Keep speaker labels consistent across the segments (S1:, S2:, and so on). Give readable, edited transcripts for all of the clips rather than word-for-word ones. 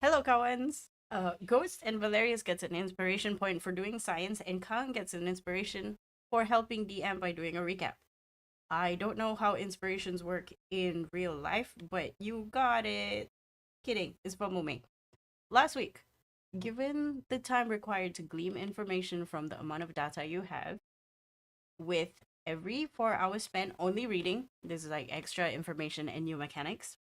S1: Helokawans. Ghost and Valerius gets an inspiration point for doing science, and Kang gets an inspiration for helping DM by doing a recap. I don't know how inspirations work in real life, but you got it. Kidding, it's from Mume. Last week, given the time required to glean information from the amount of data you have, with every 4 hours spent only reading, this is like extra information and new mechanics,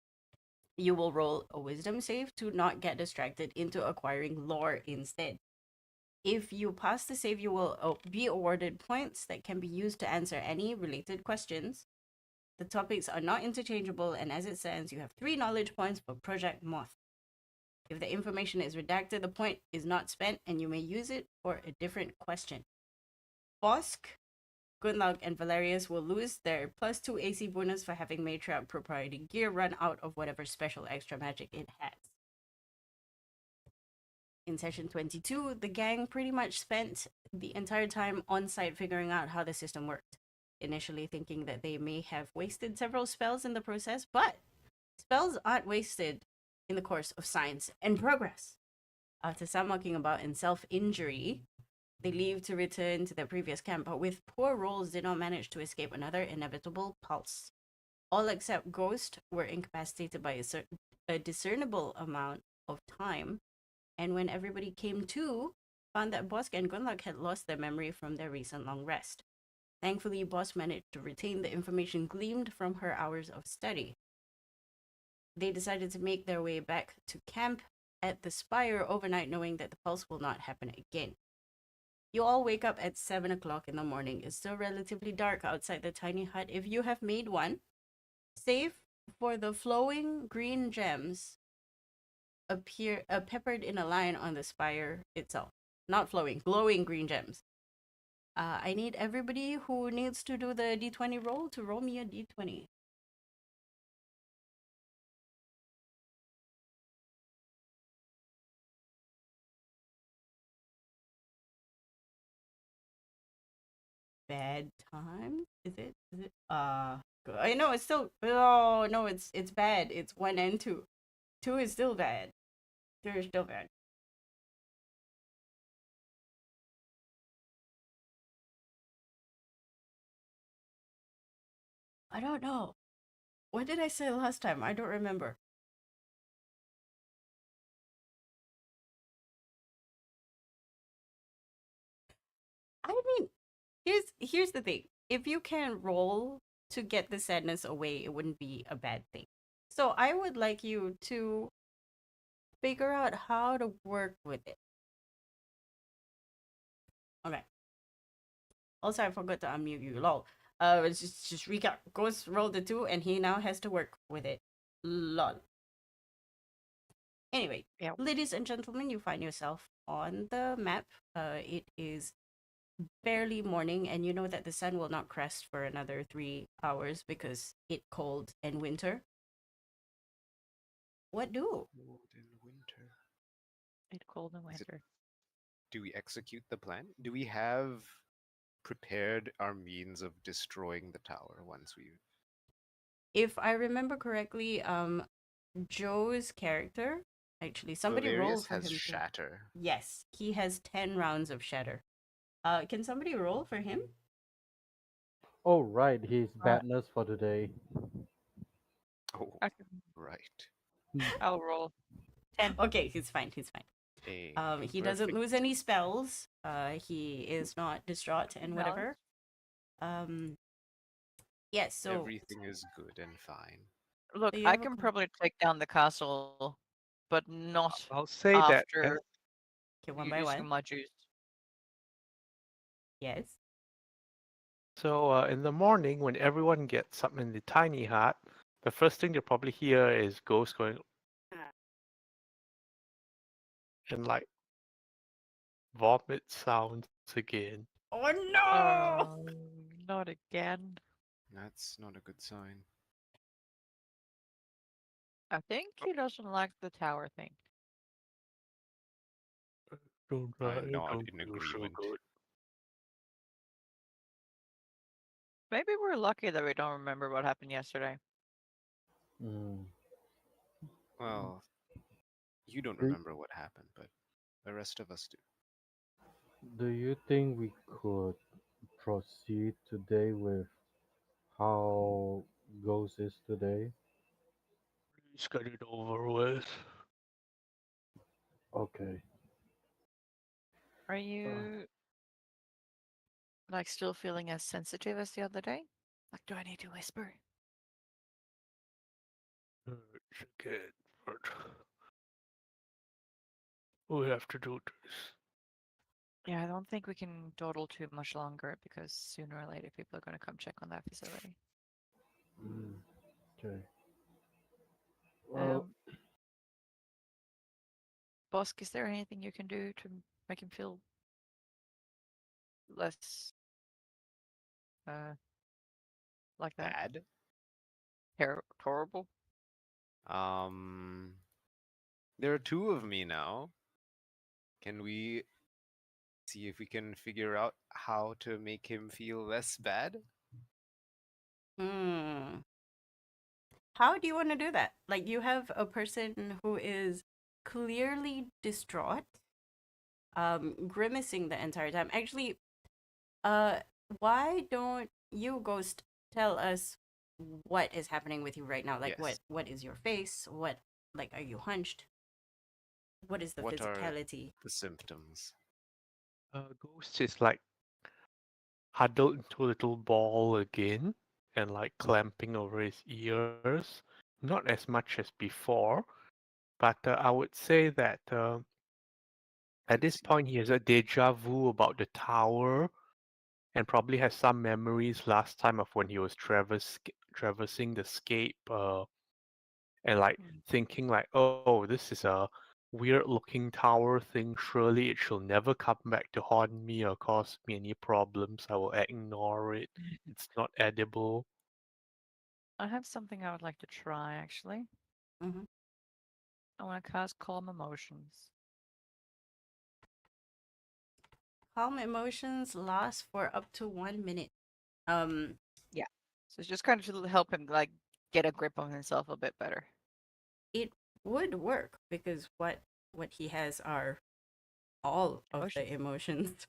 S1: you will roll a wisdom save to not get distracted into acquiring lore instead. If you pass the save, you will be awarded points that can be used to answer any related questions. The topics are not interchangeable, and as it stands, you have 3 knowledge points for Project Moth. If the information is redacted, the point is not spent, and you may use it for a different question. Bosk, Gunlaug, and Valerius will lose their +2 AC bonus for having Matriarch proprietary gear run out of whatever special extra magic it has. In session 22, the gang pretty much spent the entire time on site figuring out how the system worked, initially thinking that they may have wasted several spells in the process, but spells aren't wasted in the course of science and progress. After some mucking about in self-injury, they leave to return to their previous camp, but with poor rolls did not manage to escape another inevitable pulse. All except Ghost were incapacitated by a discernible amount of time, and when everybody came to, found that Bosk and Gunlock had lost their memory from their recent long rest. Thankfully, Bosk managed to retain the information gleaned from her hours of study. They decided to make their way back to camp at the Spire overnight, knowing that the pulse will not happen again. You all wake up at 7 o'clock in the morning. It's still relatively dark outside the tiny hut if you have made one, save for the flowing green gems appear peppered in a line on the spire itself. Not flowing, glowing green gems. I need everybody who needs to do the d20 roll to roll me a d20. Bad time? Is it? Is it? I know it's still. Oh no, it's bad. It's 1 and 2. 2 is still bad. 2 is still bad. I don't know. What did I say last time? I don't remember. I mean, here's the thing. If you can roll to get the sadness away, it wouldn't be a bad thing. So I would like you to figure out how to work with it. Okay. Also, I forgot to unmute you. Lol. Just recap. Ghost rolled the 2, and he now has to work with it. Lol. Anyway,
S2: Yeah.
S1: ladies and gentlemen, you find yourself on the map. It is barely morning, and you know that the sun will not crest for another 3 hours because it cold and winter. What do?
S3: Cold in winter.
S2: It's cold in
S3: Is it?
S2: winter.
S3: Do we execute the plan? Do we have prepared our means of destroying the tower once we?
S1: If I remember correctly, Joe's character, actually, somebody roll
S3: Valerius
S1: for
S3: has
S1: him to.
S3: shatter.
S1: Yes, he has 10 rounds of shatter. Can somebody roll for him?
S4: Oh, right, he's
S2: Uh,
S4: badness for today.
S3: Oh,
S2: I
S3: right.
S2: I'll roll 10.
S1: Okay, he's fine. He's fine.
S3: A
S1: He doesn't
S3: perfect.
S1: lose any spells. He is not distraught and
S2: Balance.
S1: whatever. Um, yes. So
S3: Everything is good and fine.
S2: Look,
S1: you
S2: I
S1: have a
S2: can probably take down the castle, but not
S5: I'll say that.
S2: after
S1: okay, one by
S2: using
S1: one.
S2: my juice.
S1: Yes.
S5: So in the morning, when everyone gets up in the tiny hut, the first thing you'll probably hear is ghosts going and like vomit sounds again.
S1: Oh no!
S2: Not again.
S3: That's not a good sign.
S2: I think he doesn't like the tower thing.
S3: I
S5: It
S3: nod
S5: don't
S3: in
S5: feel so
S3: agreement.
S5: good.
S2: Maybe we're lucky that we don't remember what happened yesterday.
S4: Mm.
S3: Well, You don't
S4: Do,
S3: remember what happened, but the rest of us do.
S4: do you think we could proceed today with how Ghost is today?
S5: Let's get it over with.
S4: Okay.
S2: Are
S4: Uh,
S2: you like still feeling as sensitive as the other day? Like, do I need to whisper?
S5: It's good, but we have to do this.
S2: Yeah, I don't think we can dawdle too much longer because sooner or later people are going to come check on that facility.
S4: mm, okay. Well,
S2: Um, Bosk, is there anything you can do to make him feel less uh like that?
S3: Bad.
S2: Horrible?
S3: Um, there are two of me now. Can we see if we can figure out how to make him feel less bad?
S1: Hmm. How do you want to do that? Like, you have a person who is clearly distraught, grimacing the entire time. Actually, uh, why don't you, Ghost, tell us what is happening with you right now? Like,
S3: Yes.
S1: what is your face? What, like, are you hunched? What is the
S3: What are
S1: physicality?
S3: the symptoms?
S5: Ghost is like huddled into a little ball again and like clamping over his ears. Not as much as before, but I would say that at
S3: Let's
S5: this
S3: see.
S5: point he has a deja vu about the tower and probably has some memories last time of when he was traversing the scape and like
S2: Hmm.
S5: thinking like, oh, this is a weird looking tower thing. Surely it shall never come back to haunt me or cause me any problems. I will ignore it. It's not edible.
S2: I have something I would like to try actually.
S1: Mm-hmm.
S2: I want to cast Calm Emotions.
S1: Calm emotions last for up to 1 minute. Um,
S2: Yeah. So it's just kind of to help him like get a grip on himself a bit better.
S1: it would work because what he has are all of
S2: Emotion.
S1: the emotions.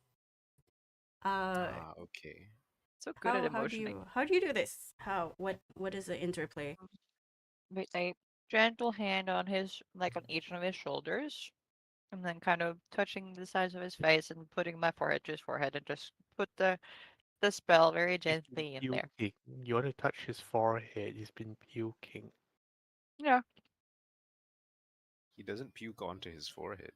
S1: Uh,
S3: Ah, okay.
S2: So good at
S1: how
S2: emotioning.
S1: do you do this? What is the interplay?
S2: With a gentle hand on his like on each of his shoulders, and then kind of touching the sides of his face and putting my forehead to his forehead and just put the spell very
S5: He's been
S2: gently in there.
S5: puking. You want to touch his forehead. He's been puking.
S2: Yeah.
S3: He doesn't puke onto his forehead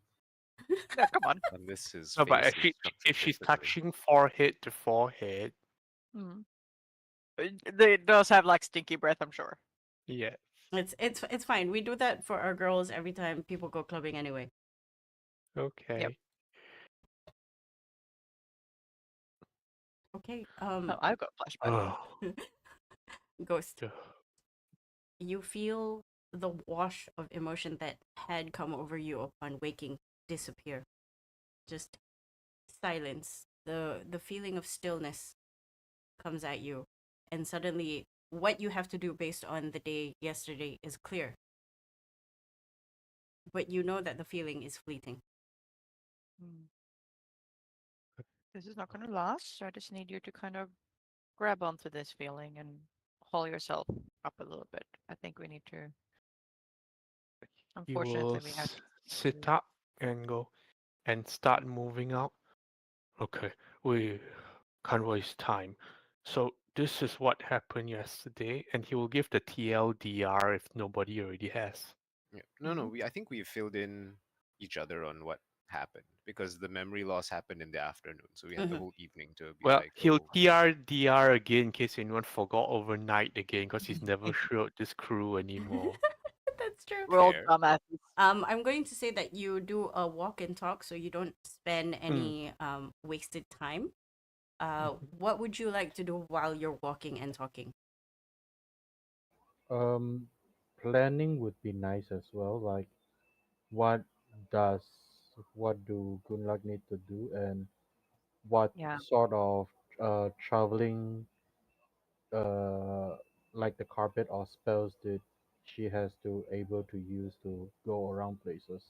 S2: Yeah, come on.
S3: unless his
S5: No, but
S3: face is structured
S5: if she's
S3: differently.
S5: touching forehead to forehead,
S2: Mm. They does have like stinky breath, I'm sure.
S5: yeah.
S1: It's fine. We do that for our girls every time people go clubbing anyway.
S2: Yep.
S5: Okay.
S1: Okay.
S2: Oh, I've got flashback.
S5: Oh,
S1: Ghost,
S5: yeah.
S1: you feel the wash of emotion that had come over you upon waking disappear. Just silence. The feeling of stillness comes at you, and suddenly what you have to do based on the day yesterday is clear. But you know that the feeling is fleeting.
S2: Mm. This is not going to last, so I just need you to kind of grab onto this feeling and haul yourself up a little bit. I think we need to.
S5: He will
S2: Unfortunately, we have
S5: sit
S2: to.
S5: up and go and start moving out. Okay, we can't waste time. So this is what happened yesterday, and he will give the TLDR if nobody already has.
S3: Yeah. No, no.
S2: Mhm.
S3: I think we filled in each other on what happened because the memory loss happened in the afternoon, so we had the
S1: Mhm.
S3: whole evening to be
S5: Well,
S3: like,
S5: he'll
S3: oh,
S5: TRDR again in case anyone forgot overnight again, because he's never showed this crew anymore.
S1: That's true.
S2: We're all
S3: fair.
S2: dumbasses.
S1: I'm going to say that you do a walk and talk so you don't spend
S5: Mm.
S1: any wasted time.
S5: Mhm.
S1: What would you like to do while you're walking and talking?
S4: um, planning would be nice as well. Like, what does what do Gunlag need to do, and what
S2: Yeah.
S4: sort of traveling, like the carpet or spells, did she has to able to use to go around places.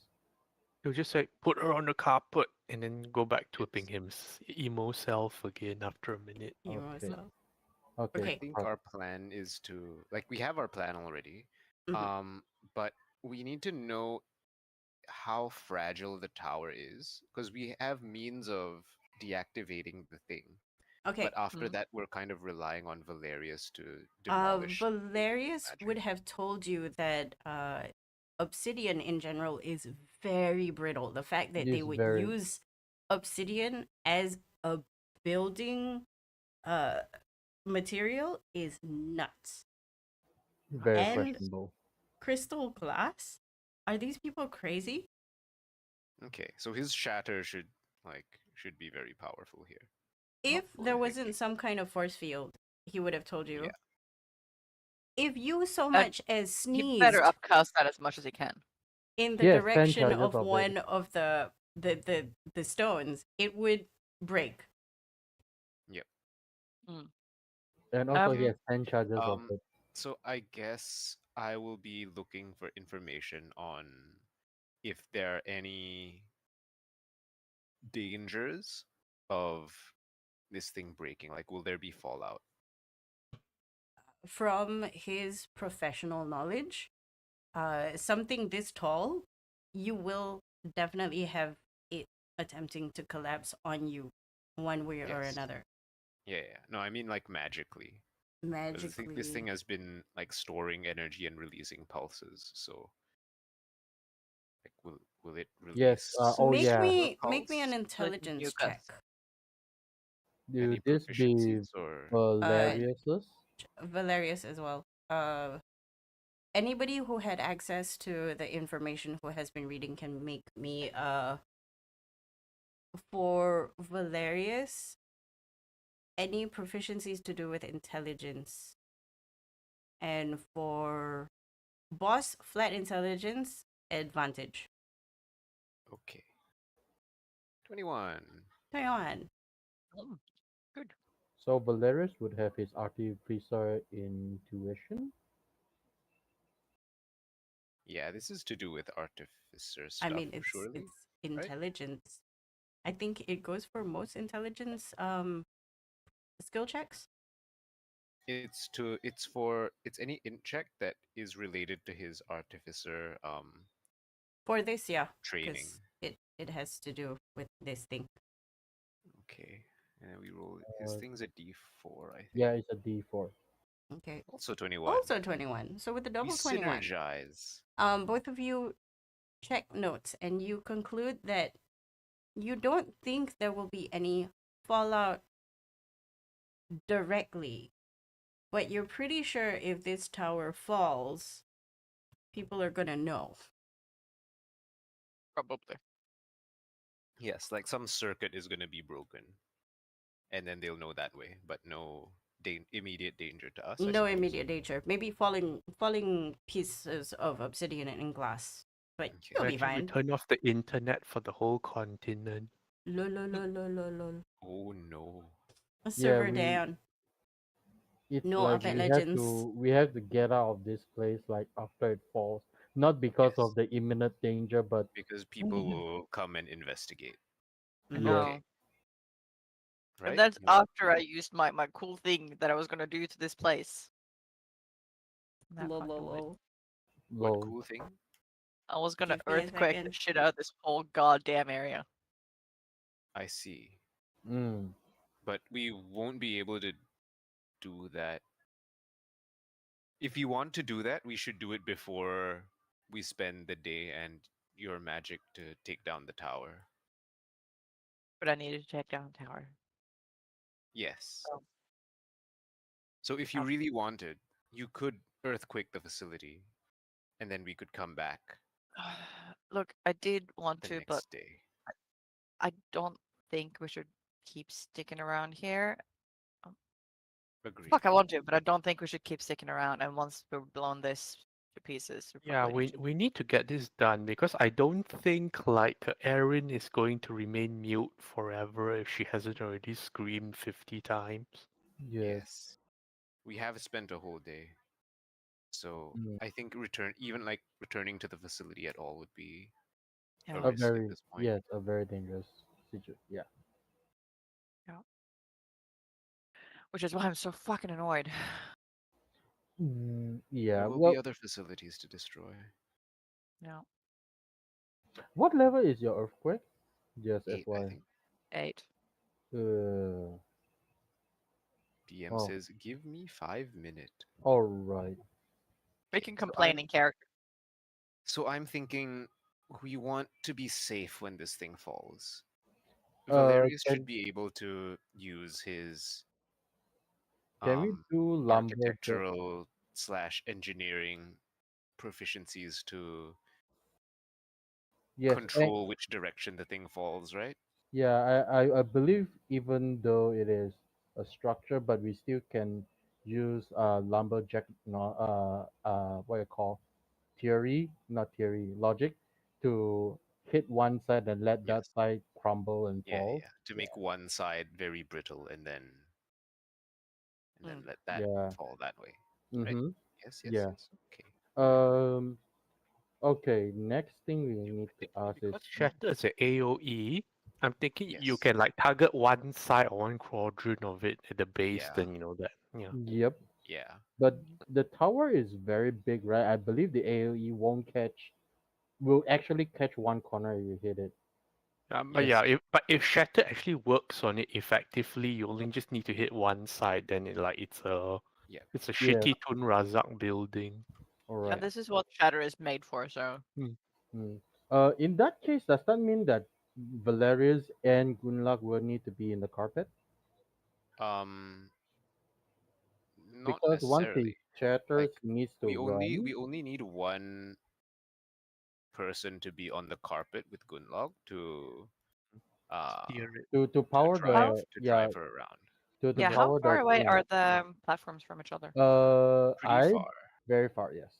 S5: He'll just like put her on the carpet and then go back to being
S3: Yes.
S5: his emo self again after a minute.
S1: You
S4: Okay.
S1: also.
S4: Okay.
S3: I
S1: Okay.
S3: think our plan is to like we have our plan already.
S1: Mhm.
S3: But we need to know how fragile the tower is because we have means of deactivating the thing. But
S1: Okay.
S3: after
S2: Mm.
S3: that, we're kind of relying on Valerius to demolish the
S1: Valerius
S3: magic.
S1: would have told you that obsidian in general is very brittle. The fact
S4: It
S1: that they
S4: is
S1: would
S4: very
S1: use obsidian as a building uh material is nuts.
S4: very
S1: And
S4: questionable.
S1: crystal glass? Are these people crazy?
S3: Okay, so his shatter should be very powerful here.
S1: If there
S3: We're
S1: wasn't
S3: thinking.
S1: some kind of force field, he would have told you.
S3: Yeah.
S1: If you so
S2: And
S1: much as
S2: he better
S1: sneezed
S2: upcast that as much as he can.
S1: in the
S4: Yes, 10
S1: direction
S4: charges
S1: of
S4: already.
S1: one of the stones, it would break.
S3: Yep.
S2: Mm.
S4: And also he
S2: Um,
S4: has 10 charges of
S3: Um.
S4: it.
S3: So I guess I will be looking for information on if there are any dangers of this thing breaking. Like, will there be fallout?
S1: From his professional knowledge, something this tall, you will definitely have it attempting to collapse on you one way or
S3: Yes.
S1: another.
S3: Yeah, yeah. No, I mean like magically. Because I think this thing
S1: Magically.
S3: has been like storing energy and releasing pulses. So, like, will it
S4: Yes,
S3: release
S4: oh
S3: a
S4: yeah.
S3: stronger
S1: Make me an
S3: pulse?
S2: like
S1: intelligence check.
S2: mucus.
S3: Any
S4: Do this be
S3: proficiencies or
S1: Uh
S4: Valerius's?
S1: Valerius as well. Anybody who had access to the information who has been reading can make me for Valerius any proficiencies to do with intelligence, and for boss flat intelligence advantage.
S3: okay. 21.
S1: 21.
S2: Mm, good.
S4: So Valerius would have his artificer intuition.
S3: Yeah, this is to do with artificer
S1: I
S3: stuff,
S1: mean
S3: surely,
S1: it's
S3: right?
S1: intelligence. I think it goes for most intelligence skill checks.
S3: It's any int check that is related to his artificer
S1: For this, yeah,
S3: training.
S1: because it has to do with this thing.
S3: Okay. And then we roll his
S4: Uh,
S3: thing's a D4, I
S4: yeah,
S3: think.
S4: it's a D4.
S1: Okay.
S3: Also 21.
S1: Also 21. So with the
S3: We
S1: double 21,
S3: synergize.
S1: both of you check notes and you conclude that you don't think there will be any fallout directly, but you're pretty sure if this tower falls, people are gonna know.
S2: Probably.
S3: Yes, like some circuit is going to be broken. And then they'll know that way, but no immediate danger to us, I
S1: No
S3: suppose.
S1: immediate danger. Maybe falling pieces of obsidian and glass, but
S3: Okay.
S1: you'll be
S5: Imagine we
S1: fine.
S5: turn off the internet for the whole continent.
S1: Lol, lol, lol, lol, lol, lol.
S3: Oh no.
S1: A
S4: Yeah,
S1: server
S4: we
S1: down.
S4: it's
S1: No
S4: like
S1: Apex Legends.
S4: we have to get out of this place like after it falls. Not because
S3: Yes.
S4: of the imminent danger, but
S3: Because people will come and investigate.
S2: I
S1: Mhm.
S4: yes,
S3: Okay.
S2: know. And
S3: Right?
S2: that's after I used my cool thing that I was gonna do to this place. And I
S1: Lol, lol,
S2: fucking went.
S1: lol.
S3: What
S4: lol.
S3: cool thing?
S2: I was gonna
S1: Give me a
S2: earthquake the
S1: second.
S2: shit out of this whole goddamn area.
S3: I see.
S4: Mm.
S3: But we won't be able to do that. If you want to do that, we should do it before we spend the day and your magic to take down the tower.
S2: But I needed to take down the tower.
S3: Yes.
S2: So,
S3: So if you
S2: um,
S3: really wanted, you could earthquake the facility and then we could come back
S2: look, I did want
S3: the
S2: to, but
S3: next day.
S2: I don't think we should keep sticking around here.
S3: Agreed.
S2: Fuck, I want to, but I don't think we should keep sticking around. And once we've blown this to pieces, we
S5: Yeah,
S2: probably need to.
S5: we need to get this done because I don't think like Erin is going to remain mute forever if she hasn't already screamed 50 times.
S4: Yes.
S3: Yes. We have spent a whole day. So
S4: Mm.
S3: I think returning to the facility at all would be a
S2: Yeah.
S4: A
S3: risk at
S4: very
S3: this point.
S4: yes, a very dangerous situation. Yeah.
S2: Yeah. Which is why I'm so fucking annoyed.
S3: There
S4: Yeah.
S3: will be
S4: Well,
S3: other facilities to destroy.
S2: Yeah.
S4: what level is your earthquake? Just
S3: 8, I
S4: FY.
S3: think.
S2: 8.
S4: Uh.
S3: DM
S4: Oh.
S3: says, "Give me 5 minutes."
S4: All right.
S3: Okay,
S2: Making complaining character.
S3: so I'm thinking we want to be safe when this thing falls.
S4: Uh.
S3: Valerius should
S4: Can
S3: be able to use his
S4: can we
S3: um
S4: do lumberjack?
S3: architectural slash engineering proficiencies to
S4: Yes.
S3: control which direction the thing falls, right?
S4: Yeah, I believe even though it is a structure, but we still can use lumberjack, no, what you call theory, not theory, logic, to hit one side and let that
S3: Yes.
S4: side crumble and
S3: Yeah,
S4: fall.
S3: yeah. To
S4: Yeah,
S3: make one side very brittle and then
S2: Mm.
S3: let that
S4: yeah.
S3: fall that way. Right?
S4: Mm-hmm.
S3: Yes, yes,
S4: Yeah.
S3: yes. Okay. We are doing
S4: Okay. Next thing we
S3: you
S4: need to ask is
S5: Because Shatter is an AoE, I'm thinking you
S3: yes.
S5: can like target one side or one quadrant of it at the base,
S3: Yeah.
S5: then you know that. Yeah.
S4: yep.
S3: Yeah.
S4: But the tower is very big, right? I believe the AOE won't catch. Will actually catch one corner if you hit it.
S5: But
S3: Yes.
S5: yeah, if Shatter actually works on it effectively, you only just need to hit one side, then
S3: Yeah.
S5: it's a
S4: Yeah.
S5: shitty Tun Razak building.
S4: All
S2: And
S4: right.
S2: this is what Shatter is made for, so.
S4: Hmm. In that case, does that mean that Valerius and Gunlag will need to be in the carpet?
S3: Um not
S4: Because once the
S3: necessarily. Like
S4: chatters needs to run,
S3: we only need one person to be on the carpet with Gunlog uh
S5: Steer it.
S4: to power
S2: How,
S4: the yeah
S3: drive her around.
S4: to
S2: yeah, how
S4: power
S2: far
S4: the
S2: away
S4: thing.
S2: are the platforms from each other?
S3: Pretty
S4: I
S3: far.
S4: very far. Yes.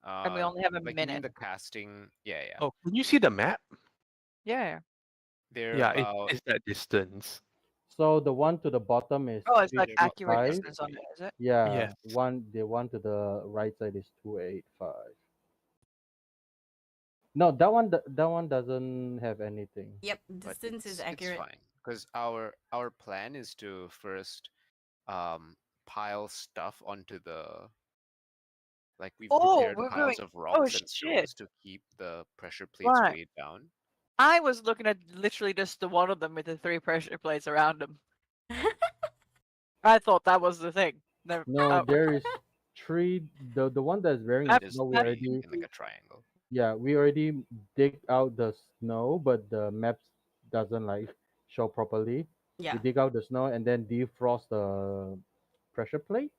S2: And we only have a
S3: Like you mean
S2: minute.
S3: the casting? Yeah, yeah.
S5: Oh, can you see the map?
S2: Yeah.
S3: They're
S5: Yeah,
S3: about
S5: it's that distance.
S4: So the one to the bottom is
S2: Oh, it's like
S3: they're about
S2: accurate
S4: 385.
S3: 300
S2: distance on it,
S3: feet.
S2: is it?
S4: Yeah,
S5: Yes.
S4: the one to the right side is 285. No, that one doesn't have anything.
S1: Yep,
S3: But
S1: distance is
S3: it's
S1: accurate.
S3: fine because our plan is to first um pile stuff onto the like we've
S2: Oh,
S3: prepared
S2: we're going.
S3: piles of
S2: Oh
S3: rocks and
S2: shit!
S3: stones to keep the pressure plates
S2: Right.
S3: weighed down.
S2: I was looking at literally just the one of them with the 3 pressure plates around them. I thought that was the thing. Never.
S4: No,
S2: Oh,
S4: there is three. The one that's wearing the
S2: I've,
S3: There's
S4: snow, we
S2: I've,
S3: three
S4: already
S3: in like a triangle.
S4: yeah we already dig out the snow, but the maps doesn't like show properly. We
S1: Yeah.
S4: dig out the snow and then defrost the pressure plates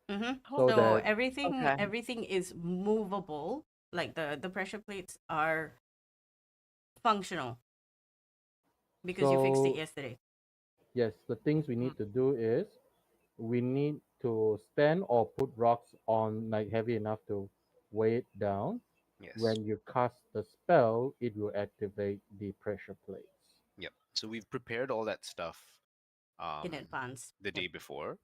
S1: Mm-hmm.
S2: hold
S4: so
S2: on.
S1: So
S4: that
S1: everything
S2: Okay.
S1: everything is movable. Like the pressure plates are functional because you fixed it
S4: so
S1: yesterday.
S4: yes, the things we
S2: Mm.
S4: need to do is we need to stand or put rocks on like heavy enough to weigh it down.
S3: Yes.
S4: When you cast the spell, it will activate the pressure plates.
S3: Yep. So we've prepared all that stuff
S1: In
S3: um
S1: advance.
S3: the
S1: Yep.
S3: day before.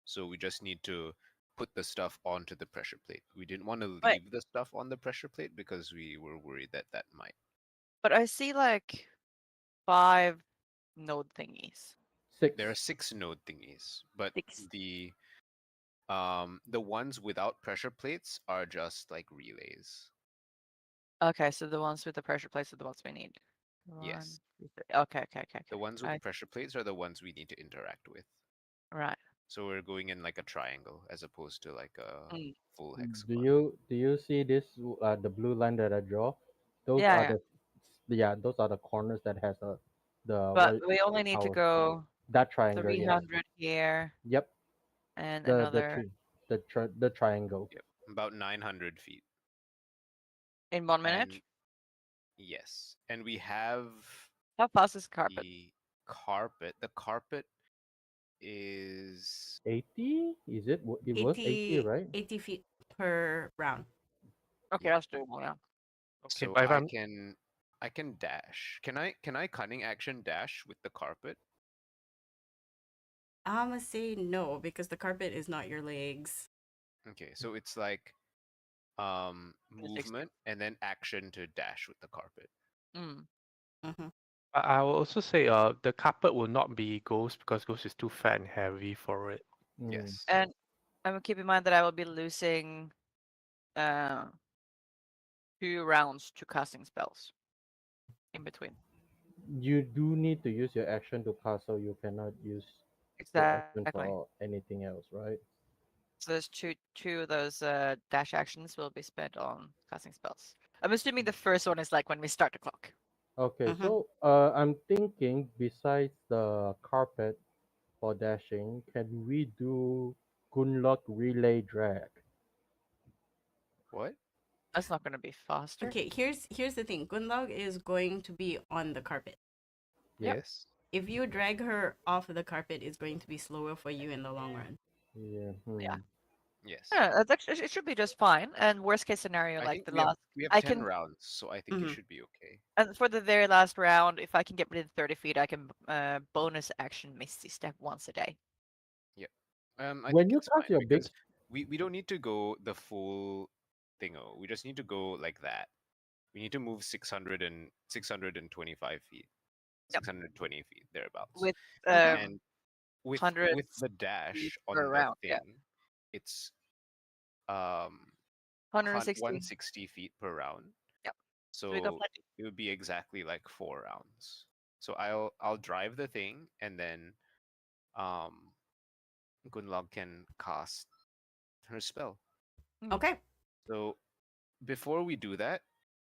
S3: So we just need to put the stuff onto the pressure plate. We didn't want to
S2: Wait,
S3: leave the stuff on the pressure plate because we were worried that that might.
S2: but I see like 5 node thingies.
S4: Six.
S3: There are 6 node thingies, but
S2: 6.
S3: the ones without pressure plates are just like relays.
S2: Okay, so the ones with the pressure plates are the ones we need. One,
S3: Yes.
S2: two, three. Okay.
S3: The ones with the
S2: I,
S3: pressure plates are the ones we need to interact with.
S2: right.
S3: So we're going in like a triangle as opposed to like a
S2: Mm.
S3: full
S4: Do
S3: hexagon.
S4: you see this the blue line that I draw? Those are
S2: Yeah.
S4: those are the corners that has the
S2: But
S4: what
S2: we only need to
S4: power.
S2: go
S4: That triangle, yes.
S2: 300 here
S4: Yep.
S2: and
S4: The
S2: another
S4: tree. The triangle.
S3: Yep. About 900 feet.
S2: in 1 minute.
S3: And yes. And we have
S2: How fast is carpet?
S3: the carpet. The carpet is
S4: 80? Is it? It was 80,
S1: 80,
S4: right?
S1: 80 feet per round.
S2: Okay,
S3: yeah.
S2: that's doable now.
S5: Okay,
S3: So
S5: but if
S3: I can dash. Can I cunning action dash with the carpet?
S1: I'ma say no because the carpet is not your legs.
S3: Okay, so it's like
S2: 60.
S3: movement, and then action to dash with the carpet.
S2: Mm.
S1: Mm-hmm.
S5: I will also say the carpet will not be Ghost because Ghost is too fat and heavy for it.
S4: Mm.
S3: Yes.
S2: And I will keep in mind that I will be losing uh 2 rounds to casting spells in between.
S4: You do need to use your action to cast, so you cannot use your action
S2: Exactly.
S4: for anything else, right?
S2: So there's two of those dash actions will be spent on casting spells. I'm assuming the first one is like when we start the clock.
S4: Okay,
S1: Mm-hmm.
S4: so I'm thinking besides the carpet for dashing, can we do Gunlock relay drag?
S3: What?
S2: That's not going to be faster.
S1: Okay, here's the thing. Gunlog is going to be on the carpet.
S2: Yep.
S3: Yes.
S1: If you drag her off of the carpet, it's going to be slower for you in the long run.
S4: Yeah.
S2: Yeah.
S3: Yes.
S2: Yeah, that's actually, it should be just fine. And worst case scenario,
S3: I
S2: like
S3: think
S2: the
S3: we have
S2: last,
S3: we have
S2: I
S3: 10
S2: can,
S3: rounds, so I think it
S1: Mm-hmm.
S3: should be okay.
S2: and for the very last round, if I can get within 30 feet, I can bonus action Misty Step once a day.
S3: Yep. I
S4: When
S3: think
S4: you
S3: it's
S4: cast
S3: fine
S4: your big,
S3: because we don't need to go the full thingo. We just need to go like that. We need to move 625 feet,
S2: Yep.
S3: 620 feet thereabouts.
S2: With
S1: Okay.
S3: And with
S2: 100
S3: the
S2: feet
S3: dash
S2: per
S3: on the
S2: round. Yeah.
S3: thing, it's um
S2: 160.
S3: 160 feet per round.
S2: Yep. So we got
S3: So
S2: plenty.
S3: it would be exactly like 4 rounds. So I'll drive the thing, and then um Gunlog can cast her spell.
S2: Mm.
S1: Okay.
S3: So before we do that,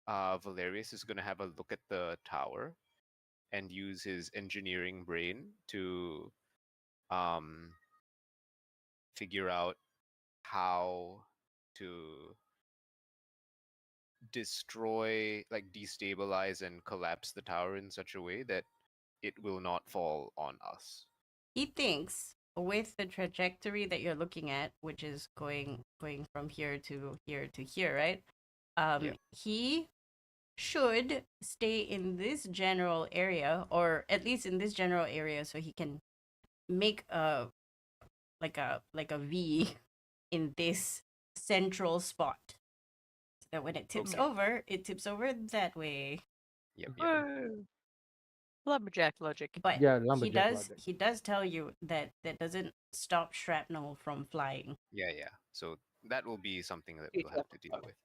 S3: Valerius is gonna have a look at the tower and use his engineering brain to um figure out how to destroy, like destabilize and collapse the tower in such a way that it will not fall on us.
S1: He thinks with the trajectory that you're looking at, which is going from here to here, right?
S3: Yeah.
S1: He should stay in this general area, or at least in this general area, so he can make a like a V in this central spot. So that when
S3: Okay.
S1: it tips over that way.
S3: Yep, yep.
S2: Whoa. Lumberjack logic.
S1: But
S4: yeah,
S1: he
S4: lumberjack
S1: does
S4: logic.
S1: he does tell you that that doesn't stop shrapnel from flying.
S3: Yeah, yeah. So that will be something that we'll
S2: Future
S3: have to deal
S2: episode.
S3: with.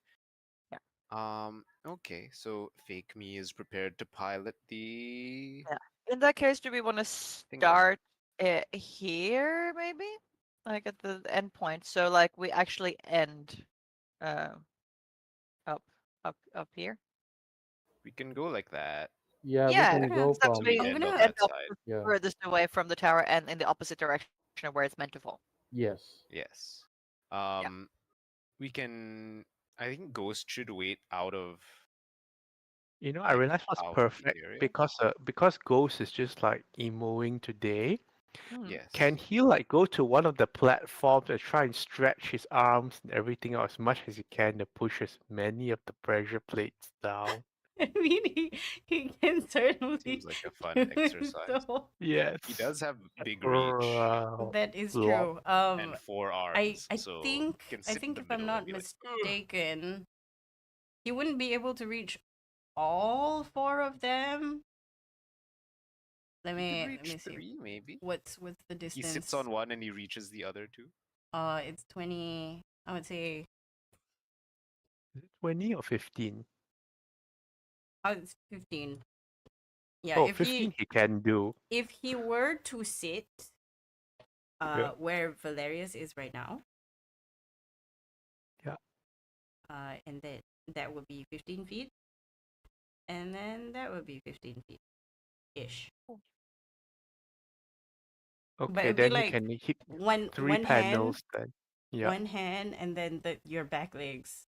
S2: Yeah.
S3: Okay, so Fake Me is prepared to pilot the
S2: Yeah. In that case, do we want to
S3: thingo.
S2: start it here, maybe? Like at the end point. So like we actually end uh up up here.
S3: We can go like that.
S4: Yeah, we
S2: Yeah.
S4: can
S1: Yeah.
S4: go
S2: So that
S3: So we
S2: we
S4: from,
S1: I'm
S3: end on
S1: gonna
S2: end
S3: that
S2: up
S3: side.
S4: yeah,
S2: furthest away from the tower and in the opposite direction of where it's meant to fall.
S4: yes.
S3: Yes.
S2: Yeah.
S3: We can. I think Ghost should wait out of
S5: I
S3: like
S5: realized what's
S3: out of the
S5: perfect
S3: area.
S5: because Ghost is just like emoing today.
S2: Hmm.
S5: Can
S3: Yes.
S5: he like go to one of the platforms and try and stretch his arms and everything out as much as he can to push as many of the pressure plates down?
S1: I mean, he can certainly
S3: Seems like a fun
S1: do
S3: exercise.
S1: so.
S3: He
S5: Yes.
S3: does have big reach
S5: Wow.
S1: That is
S5: Lot.
S1: true.
S3: and four
S1: I
S3: arms,
S1: I
S3: so
S1: think
S3: he can
S1: I
S3: sit in
S1: think
S3: the
S1: if I'm
S3: middle and
S1: not
S3: be like, "Ugh."
S1: mistaken, he wouldn't be able to reach all four of them.
S3: He could
S1: Let
S3: reach
S1: me see.
S3: three, maybe.
S1: What's the
S3: He sits
S1: distance?
S3: on one and he reaches the other two.
S1: It's 20. I would say
S5: Is it 20 or 15?
S1: it's 15. Yeah,
S5: Oh, 15 he can do.
S1: if he were to sit
S5: Yeah.
S1: where Valerius is right now,
S5: Yeah.
S1: and that would be 15 feet, and then that would be 15 feet ish. But
S5: Okay,
S1: it'd be
S5: then he
S1: like
S5: can hit
S1: one
S5: three
S1: one hand,
S5: panels then. Yeah.
S1: and then your back legs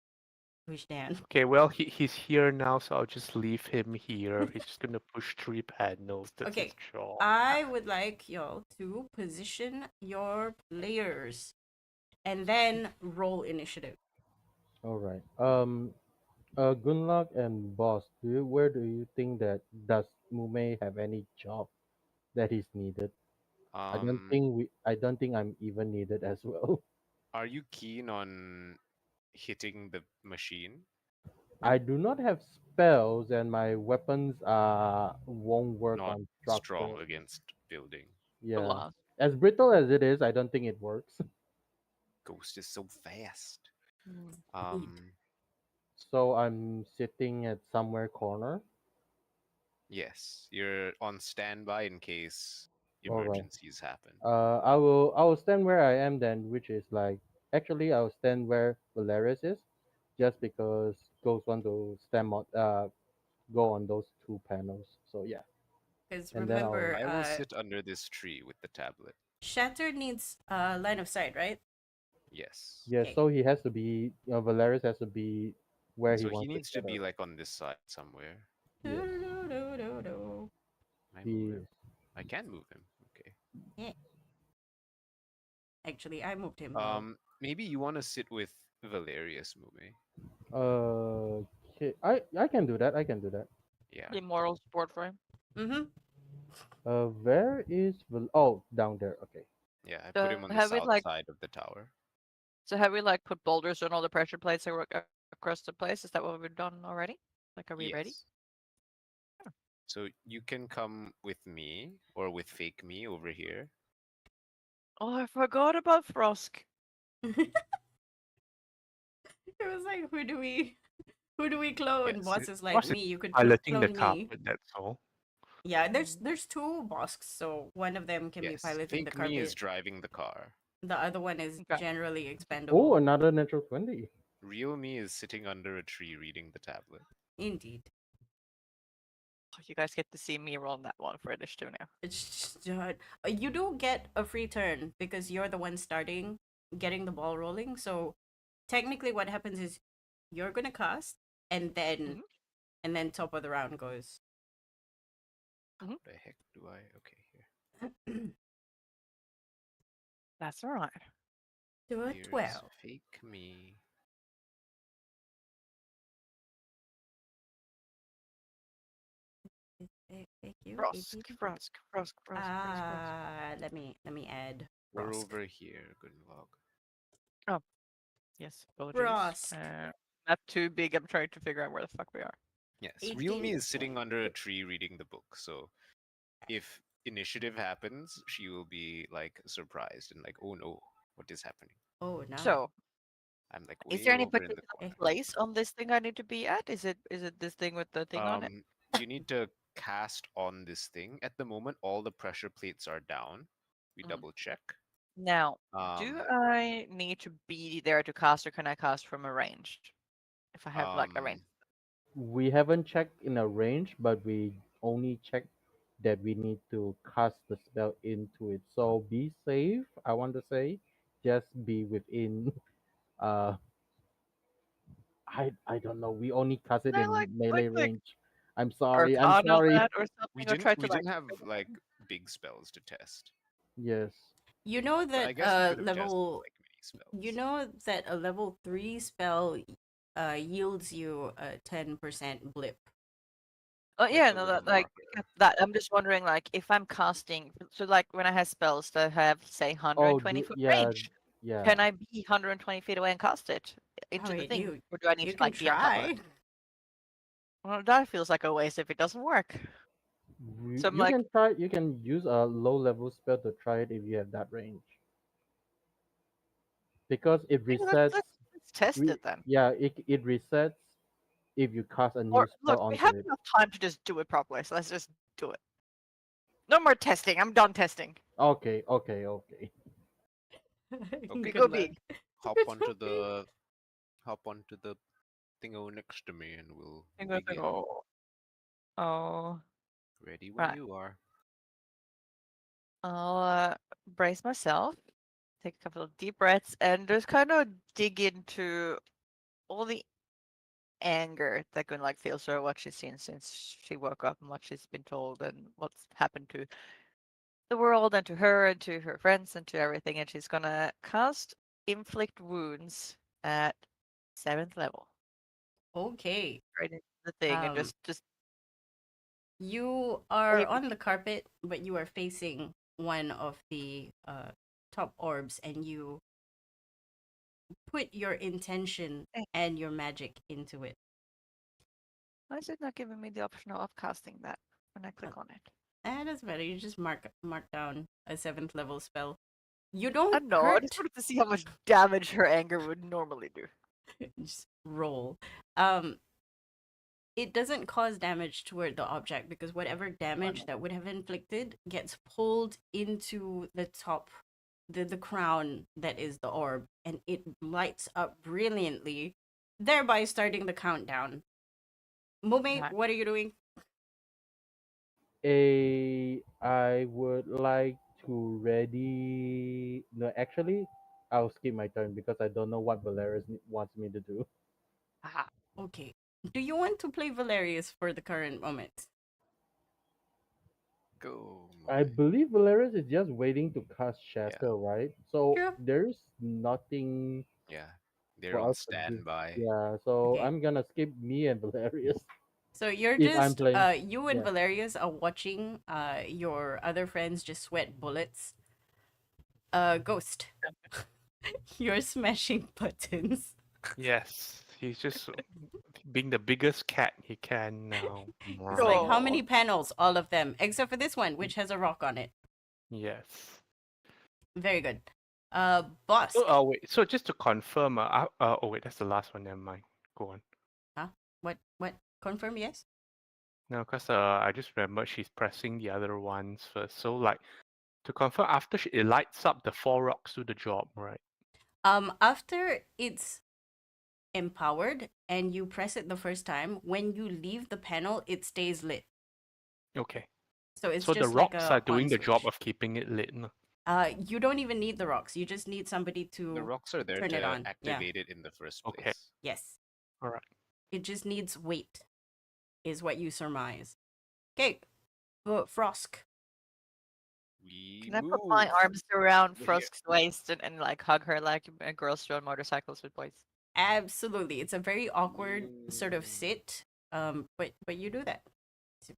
S1: pushed down.
S5: Okay, well he's here now, so I'll just leave him here. He's just gonna push three panels. That's his
S1: Okay,
S5: job.
S1: I would like y'all to position your players and then roll initiative.
S4: All right. Gunlock and Boss, where do you think that does Mume have any job that is needed?
S3: Um,
S4: I don't think I'm even needed as well.
S3: are you keen on hitting the machine.
S4: I do not have spells, and my weapons won't work
S3: Not
S4: on
S3: strong
S4: structure.
S3: against building.
S2: The
S4: Yeah,
S2: last.
S4: as brittle as it is, I don't think it works.
S3: Ghost is so fast.
S2: Mm.
S1: Indeed.
S4: So I'm sitting at somewhere corner.
S3: Yes, you're on standby in case
S4: All right.
S3: emergencies happen.
S4: I will stand where I am then, which is like actually I'll stand where Valerius is, just because Ghost want to stand on go on those two panels. So yeah,
S1: Because
S4: and then I'll
S1: remember,
S3: I will sit under this tree with the tablet.
S1: Shatter needs line of sight, right?
S3: Yes.
S4: yeah.
S1: Okay.
S4: So he has to be Valerius has to be where he
S3: So he
S4: wants to
S3: needs to
S4: get
S3: be
S4: us.
S3: like on this side somewhere.
S4: Yes,
S1: Do-do-do-do-do.
S3: Can I move
S4: he
S3: him?
S4: is.
S3: I can move him. Okay.
S1: Yeah. Actually, I moved him though.
S3: Maybe you want to sit with Valerius, Mume.
S4: Okay, I can do that. I can do that.
S3: Yeah.
S2: The Immortal support for him.
S1: Mm-hmm.
S4: Where is oh, down there. Okay.
S3: Yeah, I put
S2: So
S3: him on the
S2: have we
S3: south
S2: like
S3: side of the tower.
S2: put boulders on all the pressure plates across the place? Is that what we've done already? Like, are we ready?
S3: Yes. So you can come with me or with fake me over here.
S2: Oh, I forgot about Frosk.
S1: It was like, who do we clone?
S3: Yes.
S1: Boss is like
S5: Was it
S1: me. You could
S5: piloting the
S1: clone me.
S5: carpet? That's all.
S1: Yeah,
S2: Mm.
S1: there's two bosks, so one of them can be
S3: Yes.
S1: piloting the
S3: Fake me is
S1: carpet.
S3: driving the car.
S1: The other one is
S2: Okay.
S1: generally
S4: Oh,
S1: expendable.
S4: another natural 20.
S3: Real me is sitting under a tree reading the tablet.
S1: Indeed.
S2: Oh, you guys get to see me roll that one for initiative now.
S1: It's just, you do get a free turn because you're the one starting getting the ball rolling. So technically what happens is you're gonna cast and then
S2: Mhm.
S1: top of the round goes.
S2: Mhm.
S3: The heck do I? Okay, here.
S2: That's all right.
S1: To a
S3: Here's
S1: 12.
S3: fake me.
S1: Thank you.
S2: Frosk, Frosk, Frosk, Frosk, Frosk, Frosk.
S1: Let me add
S3: We're
S1: Frosk.
S3: over here, Gunlog.
S2: Oh, yes. Apologies.
S1: Frosk.
S2: Not too big. I'm trying to figure out where the fuck we are.
S3: Yes, real
S1: 18,
S3: me is sitting under a
S1: 22.
S3: tree reading the book. So if initiative happens, she will be like surprised and like, oh no, what is happening?
S1: Oh no.
S2: So,
S3: I'm like
S2: is
S3: way
S2: there any
S3: over in the
S2: particular
S1: Eh.
S3: corner.
S2: place on this thing I need to be at? Is it this thing with the thing on it?
S3: You need to cast on this thing. At the moment, all the pressure plates are down. We
S2: Mm.
S3: double check.
S2: Now, do
S3: Um,
S2: I need to be there to cast, or can I cast from a range? If I have like a range.
S3: um,
S4: We haven't checked in a range, but we only checked that we need to cast the spell into it. So be safe, I want to say. Just be within uh I don't know. We only cast it
S2: Can I
S4: in melee
S2: like
S4: range. I'm sorry. I'm
S2: Arcana
S4: sorry.
S2: that or
S3: we
S2: something, or
S3: didn't
S2: try to
S3: we
S2: like
S3: didn't have like big spells to test,
S4: Yes.
S1: You know
S3: but I
S1: that
S3: guess we could have tested like mini
S1: you
S3: spells.
S1: know that a level 3 spell yields you a 10% blip.
S2: Oh
S3: Like
S2: yeah,
S3: the
S2: no,
S3: little
S2: that like
S3: marker.
S2: that. I'm just wondering, like, if I'm casting, so like when I have spells that have say
S4: Oh,
S2: 120 foot
S4: yeah,
S2: range,
S4: yeah.
S2: can I be 120 feet away and cast it
S1: I
S2: into the
S1: mean,
S2: thing, or do I need
S1: you
S2: to
S1: can
S2: like be on top of it?
S1: try.
S2: Well, that feels like a waste if it doesn't work. So I'm
S4: You
S2: like,
S4: can try. You can use a low level spell to try it if you have that range, because it
S2: "Yeah, let's
S4: resets.
S2: let's test it then.
S4: Yeah, it resets if you cast a new
S2: Or
S4: spell
S2: look, we
S4: onto
S2: have
S4: it.
S2: enough time to just do it properly, so let's just do it. No more testing. I'm done testing.
S4: Okay, okay, okay.
S2: We
S3: Okay,
S1: Good
S2: go
S1: luck.
S2: big.
S3: hop
S1: Good
S3: onto
S1: luck.
S3: the thingo next to me, and we'll
S2: And go,
S3: begin.
S2: oh, oh,
S3: Ready when
S2: right.
S3: you are.
S2: I'll brace myself, take a couple of deep breaths, and just kind of dig into all the anger that Gun like feels for what she's seen since she woke up and what she's been told and what's happened to the world and to her and to her friends and to everything. And she's gonna cast inflict wounds at 7th level
S1: Okay.
S2: right into the thing and
S1: Um,
S2: just
S1: you
S2: hey,
S1: are on the carpet, but you are facing one of the top orbs, and you put your intention
S2: Eh.
S1: and your magic into it.
S2: Why is it not giving me the option of casting that when I click on it?
S1: It doesn't matter. You just mark down a 7th level spell. You
S2: I
S1: don't
S2: know. I just
S1: hurt.
S2: wanted to see how much damage her anger would normally do.
S1: Just roll. Um, it doesn't cause damage toward the object because whatever damage that would have inflicted gets pulled into the top, the crown that is the orb, and it lights up brilliantly, thereby starting the countdown. Mume,
S2: Right.
S1: what are you doing?
S4: I would like to ready. No, actually, I'll skip my turn because I don't know what Valeris wants me to do.
S2: Aha.
S1: Okay. Do you want to play Valerius for the current moment?
S3: Go.
S4: I
S3: Moe.
S4: believe Valeris is just waiting to cast Shatter, right? So
S1: True.
S4: there's nothing
S3: Yeah. They're
S4: for
S3: on
S4: us to do.
S3: standby.
S4: Yeah, so
S1: Okay.
S4: I'm gonna skip me and Valerius
S1: So you're
S4: if I'm
S1: just
S4: playing.
S1: you and
S4: Yeah.
S1: Valerius are watching your other friends just sweat bullets. Ghost. You're smashing buttons.
S5: Yes, he's just being the biggest cat he can now.
S1: It's like how
S2: Oh.
S1: many panels? All of them, except for this one, which has a rock on it.
S5: Yes.
S1: Very good.
S5: So,
S1: Bosk.
S5: wait. So just to confirm, oh wait, that's the last one. Never mind. Go on.
S1: Huh? What? Confirm yes?
S5: No, because I just remember she's pressing the other ones first. So like to confirm, after it lights up, the 4 rocks do the job, right?
S1: After it's empowered and you press it the first time, when you leave the panel, it stays lit.
S5: Okay.
S1: So it's
S5: So the
S1: just like
S5: rocks are
S1: a
S5: doing
S1: on
S5: the job
S1: switch.
S5: of keeping it lit. No?
S1: You don't even need the rocks. You just need somebody
S3: The
S1: to
S3: rocks are there
S1: turn it
S3: to
S1: on. Yeah.
S3: activate it in the first
S5: Okay.
S3: place.
S1: Yes.
S5: All right.
S1: It just needs weight, is what you surmise. Okay. Frosk.
S3: We
S2: Can I
S3: move.
S2: put my arms around
S3: Over here.
S2: Frosk's waist and like hug her like girls do on motorcycles with boys?
S1: Absolutely. It's a very awkward sort of
S3: Mm,
S1: sit. But you do that. It's
S3: I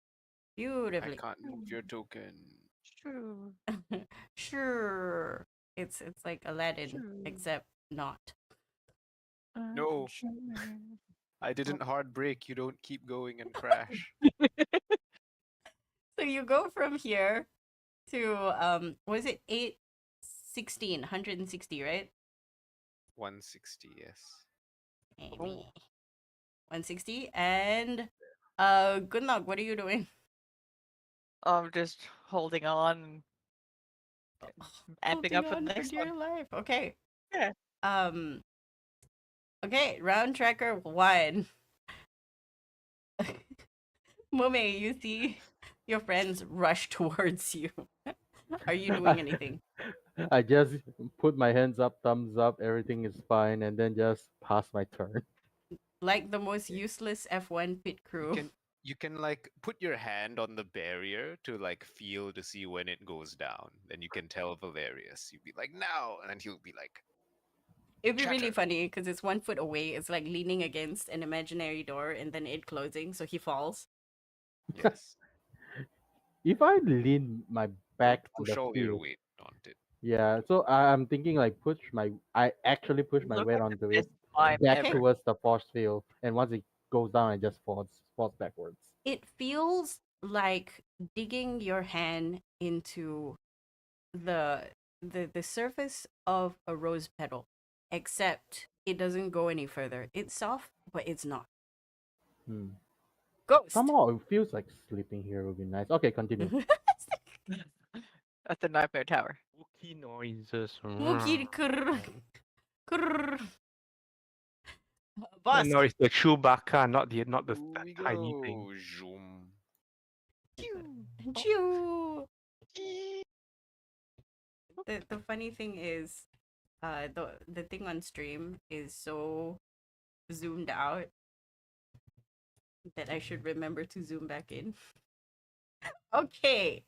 S1: beautifully.
S3: can't move your token.
S2: True.
S1: Sure. It's like Aladdin,
S2: True.
S1: except not.
S3: No,
S2: Sure.
S3: I didn't hard brake. You don't keep going and crash.
S1: So you go from here to was it 816, 160, right?
S3: 160, yes.
S1: Maybe 160 and good luck. What are you doing?
S2: I'm just holding on, amping
S1: Holding
S2: up for the
S1: on for
S2: next
S1: dear
S2: one.
S1: life. Okay.
S2: Yeah.
S1: Um okay, round tracker 1. Mume, you see your friends rush towards you. Are you doing anything?
S4: I just put my hands up, thumbs up, everything is fine, and then just pass my turn.
S1: Like the most useless F1 pit
S3: You
S1: crew.
S3: can like put your hand on the barrier to like feel to see when it goes down. Then you can tell Valerius. You'd be like, now, and then he'll be like,
S1: It'd be really
S3: Shatter.
S1: funny because it's 1 foot away. It's like leaning against an imaginary door and then it closing, so he falls.
S3: Yes.
S4: If I lean my
S3: Don't
S4: back to
S3: push
S4: the
S3: all your
S4: field,
S3: weight onto it.
S4: yeah. So I'm thinking like I actually push my
S2: Look
S4: weight
S2: like the
S4: onto it
S2: best climb
S4: back
S1: Okay.
S2: ever.
S4: towards the force field, and once it goes down, I just falls backwards.
S1: It feels like digging your hand into the the surface of a rose petal, except it doesn't go any further. It's soft, but it's not.
S4: Hmm.
S1: Ghost.
S4: Somehow it feels like sleeping here would be nice. Okay, continue.
S2: At the Nightmare Tower.
S5: Spooky noises.
S1: Wookie krr, krr.
S5: No,
S1: Bosk.
S5: it's the Chewbacca, not the
S3: Here
S5: that
S3: we
S5: tiny thing.
S3: go. Zoom.
S1: Chew. The funny thing is, the thing on stream is so zoomed out that I should remember to zoom back in. Okay,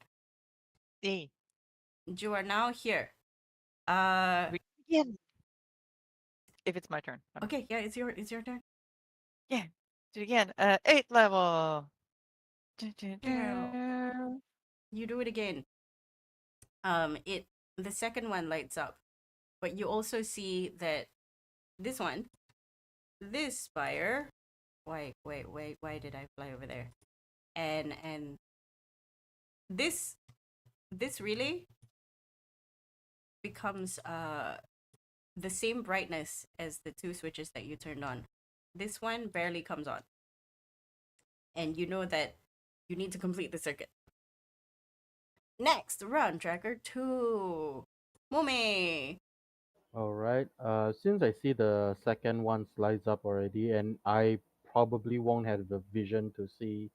S2: See.
S1: you are now here.
S2: Again. If it's my turn.
S1: Okay, yeah, it's your turn.
S2: Yeah. Do it again. 8th level.
S1: Girl. You do it again. It the second one lights up, but you also see that this one, this spire. Why did I fly over there? And this relay becomes the same brightness as the two switches that you turned on. This one barely comes on. And you know that you need to complete the circuit. Next, run tracker 2. Mume.
S4: All right. Since I see the second one slides up already, and I probably won't have the vision to see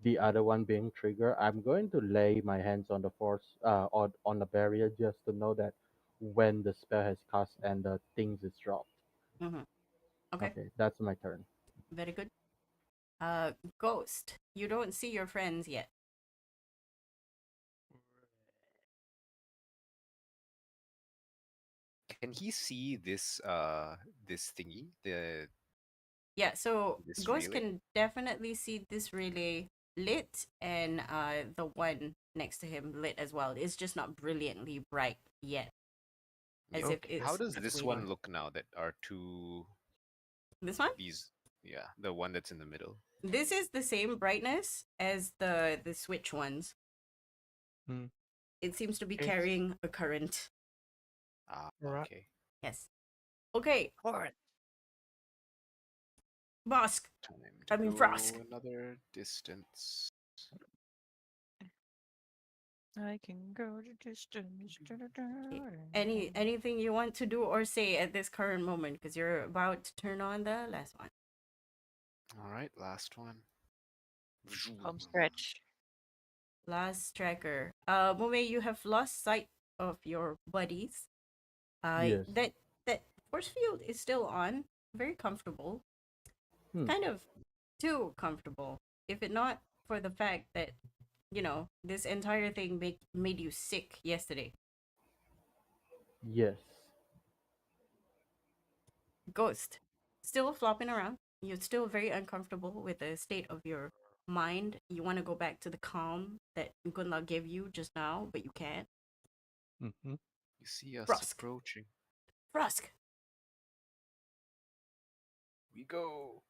S4: the other one being triggered, I'm going to lay my hands on the force, on the barrier, just to know that when the spell has cast and the things is dropped.
S1: Mm-hmm. Okay,
S4: Okay, that's my turn.
S1: very good. Ghost. You don't see your friends yet.
S3: Can he see this thingy?
S1: Yeah, so
S3: This
S1: Ghost
S3: relay?
S1: can definitely see this relay lit and the one next to him lit as well. It's just not brilliantly bright yet. As
S3: Yeah.
S1: if
S5: Okay.
S3: How
S1: it's
S3: does
S1: it's
S3: this
S1: waiting.
S3: one look now that are two
S1: This one?
S3: these yeah, the one that's in the middle.
S1: This is the same brightness as the switch ones.
S5: Mm.
S1: It seems to be
S5: Okay.
S1: carrying a current.
S3: Ah,
S5: Right.
S3: okay.
S1: Yes. Okay,
S2: Alright.
S1: Bosk.
S3: Time to
S1: I mean
S3: go
S1: Frosk.
S3: another distance.
S2: I can go the distance.
S1: Anything you want to do or say at this current moment, because you're about to turn on the last one.
S3: All right, last one.
S2: Home stretch.
S1: Last tracker. Mume, you have lost sight of your buddies.
S4: Yes.
S1: That force field is still on. Very comfortable.
S4: Hmm.
S1: Kind of too comfortable. If it not for the fact that, this entire thing made you sick yesterday.
S4: Yes.
S1: Ghost. Still flopping around. You're still very uncomfortable with the state of your mind. You want to go back to the calm that Gunla gave you just now, but you can't.
S5: Mm-hmm.
S3: You see us
S1: Frosk.
S3: approaching.
S1: Frosk.
S3: We go.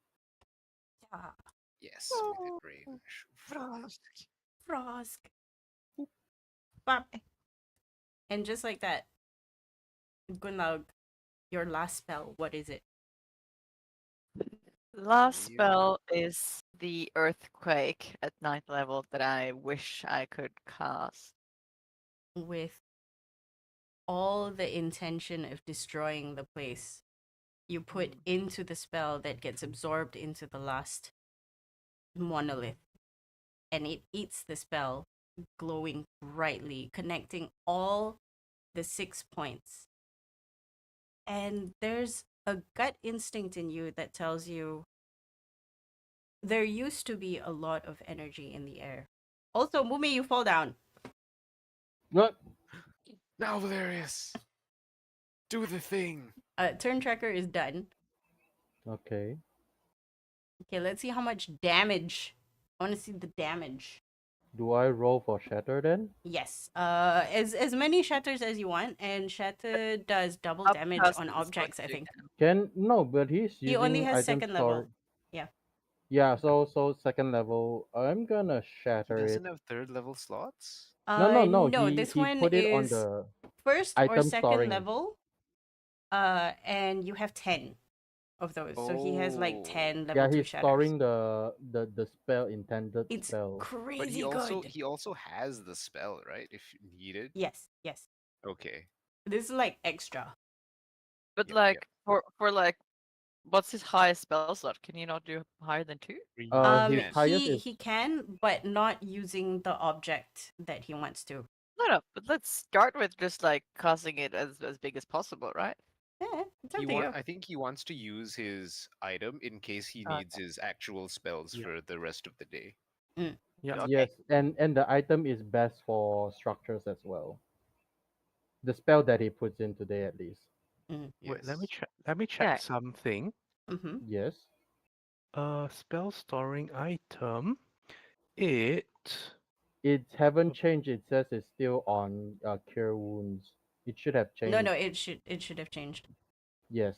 S1: Yeah.
S3: Yes, within range.
S2: Frost.
S1: Frosk. Bop. And just like that, Gunlaug, your last spell, what is it?
S2: Last
S3: You-
S2: spell is the earthquake at 9th level that I wish I could cast.
S1: With all the intention of destroying the place you put into the spell that gets absorbed into the last monolith, and it eats the spell, glowing brightly, connecting all the 6 points. And there's a gut instinct in you that tells you there used to be a lot of energy in the air. Also, Mumi, you fall down.
S4: What?
S3: Now, Valerius, do the thing.
S1: Turn tracker is done.
S4: Okay.
S1: Okay, let's see how much damage. I want to see the damage.
S4: Do I roll for Shatter then?
S1: Yes. As many shatters as you want, and Shatter does double damage
S2: Upcast
S1: on
S2: is what
S1: objects, I
S2: you
S1: think.
S4: No, but he's
S1: He only
S4: using
S1: has
S4: item
S1: second
S4: store.
S1: level. Yeah.
S4: Yeah, so second level. I'm gonna
S3: He
S4: shatter it.
S3: doesn't have third level slots?
S4: No.
S1: No,
S4: He
S1: this
S4: he
S1: one
S4: put it on
S1: is
S4: the
S1: first or
S4: item
S1: second
S4: storing.
S1: level. And you have 10 of those. So he has like
S3: Oh.
S1: 10 level
S4: Yeah,
S1: 2
S4: he's
S1: shatters.
S4: storing the spell intended
S1: It's
S4: spell.
S3: But
S1: crazy good.
S3: he also has the spell, right? If needed.
S1: Yes, yes.
S3: Okay.
S1: This is like extra.
S2: But
S3: Yep, yep.
S2: for like, what's his highest spell slot? Can you not do higher than 2?
S5: Three.
S4: His
S3: Can.
S4: highest is
S1: He can, but not using the object that he wants to.
S2: No, but let's start with just like casting it as big as possible, right?
S1: Yeah, it's up to you.
S3: I think he wants to use his item in case he needs his actual spells
S5: Yeah.
S3: for the rest of the day.
S5: Yeah.
S2: Okay.
S4: yes, and the item is best for structures as well. The spell that he puts in today, at least.
S1: Mm.
S5: Wait, let
S3: Yes.
S5: me check. Let me check
S2: Yeah.
S5: something.
S1: Mm-hmm.
S4: Yes.
S5: Spell storing item. It.
S4: It haven't changed. It says it's still on cure wounds. It should have changed.
S1: No, it should have changed.
S4: Yes.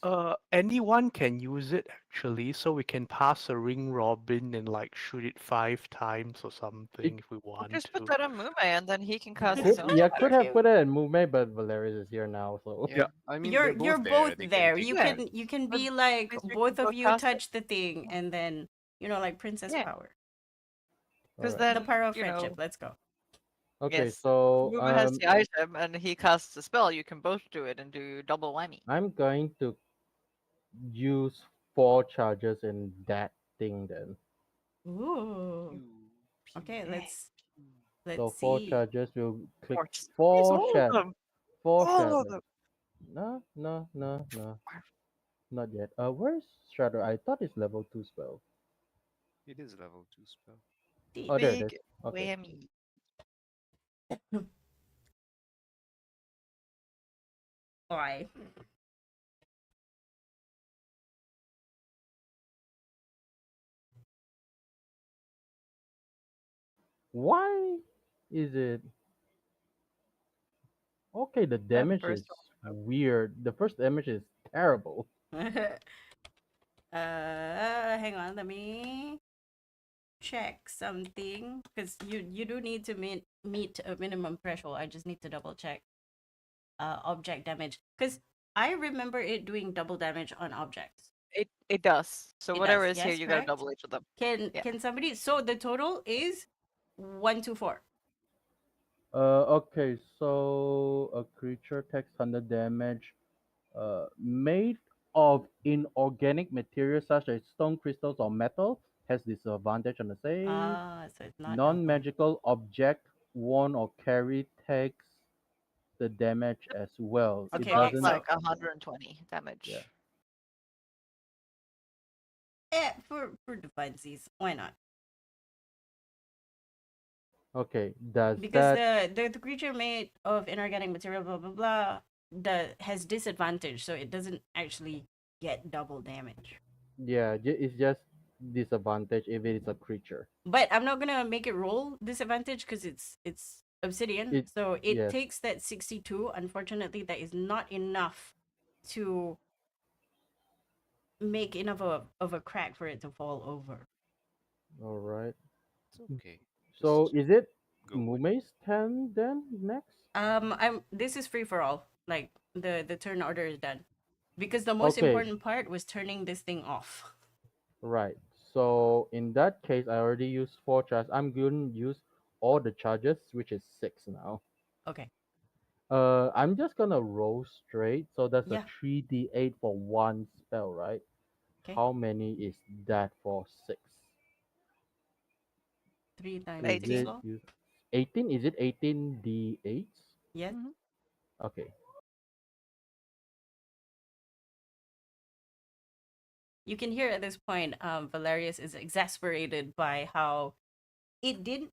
S5: Anyone can use it actually, so we can pass a ring robin and like shoot it 5 times or
S4: It
S5: something if we
S2: Or
S5: want
S2: just put
S5: to.
S2: that on Mume and then he can cast his
S4: could
S2: own
S4: yeah
S2: spell.
S4: could
S1: Okay.
S4: have put it in movement, but Valerius is here now, so
S3: Yeah,
S5: Yeah.
S3: I mean
S1: You're
S3: they're
S1: you're
S3: both there.
S1: both
S3: They can
S1: there.
S3: take
S1: You
S2: Yeah,
S1: can
S3: turns.
S1: you can
S2: but
S1: be
S2: at
S1: like
S2: least we can
S1: both of
S2: both
S1: you
S2: cast it.
S1: touch the thing and then like princess
S2: Yeah,
S1: power.
S2: because
S4: all right.
S1: The
S2: then,
S1: power of friendship. Let's go.
S4: Okay,
S2: yes,
S4: so
S2: Mume has the item and he casts a spell. You can both do it and do double whammy.
S4: I'm going to use 4 charges in that thing then.
S1: Ooh.
S3: Pew,
S1: Okay,
S3: pew,
S2: Yeah.
S3: pew.
S1: let's
S4: So four
S1: see.
S4: charges will click
S2: Or just squeeze
S4: four
S2: all of
S4: shat
S2: them.
S4: four
S2: All of
S4: shatter.
S2: them.
S4: No, no, no, no, not yet. Where's Shatter? I thought it's level 2 spell.
S3: It is level 2 spell.
S1: See.
S4: Oh, there it is.
S2: Big
S4: Okay.
S2: whammy.
S1: Why?
S4: Why is it okay? The
S2: That
S4: damage is
S2: first one.
S4: weird. The first damage is terrible.
S1: Hang on. Let me check something because you do need to meet a minimum threshold. I just need to double check. Object damage because I remember it doing double damage on objects.
S2: It does. So
S1: It
S2: whatever
S1: does.
S2: is here,
S1: Yes,
S2: you gotta
S1: correct.
S2: double each of them.
S1: Can
S2: Yeah.
S1: can somebody? So the total is 124.
S4: Okay, so a creature takes 100 damage. Made of inorganic materials such as stone, crystals, or metal has disadvantage on the save.
S1: So it's not double.
S4: Non-magical object worn or carried takes the damage as well.
S2: It's
S4: It
S1: Okay,
S2: about
S1: okay.
S4: doesn't.
S1: So
S2: like 120
S4: Yeah.
S2: damage.
S1: for the funsies, why not?
S4: Okay. Does
S1: Because
S4: that?
S1: the creature made of inorganic material, blah blah blah, has disadvantage, so it doesn't actually get double damage.
S4: Yeah. It's just disadvantage if it is a creature.
S1: But I'm not gonna make it roll disadvantage because it's obsidian,
S4: It.
S1: so it
S4: Yes.
S1: takes that 62. Unfortunately, that is not enough to make enough of a crack for it to fall over.
S4: All right.
S3: It's okay.
S4: So
S3: Just
S4: is it
S3: go with it.
S4: Mume's turn then next?
S1: I'm this is free for all. Like the turn order is done because the most
S4: Okay.
S1: important part was turning this thing off.
S4: Right. So in that case, I already used 4 charges. I'm going to use all the charges, which is 6 now.
S1: Okay.
S4: I'm just gonna roll straight. So that's a
S1: Yeah.
S4: 3d8 for one spell, right?
S1: Okay.
S4: How many is that for 6?
S1: Three times
S4: Is
S2: 18.
S1: six.
S4: it
S1: Well,
S4: 18? Is it 18d8s?
S1: yes.
S2: Hmm.
S4: Okay.
S1: You can hear at this point, Valerius is exasperated by how it did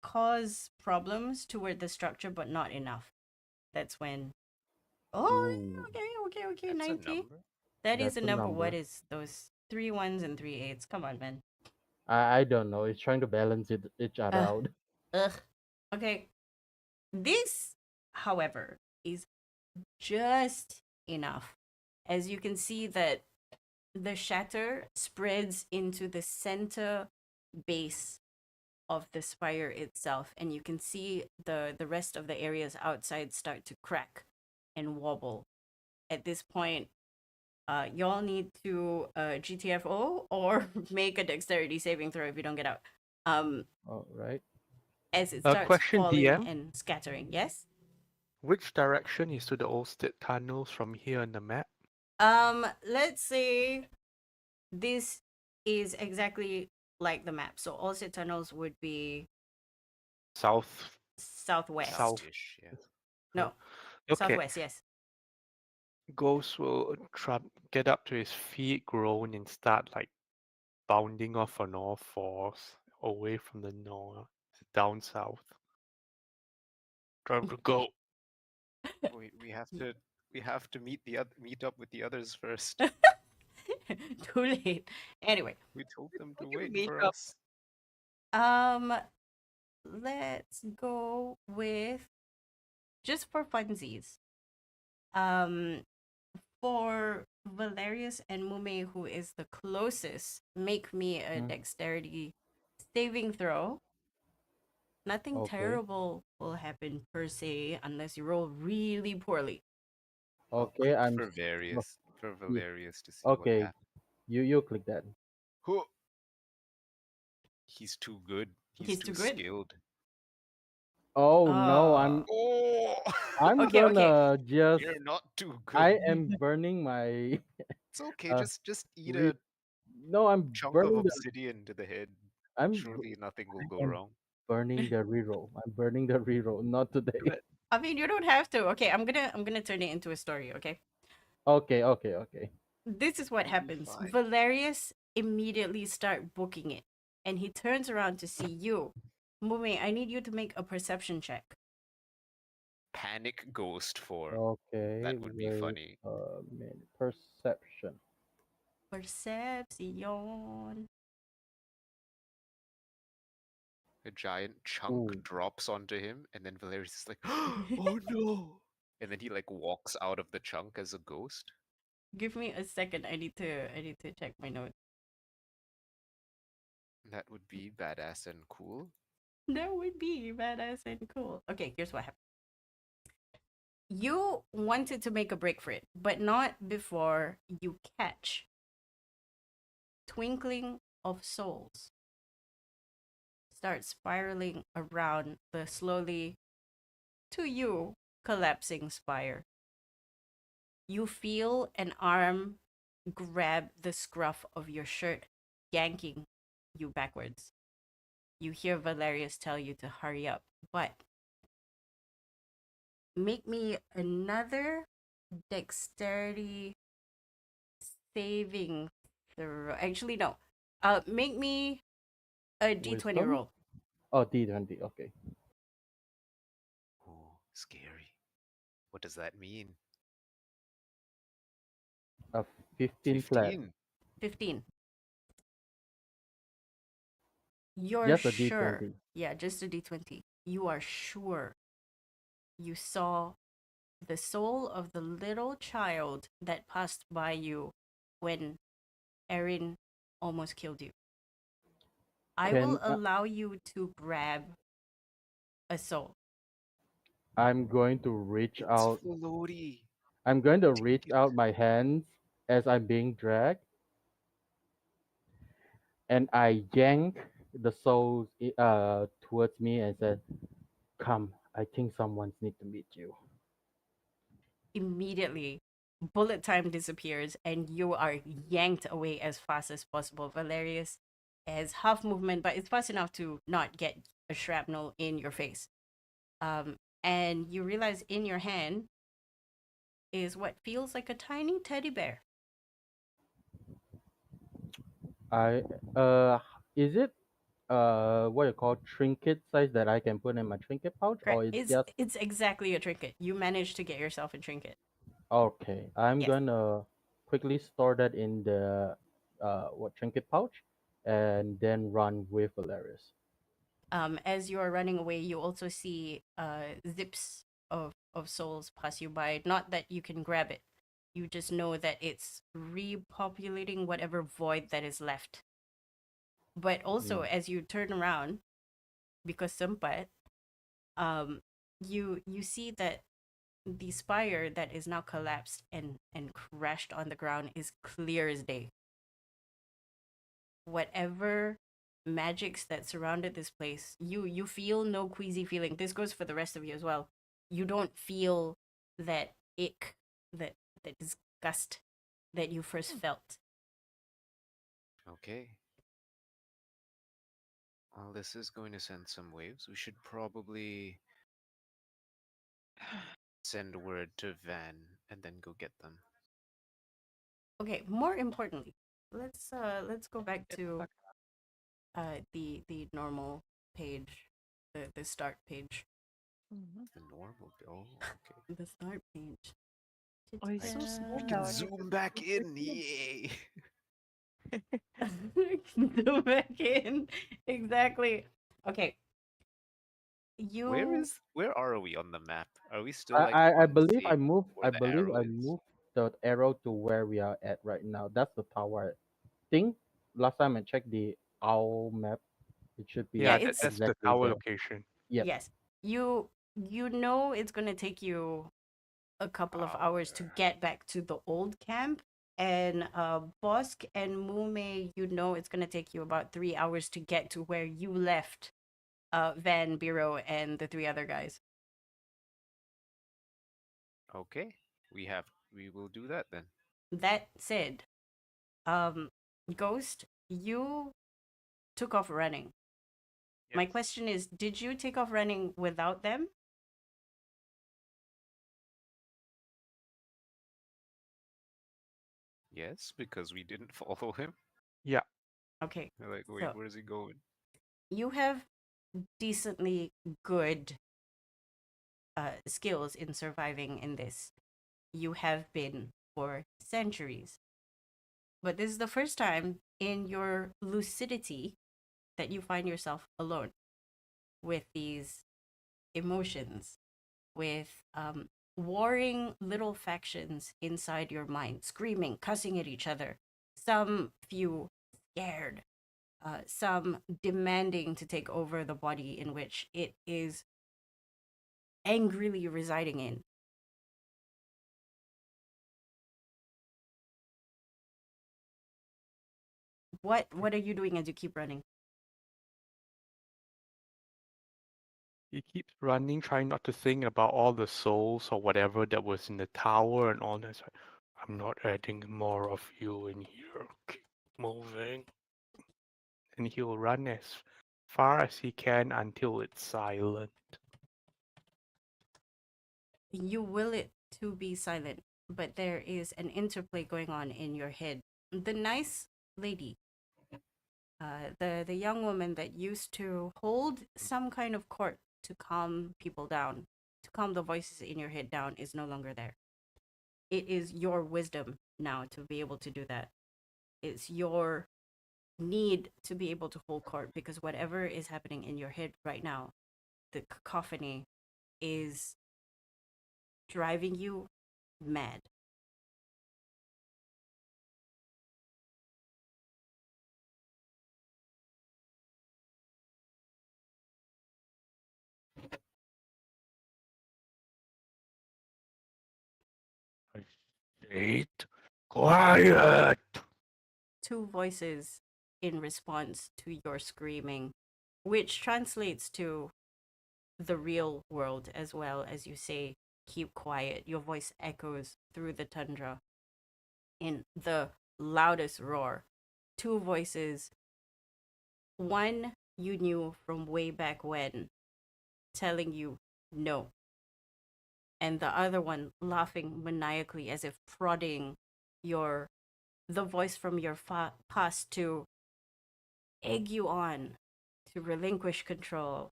S1: cause problems toward the structure, but not enough. That's when. Oh,
S4: Ooh,
S1: okay.
S3: That's a
S1: 90.
S3: number.
S1: That is
S4: that's
S1: a
S4: a
S1: number. What
S4: number.
S1: is those 3 1s and 3 8s? Come on, man.
S4: I don't know. It's trying to balance each other
S1: Uh,
S4: out.
S1: ugh. Okay. This, however, is just enough. As you can see that the shatter spreads into the center base of the spire itself, and you can see the rest of the areas outside start to crack and wobble. At this point, y'all need to GTFO or make a dexterity saving throw if you don't get out.
S4: All right.
S1: As it
S5: A
S1: starts
S5: question,
S1: falling
S5: DM.
S1: and scattering. Yes.
S5: Which direction is to the Olstead tunnels from here on the map?
S1: Let's say this is exactly like the map. So all set tunnels would be
S5: South.
S1: southwest.
S5: South.
S3: South-ish, yeah.
S1: No,
S5: Okay.
S1: southwest. Yes.
S5: Ghost will get up to his feet, groan, and start like bounding off on all fours away from the north, down south. Time to go.
S3: Wait, we have to meet up with the others first.
S1: Too late. Anyway,
S3: We told them
S2: We
S3: to
S2: can
S3: wait
S2: meet
S3: for
S2: up.
S3: us.
S1: um, let's go with just for funsies. Um, For Valerius and Mume, who is the closest, make me a
S4: Mm,
S1: dexterity saving throw. Nothing
S4: okay.
S1: terrible will happen per se unless you roll really poorly.
S3: I'll
S4: Okay.
S3: click
S4: I'm.
S3: for
S4: Well,
S3: various for
S4: yeah,
S3: Valerius to see what
S4: okay.
S3: happens.
S4: You click that.
S3: Huh, he's too good. He's
S1: He's too
S3: too
S1: good.
S3: skilled.
S4: Oh no.
S1: Uh,
S3: Oh,
S4: I'm
S1: okay, okay.
S4: gonna just.
S3: you're not too good.
S4: I am burning my.
S3: It's okay.
S4: Uh.
S3: Just eat
S4: Re-
S3: a
S4: no, I'm
S3: chunk of
S4: burning the.
S3: obsidian to the head.
S4: I'm.
S3: Surely nothing will go
S4: I am
S3: wrong.
S4: burning the reroll. I'm burning the reroll. Not
S3: Do
S4: today.
S3: it.
S1: I mean, you don't have to. Okay, I'm gonna turn it into a story. Okay,
S4: Okay. Okay. Okay.
S1: this is what
S3: You'll be
S1: happens.
S3: fine.
S1: Valerius immediately start booking it, and he turns around to see you. Mume, I need you to make a perception check.
S3: Panic ghost form.
S4: Okay.
S3: That would be
S4: Wait
S3: funny.
S4: a minute. Perception.
S1: Perception.
S3: A giant chunk
S4: Ooh.
S3: drops onto him, and then Valerius is like, "Oh no!" And then he like walks out of the chunk as a ghost.
S1: Give me a second. I need to check my notes.
S3: That would be badass and cool.
S1: That would be badass and cool. Okay, here's what happened. You wanted to make a break for it, but not before you catch Twinkling of Souls start spiraling around the slowly, to you, collapsing spire. You feel an arm grab the scruff of your shirt, yanking you backwards. You hear Valerius tell you to hurry up, but make me another dexterity saving throw. Actually, no. Make me a d20
S4: Wisdom.
S1: roll.
S4: Oh, D20. Okay.
S3: Oh, scary. What does that mean?
S4: A 15 flat.
S3: 15.
S1: 15. You're
S4: Just a
S1: sure.
S4: D20.
S1: Yeah, just a d20. You are sure you saw the soul of the little child that passed by you when Erin almost killed you. I will
S4: Can
S1: allow you to grab a soul.
S4: I'm going to reach
S3: It's
S4: out.
S3: floaty.
S4: I'm going to
S3: Take
S4: reach
S3: it.
S4: out my hands as I'm being dragged, and I yank the souls towards me and said, "Come, I think someone's need to meet you."
S1: Immediately, bullet time disappears and you are yanked away as fast as possible. Valerius has half movement, but it's fast enough to not get a shrapnel in your face. Um, and you realize in your hand is what feels like a tiny teddy bear.
S4: I is it what you call trinket size that I can put in my trinket pouch,
S1: Correct.
S4: or it's
S1: It's
S4: just
S1: it's exactly a trinket. You managed to get yourself a trinket.
S4: okay? I'm
S1: Yes.
S4: gonna quickly store that in the what trinket pouch, and then run with Valerius.
S1: As you are running away, you also see zips of souls pass you by. Not that you can grab it. You just know that it's repopulating whatever void that is left. But also,
S4: Mm.
S1: as you turn around, because sempat, you see that the spire that is now collapsed and crashed on the ground is clear as day. Whatever magics that surrounded this place, you feel no queasy feeling. This goes for the rest of you as well. You don't feel that ick, that that disgust that you first felt.
S3: Okay. Well, this is going to send some waves. We should probably send word to Van and then go get them.
S1: Okay, more importantly, let's go back
S2: Get the
S1: to
S2: fuck
S1: the normal page, the start page.
S2: Mhm.
S3: The normal. Oh, okay.
S1: The start page.
S2: Oh, he's so small
S3: We
S2: now.
S3: can
S2: And he
S3: zoom
S2: can
S3: back
S2: see
S3: in. Yay!
S1: Go back in. Exactly. Okay.
S3: Where
S1: You
S3: is? Where are we on the map? Are we still
S4: I,
S3: like
S4: I
S3: on the
S4: believe I
S3: same
S4: moved.
S3: where
S4: I
S3: the
S4: believe
S3: arrow
S4: I
S3: is?
S4: moved. the arrow to where we are at right now. That's the tower. I think last time I checked the owl map, it should
S1: Yeah,
S5: Yeah,
S4: be
S1: it's
S5: that's the
S4: exactly
S5: tower
S4: there.
S5: location.
S4: Yep.
S1: yes. You know it's gonna take you a couple of hours to get back to the old camp. And Bosk and Mume, you know it's gonna take you about 3 hours to get to where you left Van Bureau and the three other guys.
S3: Okay, we will do that then.
S1: That said, um, Ghost, you took off running. My
S5: Yes.
S1: question is, did you take off running without them?
S3: Yes, because we didn't follow him.
S5: Yeah.
S1: Okay,
S3: We're like, wait,
S1: so
S3: where's he going?
S1: you have decently good skills in surviving in this. You have been for centuries. But this is the first time in your lucidity that you find yourself alone with these emotions, with warring little factions inside your mind, screaming, cussing at each other. Some few scared, some demanding to take over the body in which it is angrily residing in. What are you doing as you keep running?
S5: He keeps running, trying not to think about all the souls or whatever that was in the tower and all that. It's like, I'm not adding more of you in here. Keep moving. And he'll run as far as he can until it's silent.
S1: You will it to be silent, but there is an interplay going on in your head. The nice lady, the young woman that used to hold some kind of court to calm people down, to calm the voices in your head down, is no longer there. It is your wisdom now to be able to do that. It's your need to be able to hold court because whatever is happening in your head right now, the cacophony is driving you mad.
S5: I said, quiet!
S1: Two voices in response to your screaming, which translates to the real world as well as you say, keep quiet. Your voice echoes through the tundra in the loudest roar. Two voices, one you knew from way back when, telling you no, and the other one laughing maniacally as if prodding your the voice from your past to egg you on to relinquish control.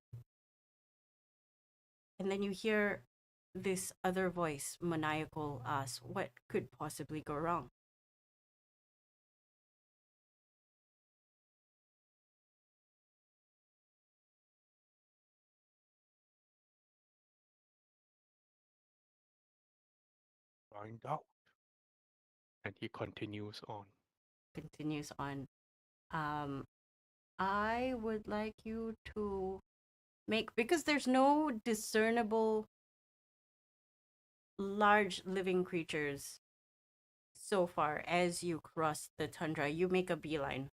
S1: And then you hear this other voice, maniacal, ask, what could possibly go wrong?
S5: Find out. And he continues on.
S1: Continues on. Um, I would like you to make, because there's no discernible large living creatures so far as you cross the tundra, you make a beeline.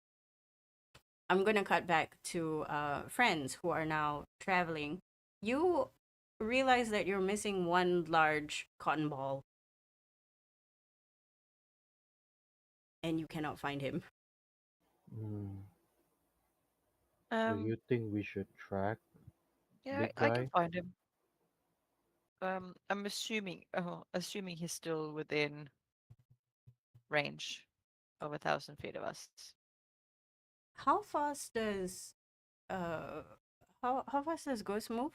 S1: I'm gonna cut back to friends who are now traveling. You realize that you're missing one large cotton ball and you cannot find him.
S4: Hmm. Do
S2: Um,
S4: you think we should track
S2: yeah,
S4: big
S2: I can
S4: guy?
S2: find him. I'm assuming he's still within range of 1,000 feet of us.
S1: How fast does uh how fast does Ghost move?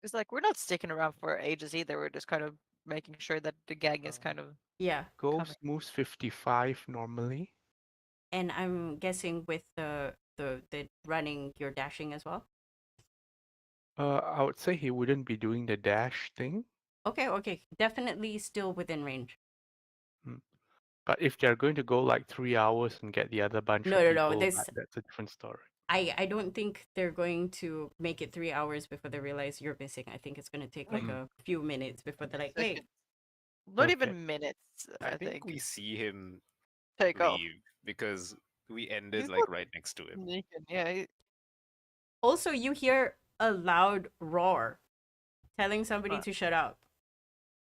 S2: It's like we're not sticking around for ages either. We're just kind of making sure that the gang is
S5: Uh,
S2: kind of
S1: Yeah,
S2: coming.
S5: Ghost moves 55 normally.
S1: and I'm guessing with the running, you're dashing as well.
S5: I would say he wouldn't be doing the dash thing.
S1: Okay, okay, definitely still within range.
S5: But if they're going to go like 3 hours and get the other bunch
S1: No,
S5: of
S1: no, no.
S5: people, that's a different story.
S1: I don't think they're going to make it 3 hours before they realize you're missing. I think it's going to take like
S5: Mm.
S1: a few minutes before they're like, hey,
S2: Seconds. Not
S5: Okay.
S2: even minutes,
S3: I
S2: I
S3: think
S2: think.
S3: we see him
S2: Take off.
S3: leave because we ended
S2: He's
S3: like
S2: not
S3: right next to him.
S2: sneaking. Yeah,
S1: also, you hear a loud roar telling somebody
S2: uh,
S1: to shut up.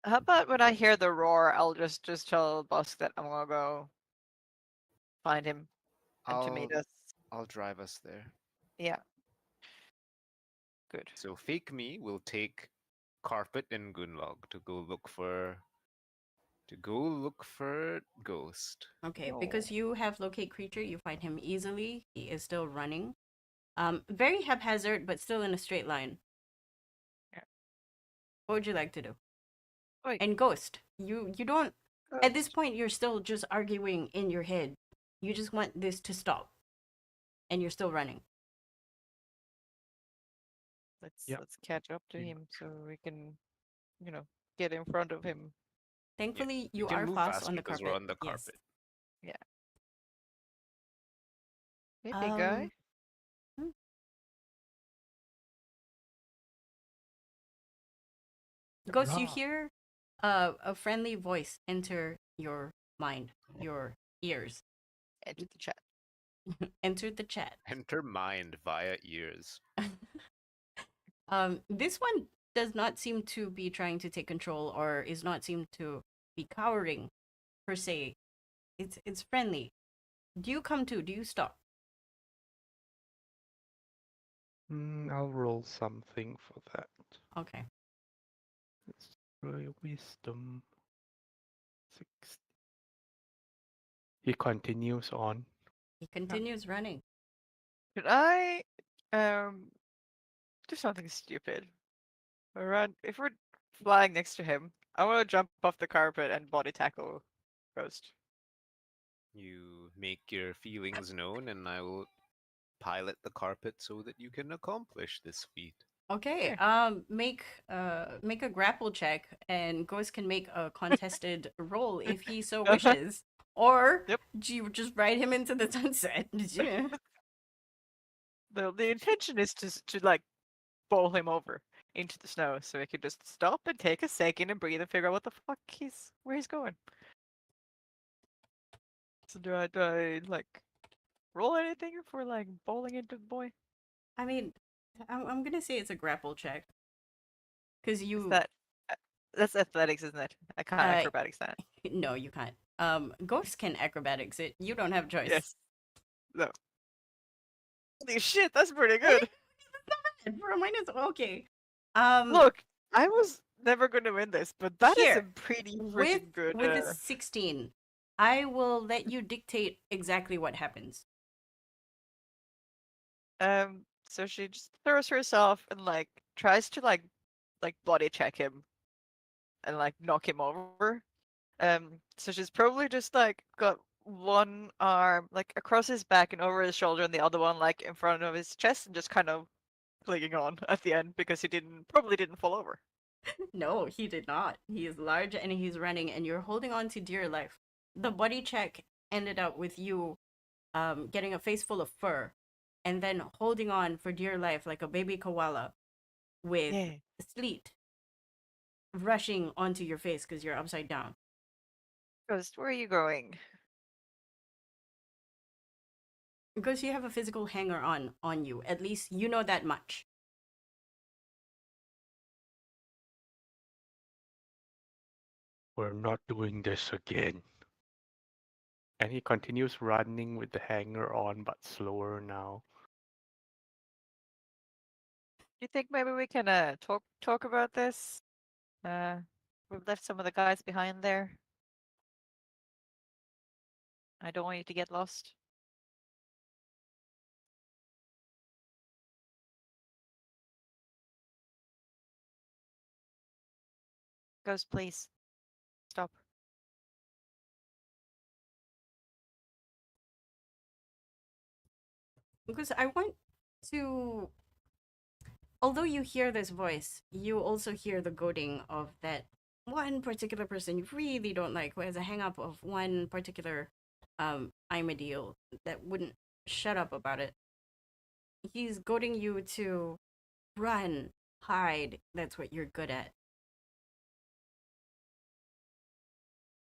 S2: how about when I hear the roar, I'll just tell Busk that I'm gonna go find him and to meet
S3: I'll
S2: us.
S3: I'll drive us there.
S2: Yeah, good.
S3: So fake me will take Carpet and Gunlog to go look for Ghost.
S1: Okay,
S2: Oh.
S1: because you have locate creature, you find him easily. He is still running. Very haphazard, but still in a straight line.
S2: Yeah.
S1: What would you like to do?
S2: Wait,
S1: And Ghost, you don't. At this
S2: Ghost.
S1: point, you're still just arguing in your head. You just want this to stop, and you're still running.
S5: Yep.
S2: Let's catch up to
S5: You-
S2: him so we can, you know, get in front of him.
S3: Yeah,
S1: Thankfully,
S3: we
S1: you
S3: can
S1: are
S3: move
S1: fast on
S3: faster
S1: the
S3: because we're
S1: carpet.
S3: on the
S1: Yes.
S3: carpet.
S2: Yeah. Hey, big guy.
S1: Hmm. Ghost, you
S5: Rah.
S1: hear a friendly voice enter your mind, your ears,
S2: Enter the chat.
S1: enter the chat.
S3: Enter mind via ears.
S1: This one does not seem to be trying to take control or is not seem to be cowering per se. It's friendly. Do you come to? Do you stop?
S5: I'll roll something for that.
S1: Okay.
S5: Let's try wisdom. 6. He continues on.
S1: He continues running.
S2: Could I um do something stupid? Run if we're flying next to him, I wanna jump off the carpet and body tackle Ghost.
S3: You make your feelings known, and I will pilot the carpet so that you can accomplish this feat.
S1: Okay.
S2: Sure.
S1: Make a grapple check, and Ghost can make a contested roll if he so wishes, or
S2: Yep.
S1: you just ride him into the sunset. Yeah.
S2: The intention is to like bowl him over into the snow so he can just stop and take a second and breathe and figure out what the fuck where he's going. So do I like roll anything for like bowling into the boy?
S1: I mean, I'm gonna say it's a grapple check because
S2: Is
S1: you
S2: that that's athletics, isn't it? I can't
S1: uh
S2: acrobatics that.
S1: no, you can't. Ghost can acrobatics it. You don't have choice.
S2: Yes. No. Holy shit, that's pretty
S1: Okay,
S2: good.
S1: for a minus, okay.
S2: Look, I was never gonna win this, but that is a
S1: Here,
S2: pretty
S1: with
S2: freaking good.
S1: with a 16, I will let you dictate exactly what happens.
S2: So she just throws herself and like tries to like body check him and like knock him over. So she's probably just like got one arm like across his back and over his shoulder, and the other one like in front of his chest, and just kind of clinging on at the end because he probably didn't fall over.
S1: No, he did not. He is large and he's running, and you're holding on to dear life. The body check ended up with you getting a face full of fur and then holding on for dear life like a baby koala with
S2: Yeah.
S1: sleet rushing onto your face because you're upside down.
S2: Ghost, where are you going?
S1: Because you have a physical hanger on you. At least you know that much.
S5: We're not doing this again. And he continues running with the hanger on, but slower now.
S2: You think maybe we can talk about this? Uh, we've left some of the guys behind there. I don't want you to get lost. Ghost, please stop.
S1: Because I want to, although you hear this voice, you also hear the goading of that one particular person you really don't like, who has a hang up of one particular I'm a deal that wouldn't shut up about it. He's goading you to run, hide. That's what you're good at.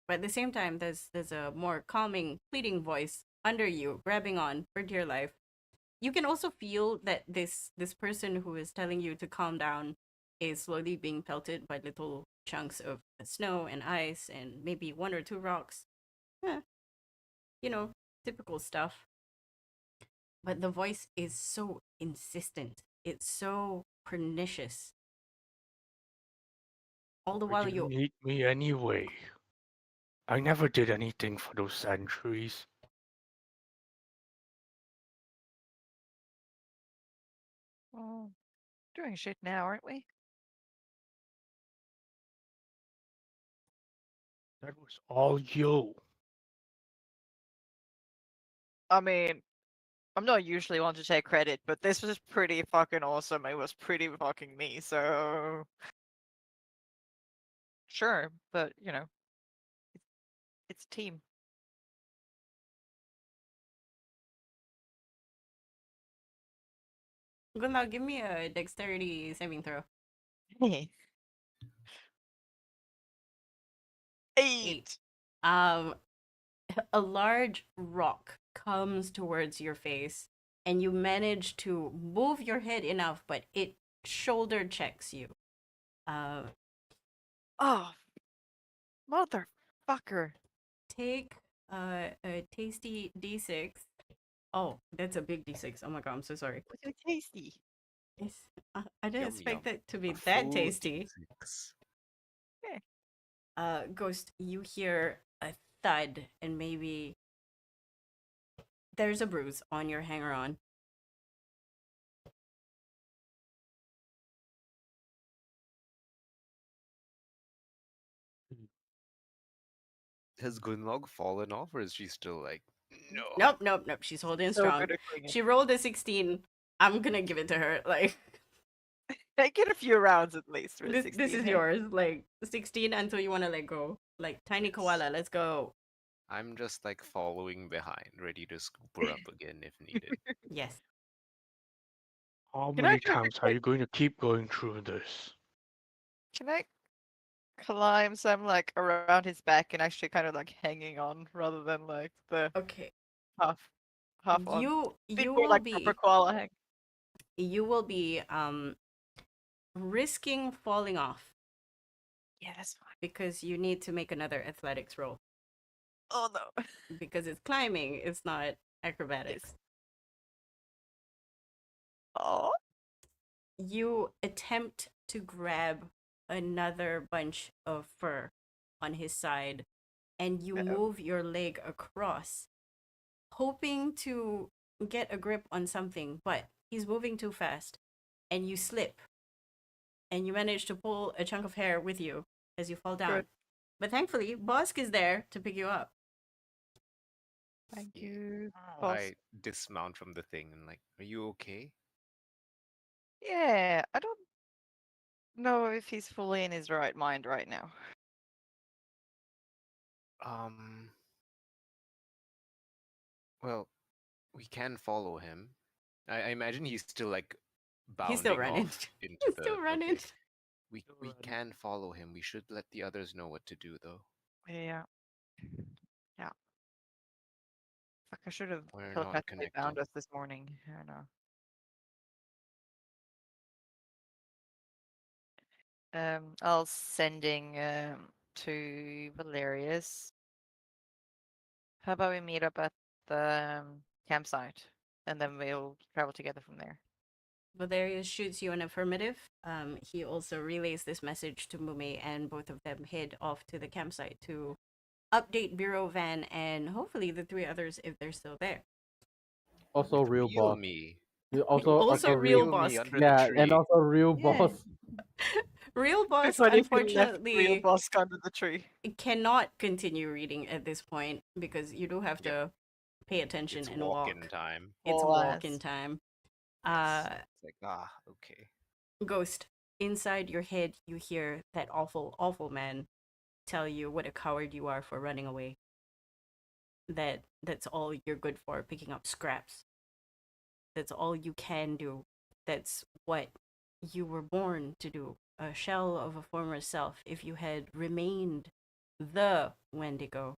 S1: But at the same time, there's a more calming, pleading voice under you, grabbing on for dear life. You can also feel that this person who is telling you to calm down is slowly being pelted by little chunks of snow and ice and maybe one or two rocks. Eh, you know, typical stuff. But the voice is so insistent. It's so pernicious. All the while
S5: But you
S1: you
S5: need me anyway. I never did anything for those centuries.
S2: Well, doing shit now, aren't we?
S5: That was all you.
S2: I mean, I'm not usually one to take credit, but this was pretty fucking awesome. It was pretty fucking me, so sure, but it's a team.
S1: good now, give me a dexterity saving throw.
S2: Eight.
S1: 8. Um a large rock comes towards your face and you manage to move your head enough, but it shoulder checks you. Uh,
S2: Oh, motherfucker.
S1: take a tasty d6. Oh, that's a big d6. Oh my god, I'm so sorry.
S2: What's so tasty?
S1: It's, I didn't
S3: Yum,
S1: expect
S3: yum.
S1: it to be
S3: A
S1: that
S3: full
S1: tasty.
S3: D6.
S1: Ghost, you hear a thud and maybe there's a bruise on your hanger on.
S3: Has Gunlog fallen off, or is she still like, no?
S1: Nope. She's holding
S2: So
S1: strong.
S2: good at clinging.
S1: She rolled a 16. I'm gonna give it to her. Like
S2: I get a few rounds at least with
S1: this
S2: 16.
S1: is
S2: hey?
S1: yours. Like 16 until you wanna let go. Like tiny
S3: Yes.
S1: koala, let's go.
S3: I'm just like following behind, ready to scoop her up again if needed.
S1: Yes.
S5: How
S2: Can I
S5: many
S2: actually
S5: times are you going to keep going through this?
S2: Can I climb some like around his back and actually kind of like hanging on rather than like the
S1: Okay.
S2: half on? Bit
S1: You
S2: more
S1: will
S2: like proper
S1: be
S2: koala hang.
S1: risking falling off
S2: Yeah, that's fine.
S1: because you need to make another athletics roll.
S2: Oh no.
S1: Because it's climbing, it's not
S2: Yes.
S1: acrobatics.
S2: Oh.
S1: You attempt to grab another bunch of fur on his side and you move your leg across, hoping to get a grip on something, but he's moving too fast and you slip and you manage to pull a chunk of hair with you as you fall down.
S2: Good.
S1: But thankfully, Bosk is there to pick you up.
S2: Thank
S3: Yeah.
S2: you, boss.
S3: I dismount from the thing and like, are you okay?
S2: Yeah, I don't know if he's fully in his right mind right now.
S3: Um. Well, we can follow him. I imagine he's still like
S1: He's still
S3: bounding
S1: running.
S3: off into
S1: He's
S3: the.
S1: still running.
S3: Okay. We can follow him. We should let the others know what to do, though.
S2: Yeah. Yeah. Fuck, I should have
S3: We're not
S2: telepathically bound
S3: connected.
S2: us this morning. I know. I'll sending to Valerius. How about we meet up at the campsite, and then we'll travel together from there.
S1: Valerius shoots you an affirmative. He also relays this message to Mumi, and both of them head off to the campsite to update Bureau Van and hopefully the three others if they're still there.
S4: Also, real
S3: Real
S4: boss.
S3: me.
S1: Also real
S3: Real me
S1: boss.
S3: under
S4: Yeah,
S3: the
S4: and
S3: tree.
S4: also real
S2: Yeah.
S4: boss.
S1: Real boss,
S2: But if you left real
S1: unfortunately,
S2: boss under the tree.
S1: cannot continue reading at this point because you do have
S3: Yep.
S1: to pay attention
S3: It's
S1: and
S3: walk-in
S1: walk.
S3: time.
S1: It's
S2: All
S1: walk in
S2: ass.
S1: time.
S3: Yes. It's like, okay.
S1: Ghost, inside your head, you hear that awful, awful man tell you what a coward you are for running away. That's all you're good for, picking up scraps. That's all you can do. That's what you were born to do. A shell of a former self. If you had remained the Wendigo,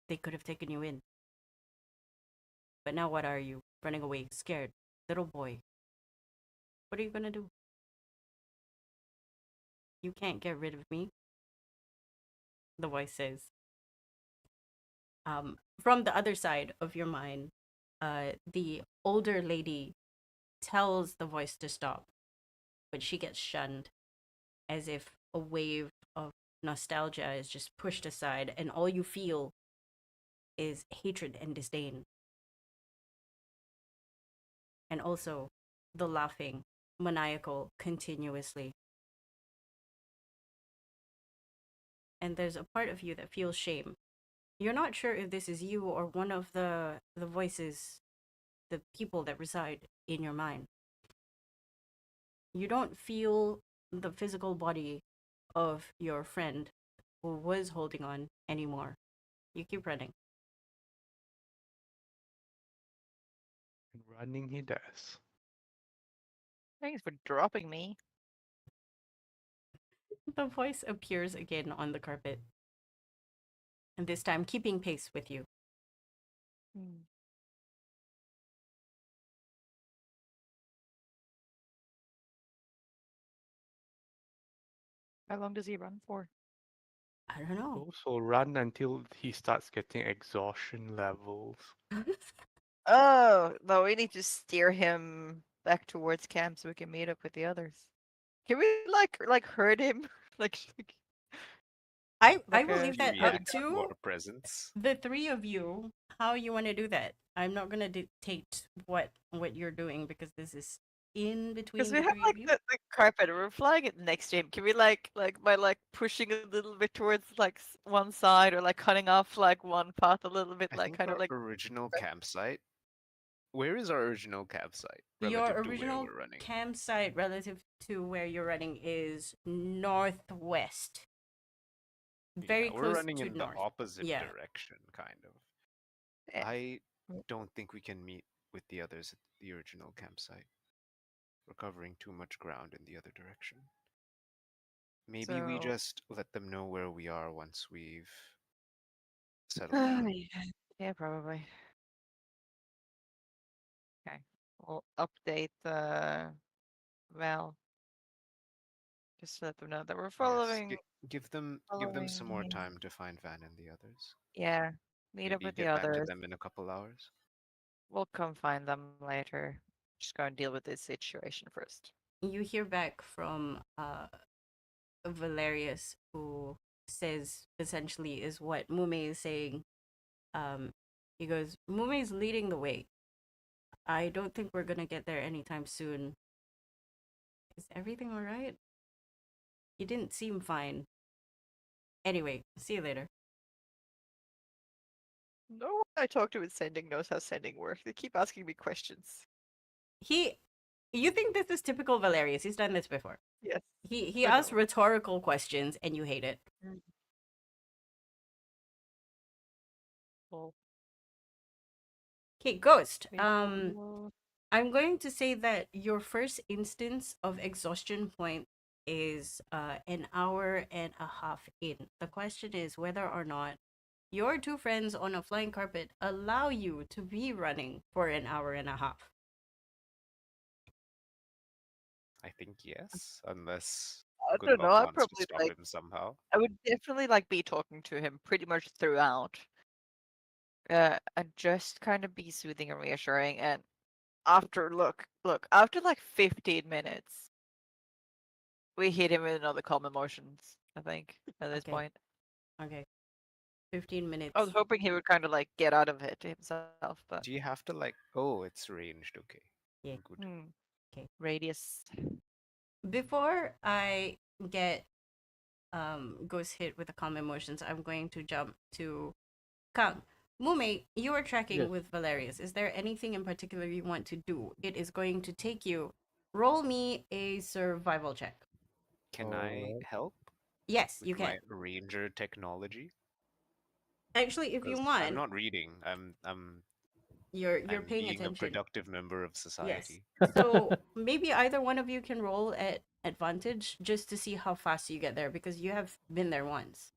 S1: they could have taken you in. But now what are you? Running away, scared. Little boy. What are you gonna do? You can't get rid of me, the voice says. From the other side of your mind, the older lady tells the voice to stop, but she gets shunned as if a wave of nostalgia is just pushed aside, and all you feel is hatred and disdain. And also the laughing, maniacal, continuously. And there's a part of you that feels shame. You're not sure if this is you or one of the voices, the people that reside in your mind. You don't feel the physical body of your friend who was holding on anymore. You keep running.
S5: And running he does.
S2: Thanks for dropping me.
S1: The voice appears again on the carpet, and this time keeping pace with you.
S2: Hmm. How long does he run for?
S1: I don't know.
S5: Also run until he starts getting exhaustion levels.
S2: Oh, no, we need to steer him back towards camp so we can meet up with the others. Can we like hurt him? like
S1: I
S2: like
S1: will
S2: a
S1: leave that
S3: React
S1: up
S2: shotgun?
S3: to
S1: to
S3: our presence.
S1: the three of you how you want to do that. I'm not gonna dictate what you're doing because this is in
S2: Because
S1: between
S2: we
S1: the
S2: have
S1: three of
S2: like
S1: you.
S2: the carpet and we're flying it next to him. Can we like by like pushing a little bit towards like one side or like cutting off like one path a little bit,
S3: I
S2: like
S3: think
S2: kind of
S3: our
S2: like
S3: original campsite. Where is our original campsite
S1: Your
S3: relative to where
S1: original
S3: we're running?
S1: campsite relative to where you're running is northwest. Very
S3: Yeah, we're
S1: close
S3: running
S1: to
S3: in the
S1: north.
S3: opposite
S1: Yeah.
S3: direction, kind of.
S2: eh,
S3: I don't think we can meet with the others at the original campsite. We're covering too much ground in the other direction. Maybe we
S2: so.
S3: just let them know where we are once we've settled down.
S2: Yeah, probably. Okay, we'll update Val just to let them know that we're
S3: Yes,
S2: following
S3: give them some more
S2: him.
S3: time to find Van and the others.
S2: Yeah, meet up
S3: Maybe
S2: with the
S3: get back to
S2: others.
S3: them in a couple hours.
S2: We'll come find them later. Just gonna deal with this situation first.
S1: You hear back from Valerius, who says essentially is what Mume is saying. He goes, Mume is leading the way. I don't think we're gonna get there anytime soon. Is everything alright? You didn't seem fine. Anyway, see you later.
S2: No one I talk to in sending knows how sending works. They keep asking me questions.
S1: You think this is typical Valerius? He's done this before.
S2: Yes.
S1: He
S2: I
S1: asks
S2: know.
S1: rhetorical questions, and you hate it.
S2: Mm. Well,
S1: Okay, Ghost.
S2: we follow.
S1: I'm going to say that your first instance of exhaustion point is an hour and a half in. The question is whether or not your two friends on a flying carpet allow you to be running for an hour and a half.
S3: I think yes, unless
S2: I
S3: Good
S2: don't know.
S3: Luck
S2: I
S3: wants to
S2: probably
S3: stop
S2: like.
S3: him somehow.
S2: I would definitely like be talking to him pretty much throughout. And just kind of be soothing and reassuring. And after after like 15 minutes, we hit him with another calm emotions. I think at this
S1: Okay,
S2: point,
S1: okay. 15
S2: I was
S1: minutes.
S2: hoping he would kind of like get out of it himself, but
S3: Do you have to like? Oh, it's ranged. Okay,
S1: Yeah.
S3: good.
S1: Okay.
S2: radius.
S1: Before I get Ghost hit with the calm emotions, I'm going to jump to Kang. Mume, you are tracking
S4: Yes.
S1: with Valerius. Is there anything in particular you want to do? It is going to take you roll me a survival check.
S3: Can I
S4: Alright.
S3: help
S1: Yes,
S3: with
S1: you can.
S3: my ranger technology?
S1: Actually, if you
S3: Because I'm
S1: want,
S3: not reading. I'm
S1: you're
S3: I'm
S1: paying
S3: being a
S1: attention.
S3: productive member of
S1: Yes.
S3: society.
S1: So maybe either one of you can roll at advantage just to see how fast you get there because you have been there once.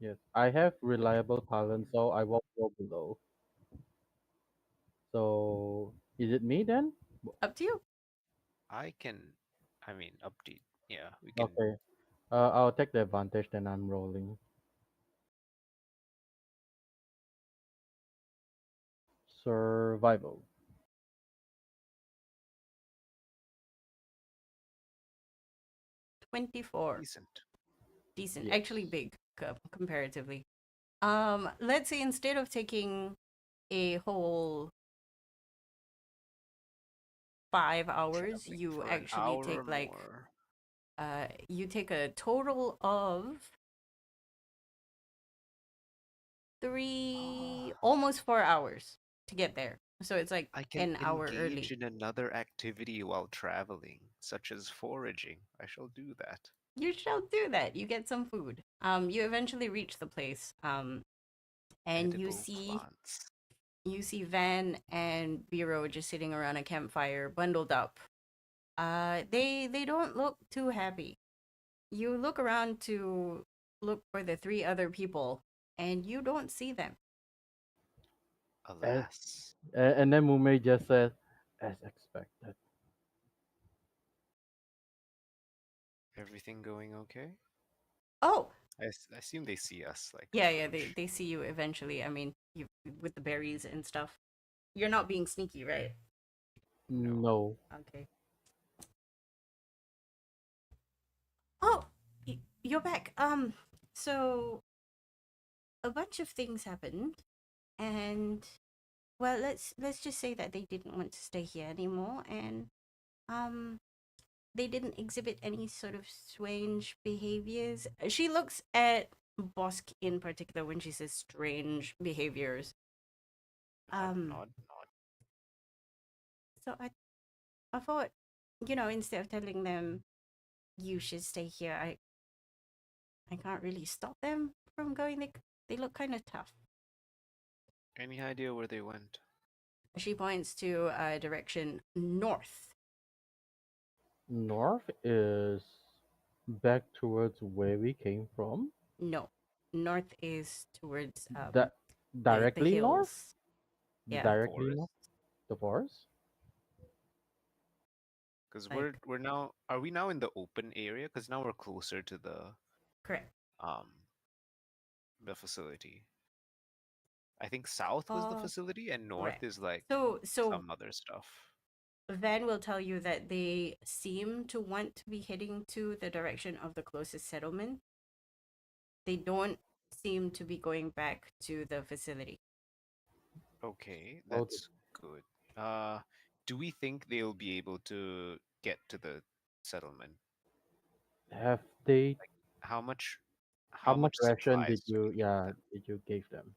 S4: Yes, I have reliable talent, so I won't go below. So is it me then?
S1: Up to you.
S3: I can, I mean, update. Yeah, we can.
S4: Okay. I'll take the advantage. Then I'm rolling survival.
S1: 24.
S3: Decent.
S1: Decent.
S4: Yes.
S1: Actually big comparatively. Let's say instead of taking a whole 5 hours,
S3: Traveling
S1: you
S3: for an
S1: actually
S3: hour or
S1: take like
S3: more.
S1: you take a total of three,
S3: Ah,
S1: almost 4 hours to get there. So it's like
S3: I can
S1: an hour
S3: engage
S1: early.
S3: in another activity while traveling, such as foraging. I shall do that.
S1: You shall do that. You get some food. You eventually reach the place. And
S3: Edible plants.
S1: you see Van and Biro just sitting around a campfire, bundled up. They don't look too happy. You look around to look for the three other people, and you don't see them.
S4: And,
S3: Alas,
S4: and then Mume just says, as expected.
S3: everything going okay?
S1: Oh,
S3: I assume they see us, like,
S1: yeah, yeah, they
S3: approach.
S1: they see you eventually. I mean, you with the berries and stuff. You're not being sneaky, right?
S3: No.
S4: No.
S1: Okay. Oh, you're back. So a bunch of things happened, and well, let's just say that they didn't want to stay here anymore, and um, they didn't exhibit any sort of strange behaviors. She looks at Bosk in particular when she says strange behaviors.
S3: Nod,
S1: Um,
S3: nod, nod.
S1: so I thought, instead of telling them you should stay here, I can't really stop them from going. They look kind of tough.
S3: Any idea where they went?
S1: She points to a direction north.
S4: North is back towards where we came from.
S1: No, north is towards
S4: That
S1: the
S4: directly north?
S1: hills. Yeah,
S3: The
S4: Directly
S3: forest?
S4: north? The forest?
S3: Because we're
S1: like
S3: we're now. Are we now in the open area? Because now we're closer to
S1: correct.
S3: um the facility. I think south was the facility, and north
S1: Correct.
S3: is like
S1: So
S3: some other stuff.
S1: Van will tell you that they seem to want to be heading to the direction of the closest settlement. They don't seem to be going back to the facility.
S3: Okay,
S4: Oh,
S3: that's good. Uh, do we think they'll be able to get to the settlement?
S4: have they?
S3: How much
S4: How
S3: how
S4: much
S3: much
S4: ration did
S3: supplies do we
S4: you?
S3: need
S4: Yeah,
S3: then?
S4: did you give them?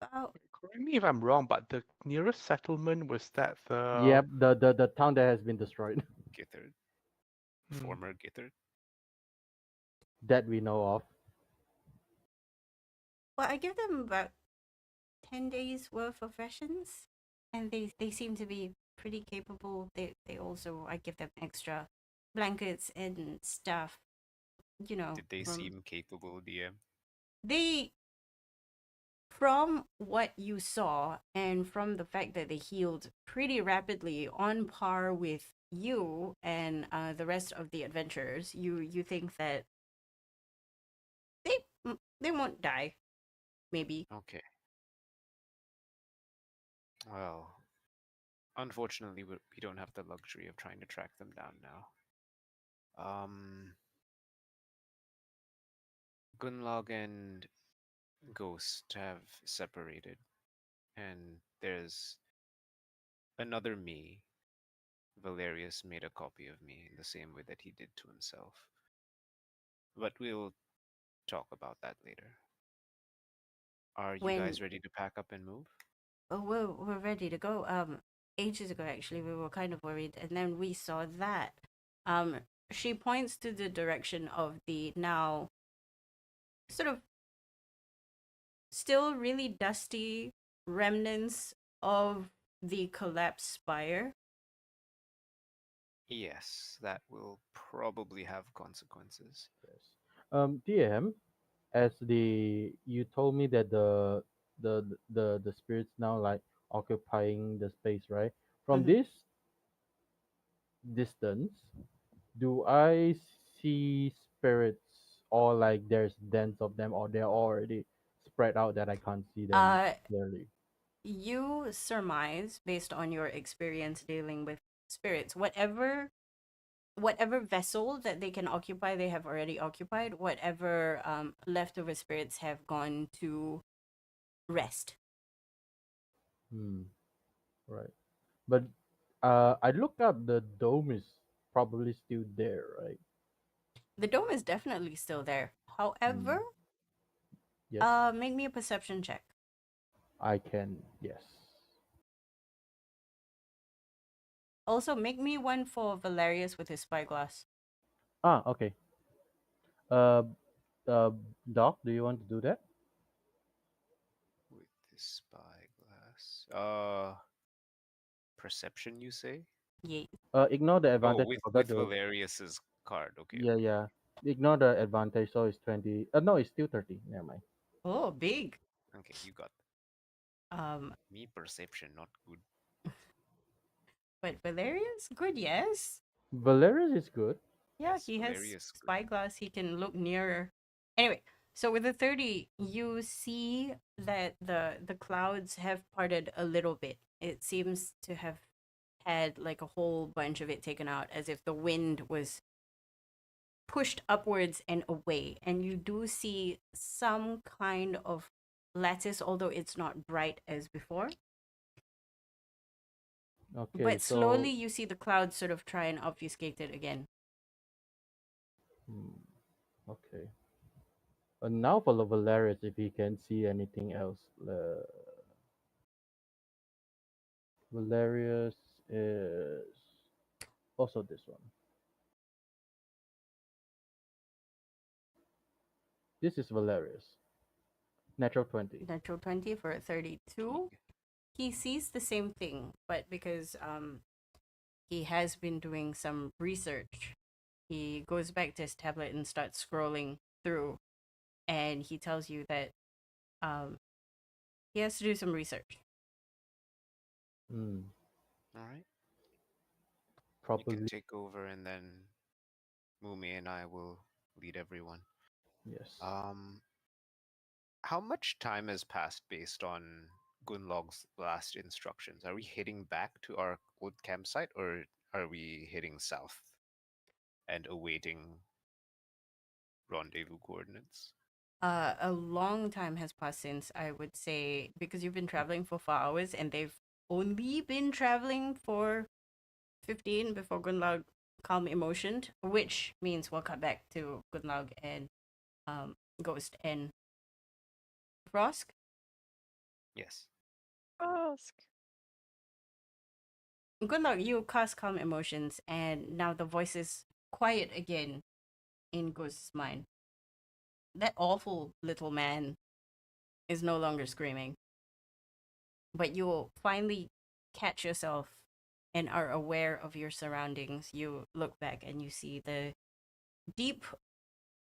S1: About
S5: Correct me if I'm wrong, but the nearest settlement was that the
S4: Yep, the town that has been destroyed
S3: Githard,
S5: hmm,
S3: former Githard.
S4: that we know of.
S1: well, I give them about 10 days worth of rations, and they seem to be pretty capable. They also I give them extra blankets and stuff.
S3: Did they
S1: From
S3: seem capable, DM?
S1: they from what you saw and from the fact that they healed pretty rapidly on par with you and the rest of the adventurers, you think that they they won't die, maybe.
S3: Okay. Well, unfortunately, we don't have the luxury of trying to track them down now. Gunlog and Ghost have separated, and there's another me. Valerius made a copy of me in the same way that he did to himself. But we'll talk about that later. Are you
S1: When
S3: guys ready to pack up and move?
S1: we're ready to go. ages ago. Actually, we were kind of worried, and then we saw that. Um, she points to the direction of the now sort of still really dusty remnants of the collapsed spire.
S3: Yes, that will probably have consequences.
S4: Yes. DM, as you told me that the spirits now like occupying the space, right? From
S1: Mm-hmm.
S4: this distance, do I see spirits or like there's dens of them or they're already spread out that I can't see them
S1: Uh,
S4: clearly?
S1: you surmise based on your experience dealing with spirits, whatever vessel that they can occupy, they have already occupied. Whatever leftover spirits have gone to rest.
S4: Hmm. Right. But I look up the dome is probably still there, right?
S1: The dome is definitely still there.
S4: Hmm.
S1: However,
S4: Yes,
S1: make me a perception check.
S4: I can. Yes.
S1: Also, make me one for Valerius with his spyglass.
S4: Ah, okay. Uh, uh, Doc, do you want to do that?
S3: With this spyglass. Perception, you say?
S1: Yay.
S4: Ignore the
S3: Oh,
S4: advantage.
S3: with
S4: I forgot
S3: with
S4: to.
S3: Valerius's card. Okay,
S4: Yeah,
S3: okay.
S4: yeah. Ignore the advantage. So it's 20. No, it's still 30. Never mind.
S1: Oh, big.
S3: Okay, you got
S1: Um,
S3: me perception, not good.
S1: but Valerius, good, yes.
S4: Valerius is good.
S1: Yeah,
S3: Yes,
S1: he has
S3: Valerius good.
S1: spyglass. He can look nearer. Anyway, so with the 30, you see that the clouds have parted a little bit. It seems to have had like a whole bunch of it taken out, as if the wind was pushed upwards and away. And you do see some kind of lattice, although it's not bright as before.
S4: Okay,
S1: But slowly
S4: so
S1: you see the clouds sort of try and obfuscate it again.
S4: hmm, okay. Now for the Valerius, if he can see anything else. Valerius is also this one. This is Valerius. Natural 20.
S1: Natural 20 for a 32.
S3: King.
S1: He sees the same thing, but because he has been doing some research, he goes back to his tablet and starts scrolling through, and he tells you that um he has to do some research.
S4: Hmm.
S3: All right. You can
S4: Probably.
S3: take over, and then Mumi and I will lead everyone.
S4: Yes.
S3: Um, how much time has passed based on Gunlog's last instructions? Are we heading back to our old campsite, or are we heading south and awaiting rendezvous coordinates?
S1: A long time has passed since, I would say, because you've been traveling for 4 hours and they've only been traveling for 15 before Gunlaug calm emotioned, which means we'll cut back to Gunlaug and um Ghost and Frosk.
S3: Yes.
S2: Ask.
S1: Gunlaug, you cast calm emotions, and now the voice is quiet again in Ghost's mind. That awful little man is no longer screaming, but you'll finally catch yourself and are aware of your surroundings. You look back and you see the deep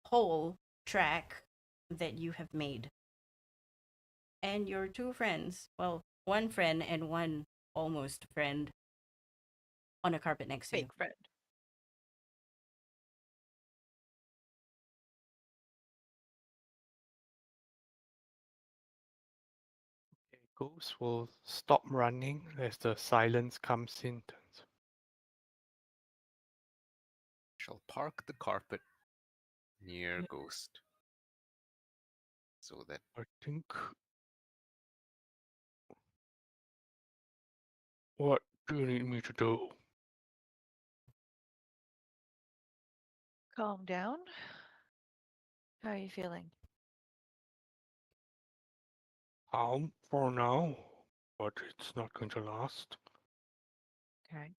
S1: hole track that you have made. And your two friends, well, one friend and one almost friend, on a carpet next to you.
S2: Fake friend.
S5: Ghost will stop running as the silence comes in.
S3: Shall park the carpet near
S5: Yeah,
S3: Ghost so that
S5: I think. What do you need me to do?
S2: Calm down. How are you feeling?
S5: For now, but it's not going to last.
S2: Okay.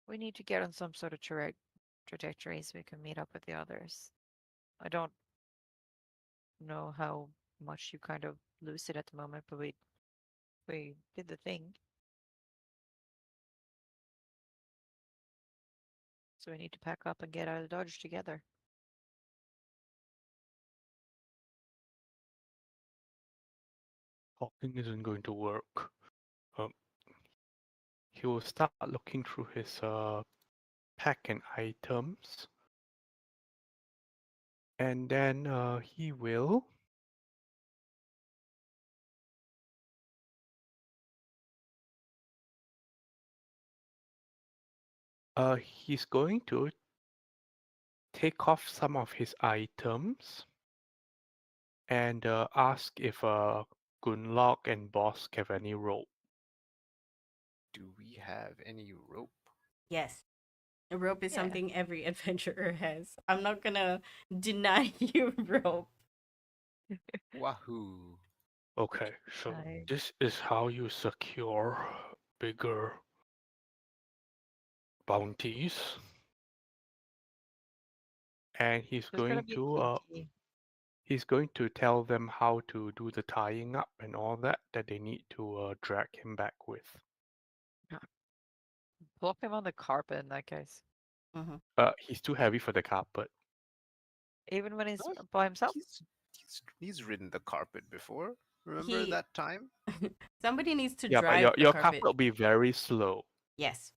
S2: We need to get on some sort of trajectory so we can meet up with the others. I don't know how much you kind of lose it at the moment, but we did the thing. So we need to pack up and get out of Dodge together.
S5: Talking isn't going to work. Um, he will start looking through his pack and items, and then he will. He's going to take off some of his items and ask if Gunlock and Boss have any rope.
S3: Do we have any rope?
S1: Yes. A rope is
S2: Yeah.
S1: something every adventurer has. I'm not gonna deny you rope.
S3: Wahoo!
S5: Okay, so
S2: I-
S5: this is how you secure bigger bounties. And
S2: There's gonna be a key.
S5: he's going to tell them how to do the tying up and all that they need to drag him back with.
S2: Plop him on the carpet in that case.
S1: Hmm.
S5: He's too heavy for the carpet.
S2: Even when he's
S3: Oh,
S2: by himself?
S3: he's ridden the carpet before. Remember
S1: He
S3: that time?
S1: somebody needs to
S5: Yeah, but
S1: drive the
S5: your carpet
S1: carpet.
S5: will be very slow.
S1: Yes.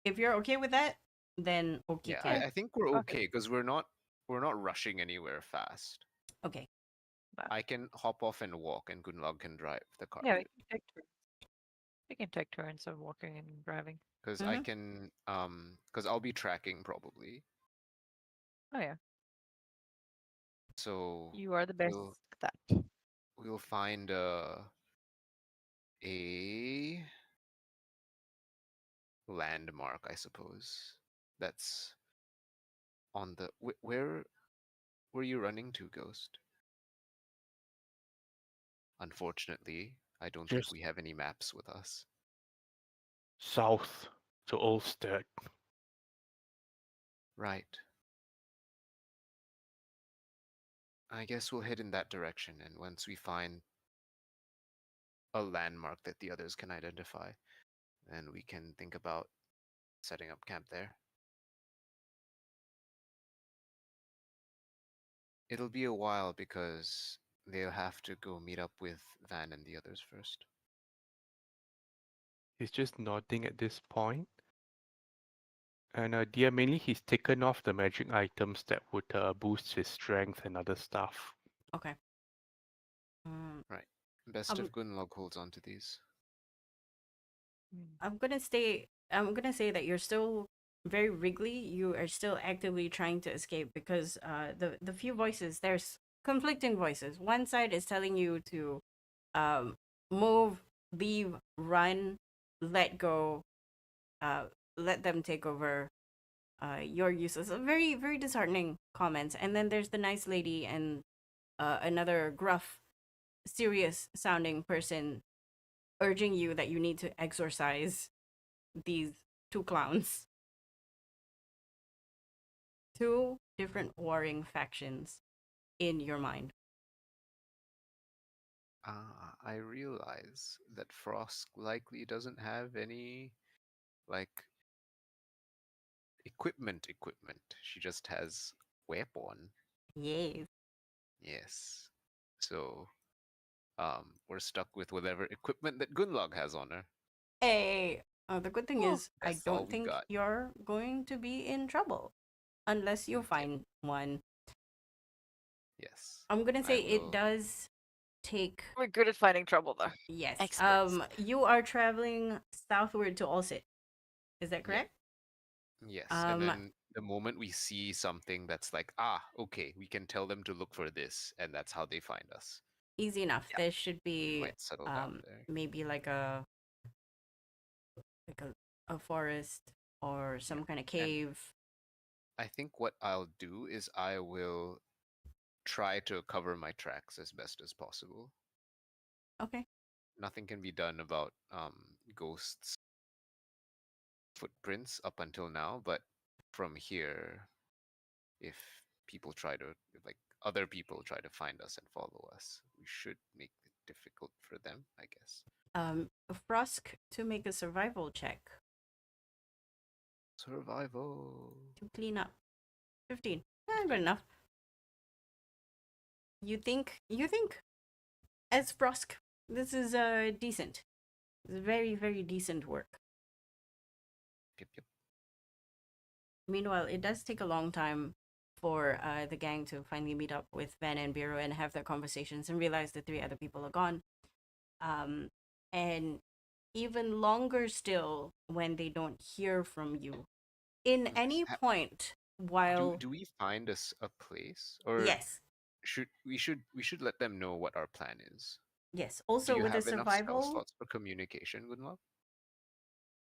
S1: If you're okay with that, then okay
S3: Yeah,
S1: can.
S3: I think we're
S2: Okay.
S3: okay because we're not rushing anywhere fast.
S1: Okay.
S3: I can hop off and walk, and Gunlog can drive the
S2: Yeah,
S3: carpet
S2: we can take turns of walking and driving.
S3: because I
S1: Mhm.
S3: can because I'll be tracking probably.
S2: Oh yeah,
S3: So
S2: you are the best
S3: we'll
S2: at that.
S3: we'll find a landmark, I suppose. That's on the where were you running to, Ghost? Unfortunately, I don't think
S5: Just
S3: we have any maps with us.
S5: south to Olstead.
S3: Right. I guess we'll head in that direction, and once we find a landmark that the others can identify, then we can think about setting up camp there. It'll be a while because they'll have to go meet up with Van and the others first.
S5: He's just nodding at this point. And dear, mainly he's taken off the magic items that would boost his strength and other stuff.
S1: Okay. Mm,
S3: Right. Best
S1: Um,
S3: if Gunlog holds on to these.
S2: Mm.
S1: I'm gonna say that you're still very wriggly. You are still actively trying to escape because the few voices, there's conflicting voices. One side is telling you to move, leave, run, let go, uh let them take over your uses. Very, very disheartening comments. And then there's the nice lady and another gruff, serious sounding person urging you that you need to exorcise these two clowns. Two different warring factions in your mind.
S3: I realize that Frost likely doesn't have any, like, equipment. She just has weapon.
S1: Yes.
S3: Yes. So, we're stuck with whatever equipment that Gunlog has on her.
S1: Hey, the good thing is, I
S3: That's all
S1: don't
S3: we
S1: think
S3: got.
S1: you're going to be in trouble unless you
S3: Okay.
S1: find one.
S3: Yes.
S1: I'm gonna
S3: I
S1: say it
S3: will.
S1: does take.
S2: We're good at finding trouble though.
S1: Yes.
S2: Experts.
S1: You are traveling southward to Ulsit. Is that
S3: Yeah.
S1: correct?
S3: Yes. And
S1: Um,
S3: then the moment we see something that's like, ah, okay, we can tell them to look for this, and that's how they find us.
S1: easy enough.
S2: Yeah.
S1: There should
S3: We
S1: be
S3: might settle down there.
S1: maybe like a forest or some kind of
S3: And
S1: cave.
S3: I think what I'll do is I will try to cover my tracks as best as possible.
S1: Okay.
S3: Nothing can be done about ghosts footprints up until now, but from here, if people try to, like, other people try to find us and follow us, we should make it difficult for them, I guess.
S1: Frosk to make a survival check
S3: Survival.
S1: to clean up. 15. Good enough. You think as Frosk, this is decent. It's very, very decent work.
S3: Yep, yep.
S1: Meanwhile, it does take a long time for the gang to finally meet up with Van and Biro and have their conversations and realize the three other people are gone. And even longer still when they don't hear from you. In any point while
S3: Do we find us a place, or
S1: yes,
S3: we should let them know what our plan is?
S1: yes.
S3: Do
S1: Also
S3: you
S1: with the
S3: have enough spell
S1: survival,
S3: slots for communication, Gunlove?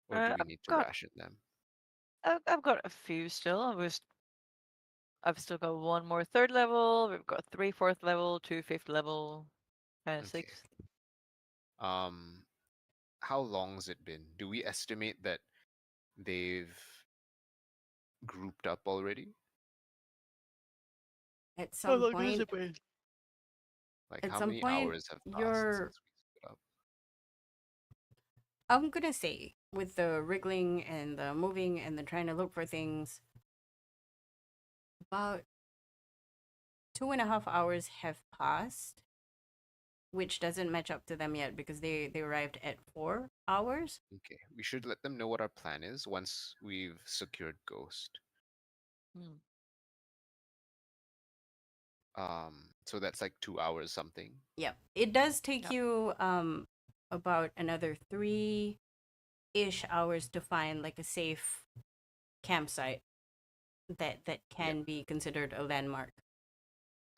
S3: Or do we
S2: I've
S3: need to
S2: got
S3: ration them?
S2: I've got a few still. I've still got one more third level. We've got three fourth level, two fifth level, and a
S3: Okay.
S2: sixth.
S3: How long's it been? Do we estimate that they've grouped up already?
S1: at
S2: How
S1: some
S2: long does
S1: point,
S2: it been?
S3: Like,
S1: at
S3: how
S1: some
S3: many
S1: point,
S3: hours have passed
S1: you're
S3: since we split up?
S1: I'm gonna say with the wriggling and the moving and the trying to look for things, about 2.5 hours have passed, which doesn't match up to them yet because they arrived at 4 hours.
S3: Okay, we should let them know what our plan is once we've secured Ghost.
S2: Hmm.
S3: So that's like 2 hours something.
S1: Yep. It does take
S2: Yep.
S1: you about another 3-ish hours to find like a safe campsite that
S3: Yeah.
S1: can be considered a landmark.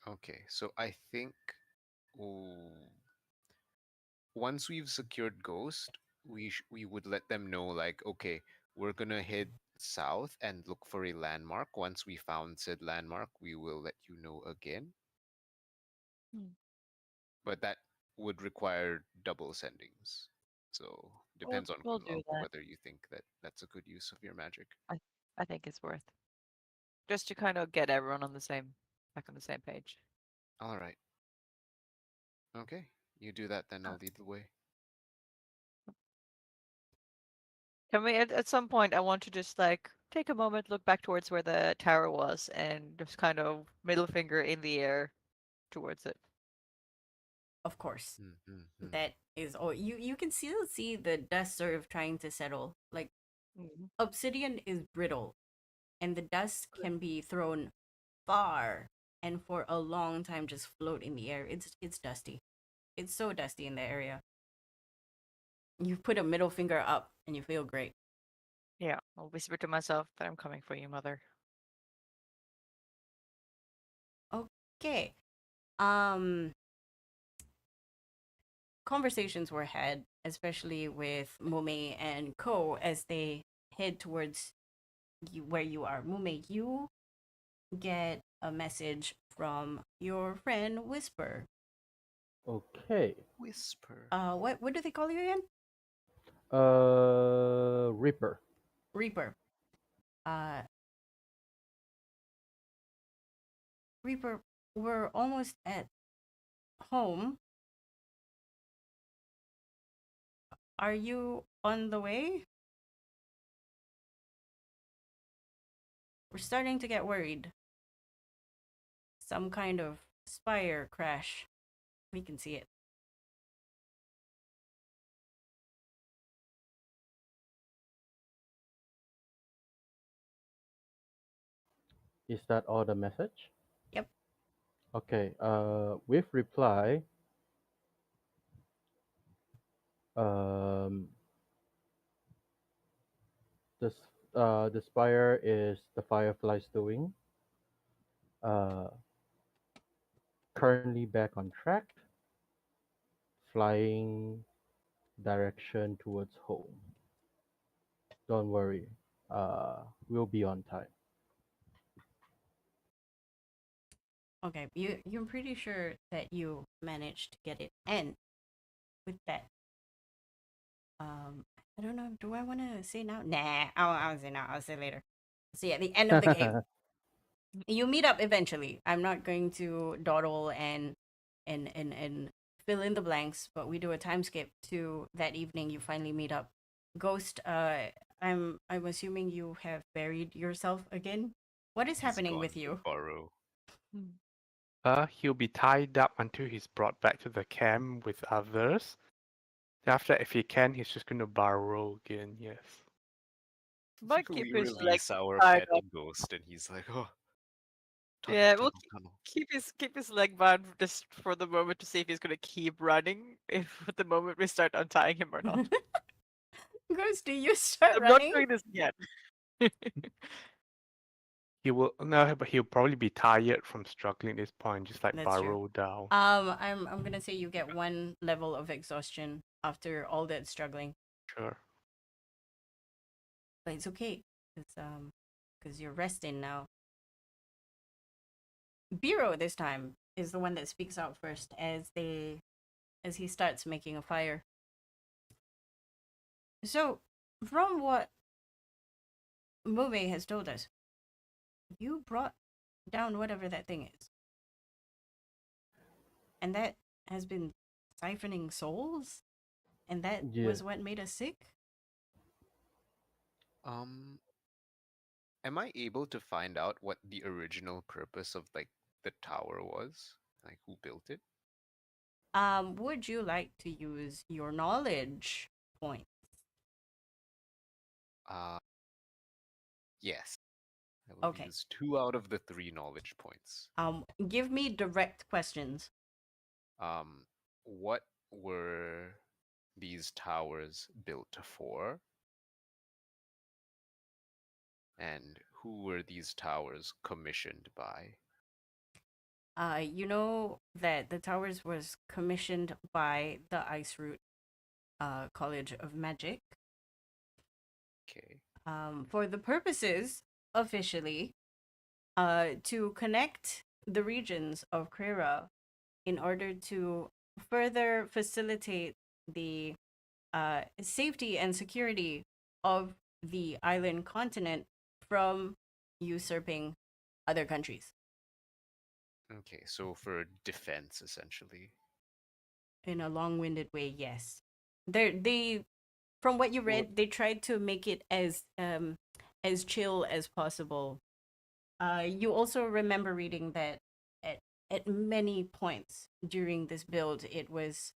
S3: Okay, so I think, oh, once we've secured Ghost, we would let them know, like, okay, we're gonna head south and look for a landmark. Once we found said landmark, we will let you know again.
S2: Hmm.
S3: But that would require double sendings. So
S2: We'll
S3: depends on
S2: we'll do
S3: Kunlove
S2: that.
S3: whether you think that that's a good use of your magic.
S2: I I think it's worth just to kind of get everyone on the same back on the same page.
S3: All right. Okay. You do that, then
S2: Uh,
S3: I'll lead the way.
S2: Can we at some point? I want to just like take a moment, look back towards where the tower was, and just kind of middle finger in the air towards it.
S1: Of course.
S3: Mm-hmm.
S1: That is all you can still see the dust sort of trying to settle. Like
S2: Mhm.
S1: obsidian is brittle and the dust can be thrown far and for a long time just float in the air. It's dusty. It's so dusty in the area. You put a middle finger up and you feel great.
S2: Yeah, I'll whisper to myself that I'm coming for you, mother.
S1: Okay. Um Conversations were had, especially with Mume and Ko as they head towards you where you are. Mume, you get a message from your friend Whisper.
S4: Okay.
S3: Whisper.
S1: What do they call you again?
S4: Reaper.
S1: Reaper. Uh, Reaper, we're almost at home. Are you on the way? We're starting to get worried. Some kind of spire crash. We can see it.
S4: Is that all the message?
S1: Yep.
S4: Okay. With reply, um, the spire is the firefly's doing. Uh, Currently back on track, flying direction towards home. Don't worry. We'll be on time.
S1: Okay. You're pretty sure that you managed to get it. And with that, I don't know. Do I want to say now? Nah, I'll say now. I'll say later. See, at the end of the cave, you meet up eventually. I'm not going to dawdle and fill in the blanks, but we do a time skip to that evening. You finally meet up. Ghost, I'm assuming you have buried yourself again. What is
S3: He's
S1: happening
S3: gone
S1: with
S3: to
S1: you?
S3: burrow.
S5: He'll be tied up until he's brought back to the camp with others. After, if he can, he's just going to burrow again. Yes.
S2: Might keep
S3: We
S2: his legs
S3: release our
S2: tied
S3: pet
S2: up.
S3: ghost, and he's like, "Oh, tunnel,
S2: Yeah, we'll
S3: tunnel, tunnel."
S2: keep his leg bound just for the moment to see if he's gonna keep running. If at the moment we start untying him or not.
S1: Ghost, do you start
S2: I'm not
S1: running?
S2: doing this yet.
S5: He will no, but he'll probably be tired from struggling at this point, just like
S1: That's true.
S5: burrow down.
S1: I'm gonna say you get 1 level of exhaustion after all that struggling,
S5: Sure.
S1: but it's okay, because you're resting now. Biro this time is the one that speaks out first as he starts making a fire. So, from what Mube has told us, you brought down whatever that thing is, and that has been siphoning souls, and that
S4: Yeah.
S1: was what made us sick.
S3: Um, am I able to find out what the original purpose of like the tower was? Like who built it?
S1: Would you like to use your knowledge point?
S3: Uh, yes. I will
S1: Okay.
S3: use 2 out of the 3 knowledge points.
S1: Give me direct questions.
S3: What were these towers built for? And who were these towers commissioned by?
S1: You know that the towers was commissioned by the Ice Root College of Magic.
S3: Okay.
S1: For the purposes, officially, to connect the regions of Krera in order to further facilitate the safety and security of the island continent from usurping other countries.
S3: Okay, so for defense essentially.
S1: In a long-winded way, yes. They from what you
S3: Well,
S1: read, they tried to make it as chill as possible. You also remember reading that at at many points during this build, it was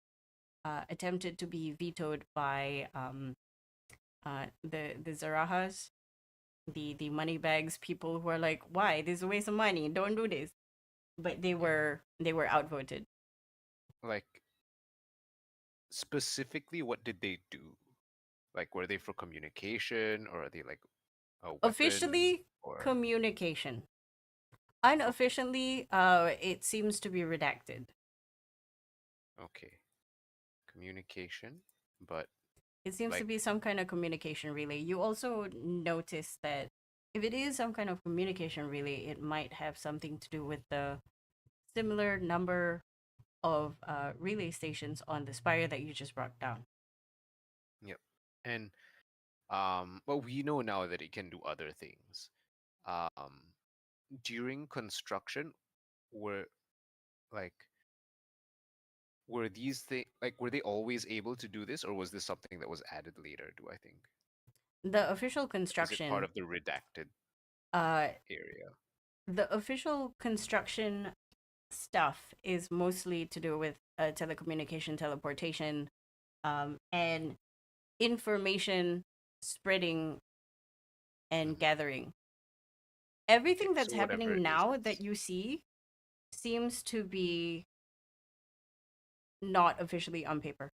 S1: attempted to be vetoed by the Zarahas, the money bags people who are like, why? This is a waste of money. Don't do this. But they were outvoted.
S3: like specifically what did they do? Like were they for communication or are they like a weapon
S1: Officially,
S3: or
S1: communication.
S3: okay,
S1: Unofficially, it seems to be redacted.
S3: okay. Communication, but
S1: It seems to
S3: like
S1: be some kind of communication relay. You also notice that if it is some kind of communication relay, it might have something to do with the similar number of relay stations on the spire that you just brought down.
S3: yep. And well we know now that it can do other things. Um during construction were like were these things like were they always able to do this or was this something that was added later, do I think?
S1: The official
S3: Is it part
S1: construction,
S3: of the redacted
S1: uh,
S3: area?
S1: the official construction stuff is mostly to do with telecommunication, teleportation, and information spreading and
S3: Mhm.
S1: gathering.
S3: Okay,
S1: Everything
S3: so
S1: that's
S3: whatever
S1: happening
S3: it is,
S1: now that
S3: it's
S1: you see seems to be not officially on paper.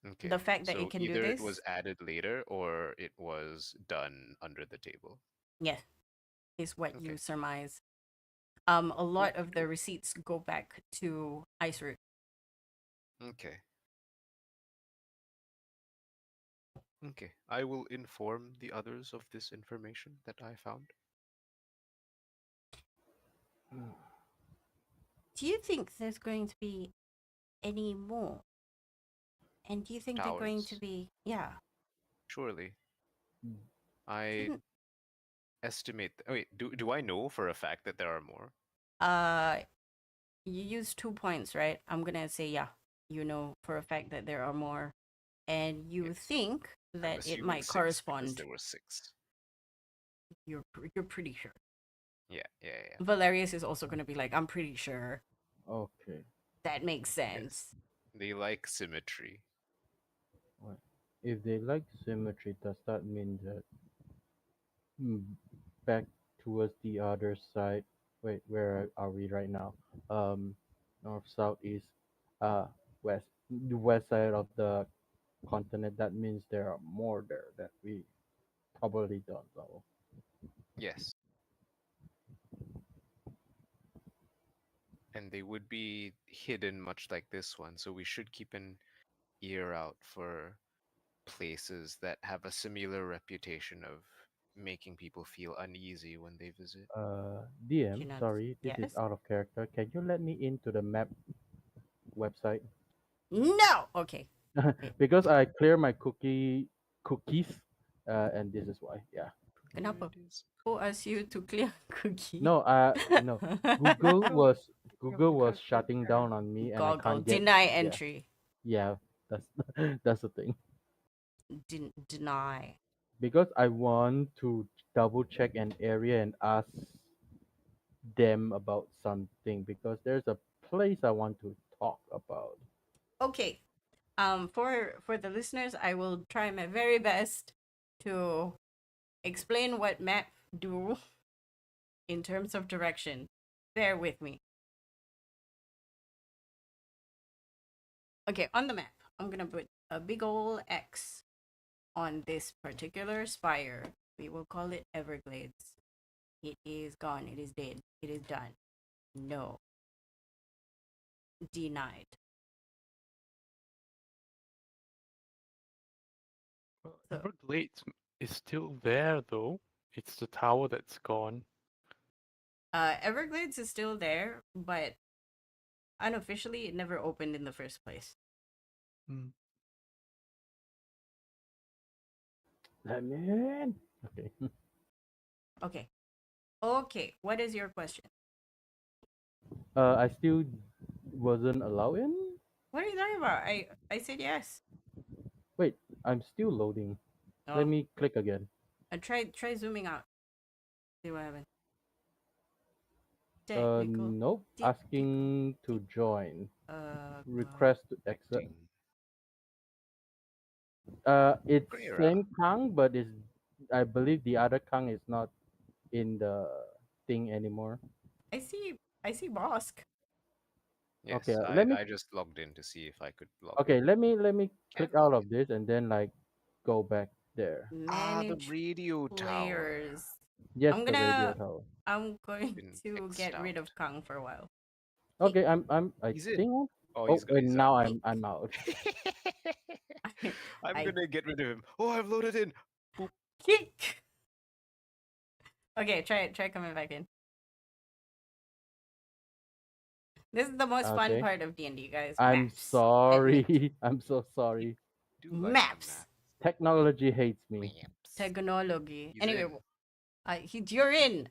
S3: okay.
S1: The fact that it
S3: So
S1: can do
S3: either it was
S1: this,
S3: added later or it was done under the table.
S1: yes, is what you
S3: Okay.
S1: surmise. A lot
S3: Okie
S1: of the
S3: doke.
S1: receipts go back to Ice Root.
S3: Okay. Okay. I will inform the others of this information that I found.
S1: Do you think there's going to be any more? And do you think they're going to
S3: towers.
S1: be? Yeah.
S3: Surely.
S4: Mm.
S3: I
S1: Shouldn't.
S3: estimate. Wait, do I know for a fact that there are more?
S1: Uh, you use 2 points, right? I'm gonna say yeah. You know for a fact that there are more, and you
S3: Yes.
S1: think
S3: I'm
S1: that it
S3: assuming
S1: might
S3: six because
S1: correspond.
S3: there were six.
S1: You're pretty sure.
S3: Yeah, yeah, yeah.
S1: Valerius is also gonna be like, I'm pretty sure.
S4: Okay.
S1: That makes
S3: Yes.
S1: sense.
S3: They like symmetry.
S4: What? If they like symmetry, does that mean that hmm, back towards the other side? Wait, where are we right now? Um, north, south, east, west. The west side of the continent. That means there are more there that we probably don't know.
S3: Yes. And they would be hidden much like this one, so we should keep an ear out for places that have a similar reputation of making people feel uneasy when they visit.
S4: DM,
S1: Chinats.
S4: sorry, this is
S1: Yes.
S4: out of character. Can you let me into the map website?
S1: No. Okay. Wait.
S4: Because I clear my cookies, and this is why. Yeah.
S3: Here
S1: Kenapa?
S3: it is.
S1: Who asked you to clear cookie?
S4: No, no. Google
S3: Go.
S4: was
S3: Go.
S4: Google was
S3: Go.
S4: shutting down on me, and I
S1: Goggle.
S4: can't get.
S1: Deny
S4: Yeah,
S1: entry.
S4: yeah. That's that's the thing.
S1: Deny.
S4: Because I want to double check an area and ask them about something because there's a place I want to talk about.
S1: Okay. For the listeners, I will try my very best to explain what map do in terms of direction. Bear with me. Okay, on the map, I'm gonna put a big ol' X on this particular spire. We will call it Everglades. It is gone. It is dead. It is done. No. Denied.
S5: Well,
S1: So,
S5: Everglades is still there though. It's the tower that's gone.
S1: Everglades is still there, but unofficially, it never opened in the first place.
S5: Mm.
S4: Let me in. Okay.
S1: Okay. Okay. What is your question?
S4: I still wasn't allowed in.
S1: What are you talking about? I said yes.
S4: Wait, I'm still loading. Let
S1: Oh,
S4: me click again.
S1: try zooming out. See what happens. Technical
S4: Nope. Asking to join.
S1: God.
S4: Request to exit.
S3: Ding.
S4: It's
S3: Grera.
S4: same Kang, but it's I believe the other Kang is not in the thing anymore.
S1: I see Bosk.
S4: Okay,
S3: Yes,
S4: let me
S3: I just logged in to see if I could log in.
S4: okay, let me
S3: Can't
S4: click out
S3: log in.
S4: of this and then like go back there.
S3: Ah, the
S1: Manage
S3: radio tower.
S1: players.
S4: Yes,
S1: I'm
S4: the radio
S1: gonna
S4: tower.
S1: I'm going
S3: Been
S1: to
S3: X'd
S1: get rid
S3: out.
S1: of Kang for a while. Hey,
S4: Okay, I
S3: He's in.
S4: think
S3: Oh,
S4: oh wait,
S3: he's out.
S4: now
S1: hey.
S4: I'm out.
S3: I'm
S1: I
S3: gonna get rid of him. Oh, I've loaded in. Boop.
S1: kick. Okay, try coming back in. This is the most fun
S4: Okay.
S1: part of D&D, guys.
S4: I'm
S1: Maps. Admit.
S4: sorry. I'm so
S3: You
S4: sorry.
S3: do like
S1: Maps.
S4: Technology hates me.
S3: maps.
S1: Technology.
S3: He's
S1: Anyway,
S3: in.
S1: you're in.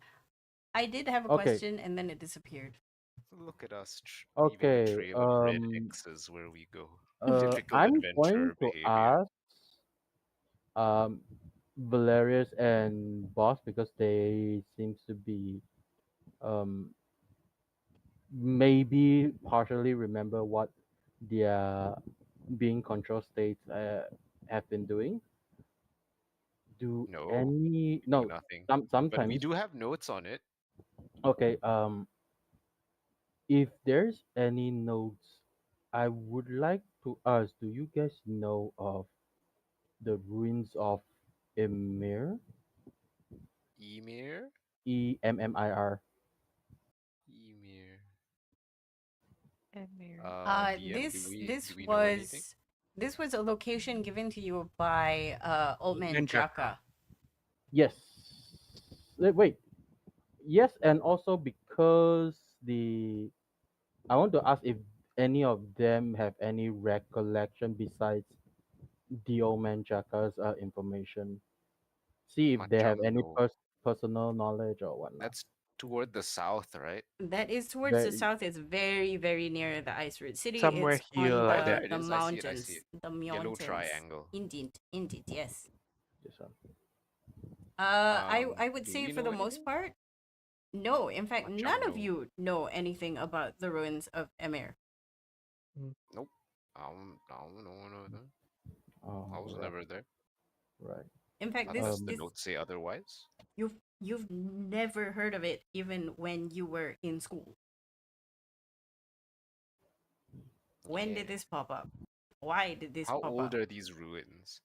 S1: I did have a
S4: Okay.
S1: question and then it disappeared.
S3: Look at us leaving a
S4: Okay.
S3: trail of red X's where we go. Typical
S4: I'm going
S3: adventurer
S4: to
S3: behavior.
S4: ask um Valerius and Boss because they seems to be um maybe partially remember what their being control states have been doing. Do
S3: No,
S4: any
S3: we do
S4: no
S3: nothing. But we
S4: sometimes
S3: do have notes on it.
S4: okay if there's any notes I would like to ask, do you guys know of the ruins of Emir?
S3: Emir?
S4: Emmir.
S3: Emir.
S2: Emir.
S3: DM, do
S1: This
S3: we know anything?
S1: was a location given to you by old man
S5: Ninjaka.
S1: Draka.
S4: Yes. Wait. Yes, and also because the I want to ask if any of them have any recollection besides the old man Jacka's information. See if they have any
S3: Majungo.
S4: personal knowledge or whatnot.
S3: That's toward the south, right?
S1: That is towards the
S4: Very
S1: south. It's very, very near the Ice Root City.
S5: Somewhere
S1: It's
S5: here,
S1: on
S3: Oh,
S5: like
S3: there
S5: that.
S3: it
S1: the
S3: is. I see it. I see
S1: mountains.
S3: it.
S1: The
S3: Yellow
S1: mountains.
S3: triangle.
S1: Indeed, indeed, yes.
S4: this one.
S1: I would
S3: Do
S1: say
S3: we
S1: for
S3: know
S1: the most
S3: anything?
S1: part, no. In fact, none of
S3: Majungo.
S1: you know anything about the ruins of Emir.
S5: Mm.
S3: Nope. I don't know nothing. I
S4: Oh,
S3: was
S4: right,
S3: never there,
S4: right.
S1: In fact,
S3: unless the
S1: this
S3: notes say otherwise.
S1: you've never heard of it even when you were in school. When
S3: Yeah.
S1: did this pop up? Why did this
S3: How
S1: pop
S3: old
S1: up?
S3: are these ruins?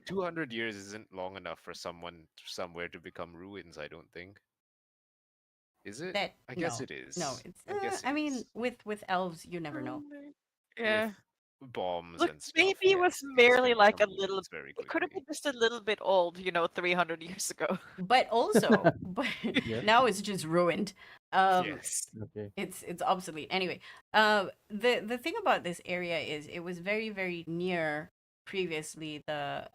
S3: 200 years isn't long enough for someone somewhere to become ruins, I don't think. Is it?
S1: That
S3: I guess
S1: no,
S3: it
S1: no.
S3: is.
S1: It's
S3: I guess it
S1: I mean,
S3: is.
S1: with elves, you never know.
S3: With
S2: Yeah.
S3: bombs
S2: Look,
S3: and stuff,
S2: maybe it
S3: yeah.
S2: was
S3: Things
S2: merely
S3: can
S2: like
S3: become
S2: a little.
S3: ruins very
S2: It could have
S3: quickly.
S2: been just a little bit old, 300 years ago.
S1: But also, but
S4: Yes.
S1: now it's just ruined. Um,
S3: Yes.
S4: Okay.
S1: it's obsolete. Anyway, the thing about this area is it was very very near previously the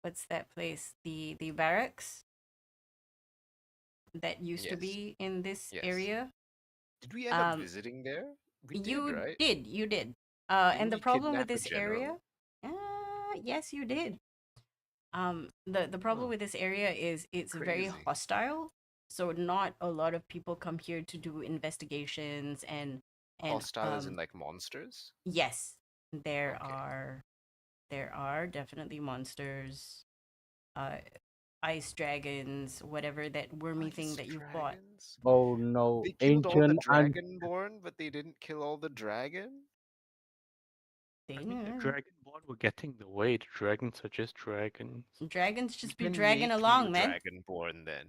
S1: what's that place, the barracks that used to
S3: Yes.
S1: be in this
S3: Yes.
S1: area.
S3: Did we end up
S1: Um,
S3: visiting there? We did,
S1: you
S3: right?
S1: did.
S3: Didn't
S1: And the
S3: we
S1: problem with
S3: kidnap a
S1: this area,
S3: general?
S1: yes, you did. The problem
S3: Huh.
S1: with this area is it's very
S3: Crazy.
S1: hostile. So not a lot of people come here to do investigations and
S3: Hostile as in like monsters?
S1: yes, there
S3: Okay.
S1: are there are definitely monsters, uh, ice dragons, whatever that wormy thing
S3: Ice
S1: that you fought.
S3: dragons?
S4: Oh no,
S3: They killed all the
S4: ancient
S3: dragonborn, but they didn't kill all the dragon?
S5: I mean, the
S1: Thing.
S5: Dragonborn were getting the way. The dragons are just dragons.
S1: Dragons
S3: We
S1: just be
S3: can
S1: dragging
S3: make new
S1: along, man.
S3: dragonborn then.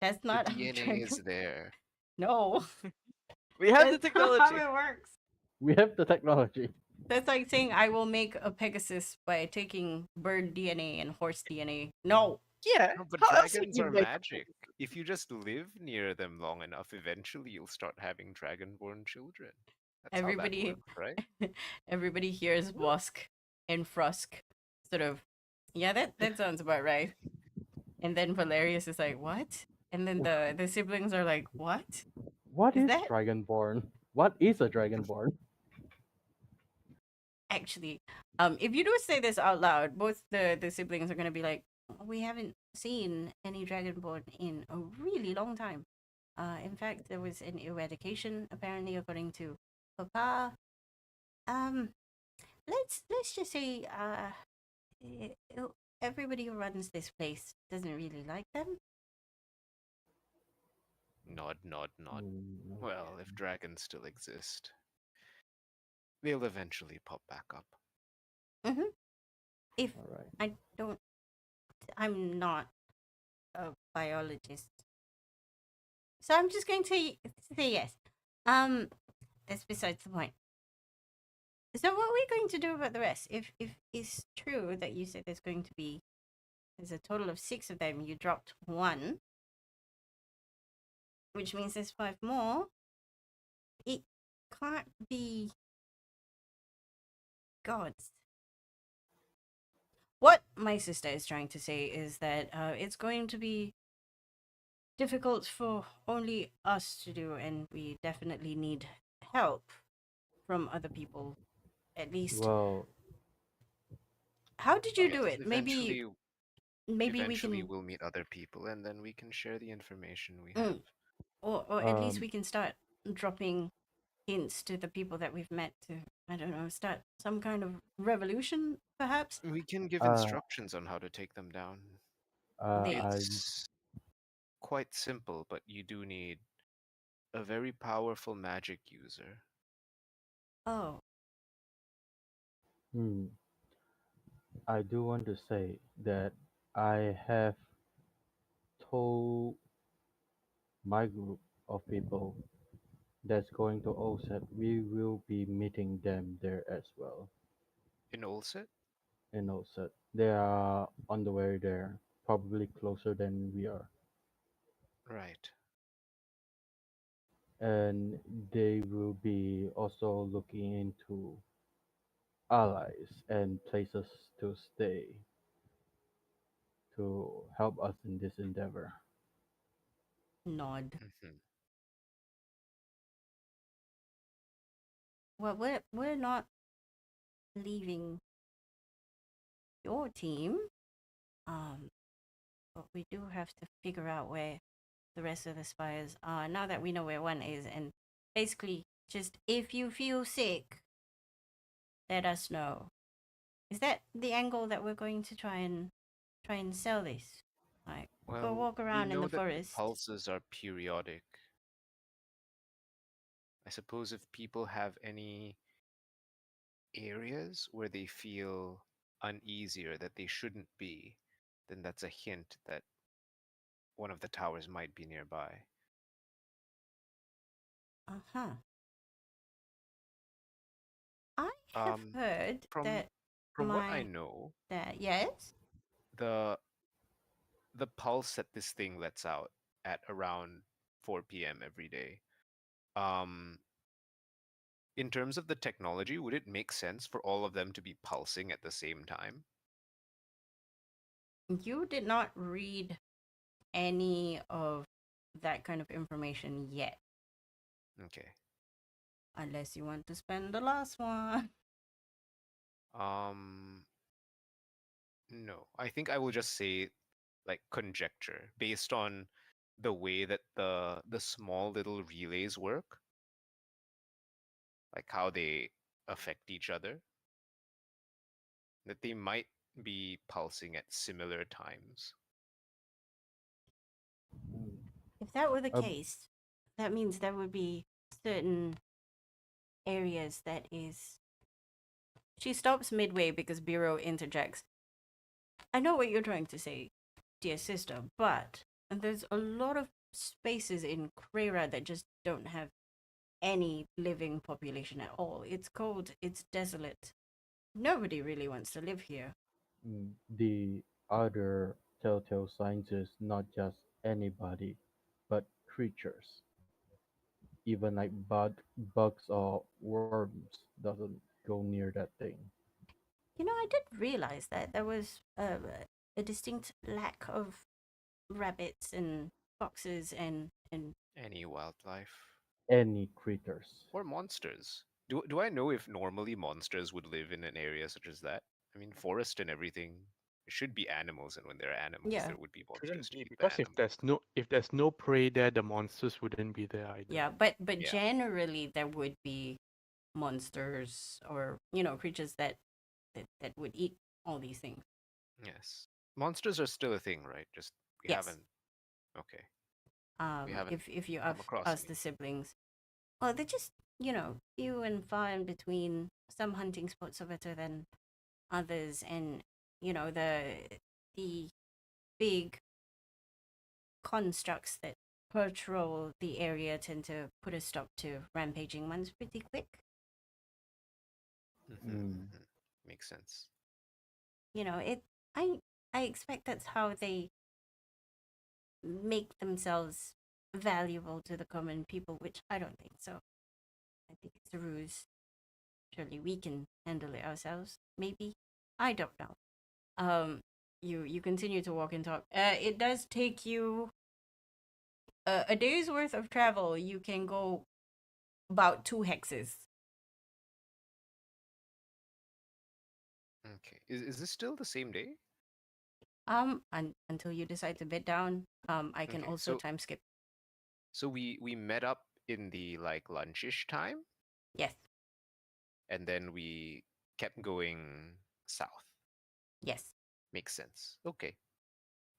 S1: That's
S3: The
S1: not how
S3: DNA is
S1: dragon.
S3: there.
S1: No,
S2: We have the
S1: that's not how
S2: technology.
S1: it works.
S4: we have the technology.
S1: That's like saying I will make a Pegasus by taking bird DNA and horse DNA. No,
S2: Yeah.
S3: No, but
S2: How else would
S3: dragons
S2: you
S3: are
S2: make?
S3: magic. If you just live near them long enough, eventually you'll start having dragonborn children. That's how that
S1: everybody,
S3: works, right?
S1: everybody hears Vosk and Frusk, sort of. Yeah, that sounds about right. And then Valerius is like, "What?" And then the siblings are like, "What
S4: What
S1: is
S4: is
S1: that?"
S4: Dragonborn? What is a Dragonborn?
S1: Actually, if you do say this out loud, both the siblings are gonna be like, "We haven't seen any dragonborn in a really long time. In fact, there was an eradication apparently, according to Papa. Um, let's just say, eh, eh, everybody who runs this place doesn't really like them.
S3: Nod, nod, nod.
S4: Mm,
S3: Well, if dragons still exist, they'll eventually pop back up.
S1: Mm-hmm. If
S4: all right.
S1: I don't, I'm not a biologist, so I'm just going to say yes. Um, that's besides the point. So what are we going to do about the rest? If it's true that you said there's a total of 6 of them, you dropped one, which means there's 5 more. It can't be gods. What my sister is trying to say is that it's going to be difficult for only us to do, and we definitely need help from other people. At least,
S4: Well,
S1: how did you
S3: Yes,
S1: do it? Maybe we
S3: eventually
S1: can,
S3: we'll meet other people and then we can share the information we have.
S1: mm, or at least
S4: um,
S1: we can start dropping hints to the people that we've met to, I don't know, start some kind of revolution, perhaps.
S3: We can give
S4: uh,
S3: instructions on how to take them down.
S1: They,
S4: I
S3: It's quite simple, but you do need a very powerful magic user.
S1: oh,
S4: hmm, I do want to say that I have told my group of people that's going to OSET, we will be meeting them there as well
S3: In Ulset?
S4: in OSET. They are on the way there, probably closer than we are.
S3: Right.
S4: and they will be also looking into allies and places to stay to help us in this endeavor.
S1: Nod.
S3: Hmm.
S1: Well, we're not leaving your team. Um, but we do have to figure out where the rest of the spires are now that we know where one is, and basically just if you feel sick, let us know. Is that the angle that we're going to try and sell this? Like, go
S3: Well,
S1: walk
S3: we
S1: around in
S3: know
S1: the
S3: that the
S1: forest.
S3: pulses are periodic. I suppose if people have any areas where they feel uneasy or that they shouldn't be, then that's a hint that one of the towers might be nearby.
S1: Uh-huh. I have
S3: Um,
S1: heard
S3: from
S1: that
S3: from what I
S1: my
S3: know,
S1: that yes.
S3: the the pulse that this thing lets out at around 4 p.m. every day. Um, in terms of the technology, would it make sense for all of them to be pulsing at the same time?
S1: You did not read any of that kind of information yet,
S3: Okay.
S1: unless you want to spend the last one.
S3: Um, no, I think I will just say like conjecture based on the way that the small little relays work, like how they affect each other, that they might be pulsing at similar times.
S4: Mm.
S1: If that were the
S4: Uh,
S1: case, that means there would be certain areas that is. She stops midway because Biro interjects. I know what you're trying to say, dear sister, but there's a lot of spaces in Krera that just don't have any living population at all. It's cold, it's desolate. Nobody really wants to live here.
S4: the other telltale signs is not just anybody, but creatures. Even like bugs or worms doesn't go near that thing.
S1: You know, I did realize that there was a distinct lack of rabbits and foxes and
S3: Any wildlife
S4: Any creatures.
S3: or monsters. Do I know if normally monsters would live in an area such as that? I mean, forest and everything. There should be animals, and when there are animals,
S1: yeah,
S3: there would be monsters
S5: Shouldn't
S3: to
S5: be
S3: keep the
S5: because
S3: animals.
S5: if there's no prey there, the monsters wouldn't be there either.
S1: yeah, but
S3: Yeah.
S1: generally there would be monsters or creatures that would eat all these things.
S3: Yes. Monsters are still a thing, right? Just we
S1: Yes.
S3: haven't. Okay. We haven't
S1: If you
S3: come across
S1: ask
S3: any.
S1: the siblings, well, they're just few and far in between. Some hunting spots are better than others, and the big constructs that patrol the area tend to put a stop to rampaging ones pretty quick.
S4: Mm.
S3: Makes sense.
S1: It. I expect that's how they make themselves valuable to the common people, which I don't think so. I think it's a ruse. Surely we can handle it ourselves. Maybe. I don't know. You continue to walk and talk. It does take you a day's worth of travel. You can go about 2 hexes.
S3: Okay. Is this still the same day?
S1: Until you decide to bed down. I can
S3: Okay.
S1: also time skip.
S3: So we met up in the like lunchish time,
S1: Yes,
S3: and then we kept going south.
S1: yes.
S3: Makes sense. Okay.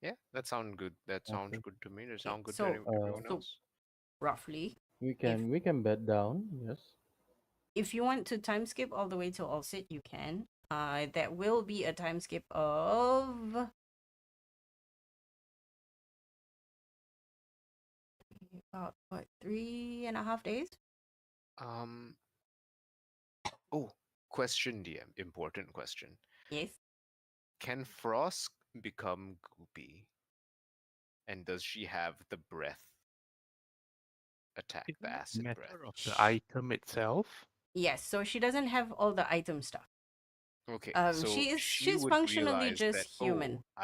S3: Yeah, that sounds good. That sounds
S4: Okay.
S3: good to me. That
S1: Okay,
S3: sounds good to
S1: so
S3: everyone
S4: Uh,
S1: so
S3: else.
S1: roughly,
S4: we
S1: if
S4: can we can bed down. Yes.
S1: if you want to time skip all the way to all sit, you can. That will be a time skip of about what 3.5 days.
S3: Um. Oh, question, DM. Important question.
S1: Yes.
S3: Can Frost become goopy? And does she have the breath attack the
S5: Isn't it
S3: acid breath.
S5: matter of the item itself?
S1: Yes, so she doesn't have all the item stuff.
S3: Okay, so she
S1: She's
S3: would
S1: functionally
S3: realize
S1: just
S3: that,
S1: human.
S3: oh,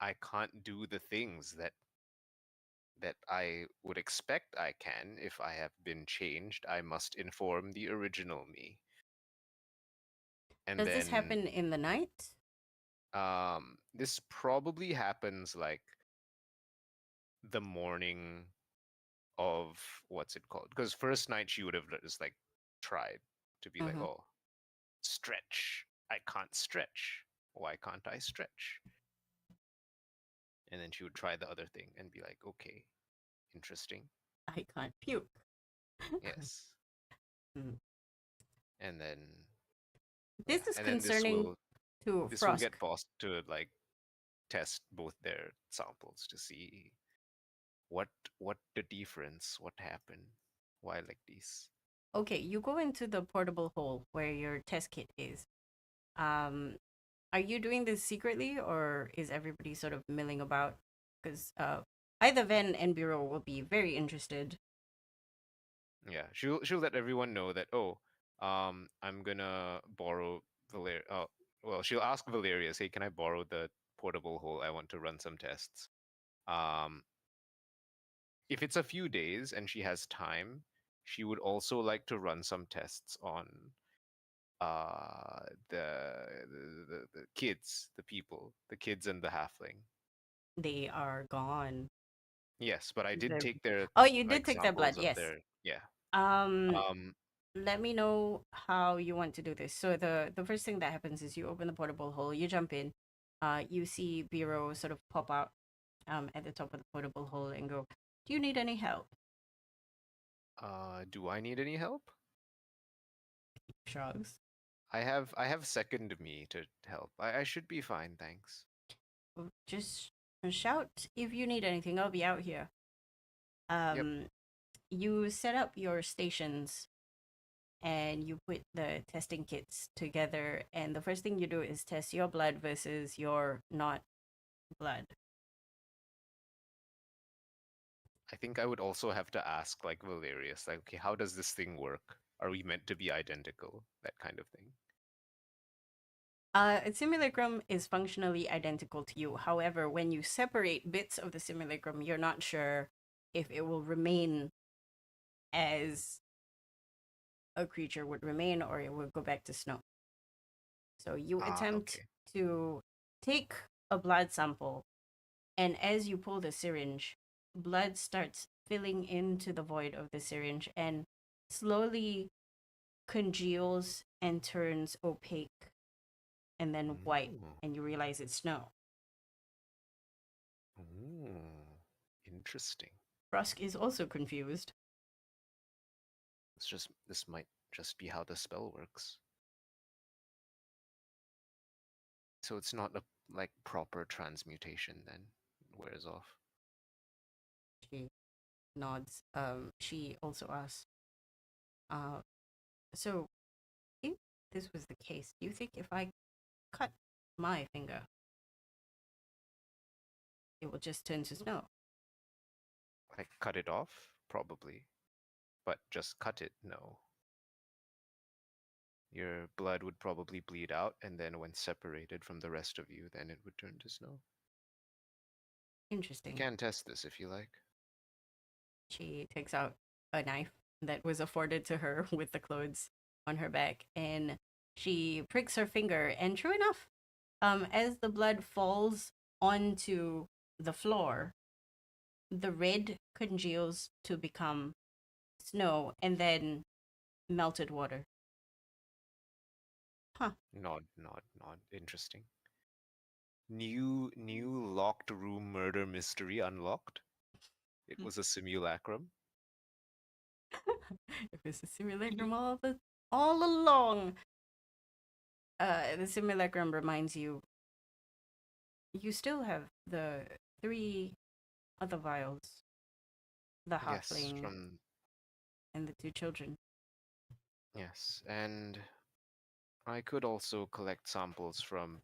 S3: I can't do the things that I would expect I can if I have been changed. I must inform the original me. And
S1: Does this
S3: then
S1: happen in the night?
S3: this probably happens like the morning of what's it called? Because first night she would have just like tried to be like,
S1: Mm-hmm.
S3: oh, stretch. I can't stretch. Why can't I stretch? And then she would try the other thing and be like, okay, interesting.
S1: I can't puke.
S3: Yes.
S1: Mm.
S3: And then
S1: This
S3: yeah,
S1: is
S3: and then
S1: concerning to
S3: this will
S1: Frosk.
S3: get boss to like test both their samples to see what what the difference, what happened, why like this.
S1: Okay, you go into the portable hole where your test kit is. Um, are you doing this secretly, or is everybody sort of milling about? Because either Ven and Bureau will be very interested.
S3: Yeah, she'll let everyone know that, oh, I'm gonna borrow well, she'll ask Valerius, hey, can I borrow the portable hole? I want to run some tests. Um, if it's a few days and she has time, she would also like to run some tests on uh the kids, the people, the kids and the halfling.
S1: They are gone.
S3: Yes, but I did
S2: They-
S3: take their
S1: Oh, you did
S3: like
S1: take their blood,
S3: samples of
S1: yes.
S3: their yeah.
S1: Um,
S3: Um,
S1: let me know how you want to do this. So the first thing that happens is you open the portable hole, you jump in, you see Bureau sort of pop out at the top of the portable hole and go, "Do you need any help?"
S3: do I need any help?
S1: Shrugs.
S3: I have second me to help. I should be fine, thanks.
S1: "Well, just shout if you need anything. I'll be out here.
S3: Yep.
S1: You set up your stations and you put the testing kits together, and the first thing you do is test your blood versus your not blood.
S3: I think I would also have to ask like Valerius, like, okay, how does this thing work? Are we meant to be identical? That kind of thing.
S1: A simulacrum is functionally identical to you. However, when you separate bits of the simulacrum, you're not sure if it will remain as a creature would remain or it will go back to snow. So you attempt
S3: Okay.
S1: to take a blood sample, and as you pull the syringe, blood starts filling into the void of the syringe and slowly congeals and turns opaque and then white,
S3: Ooh.
S1: and you realize it's snow.
S3: Ooh. Interesting.
S1: Rusk is also confused.
S3: This might just be how the spell works. So it's not a like proper transmutation then. It wears off.
S1: She nods. She also asks, uh, so if this was the case, do you think if I cut my finger, it will just turn to snow?
S3: Like cut it off, probably. But just cut it, no. Your blood would probably bleed out, and then when separated from the rest of you, then it would turn to snow. We
S1: Interesting.
S3: can test this if you like.
S1: She takes out a knife that was afforded to her with the clothes on her back, and she pricks her finger, and true enough, as the blood falls onto the floor, the red congeals to become snow and then melted water. Huh.
S3: Nod, nod, nod. Interesting. New locked room murder mystery unlocked. It was a simulacrum.
S1: It was a simulacrum all along. The simulacrum reminds you you still have the three other vials, the
S3: Yes,
S1: halfling
S3: from
S1: and the two children.
S3: yes, and I could also collect samples from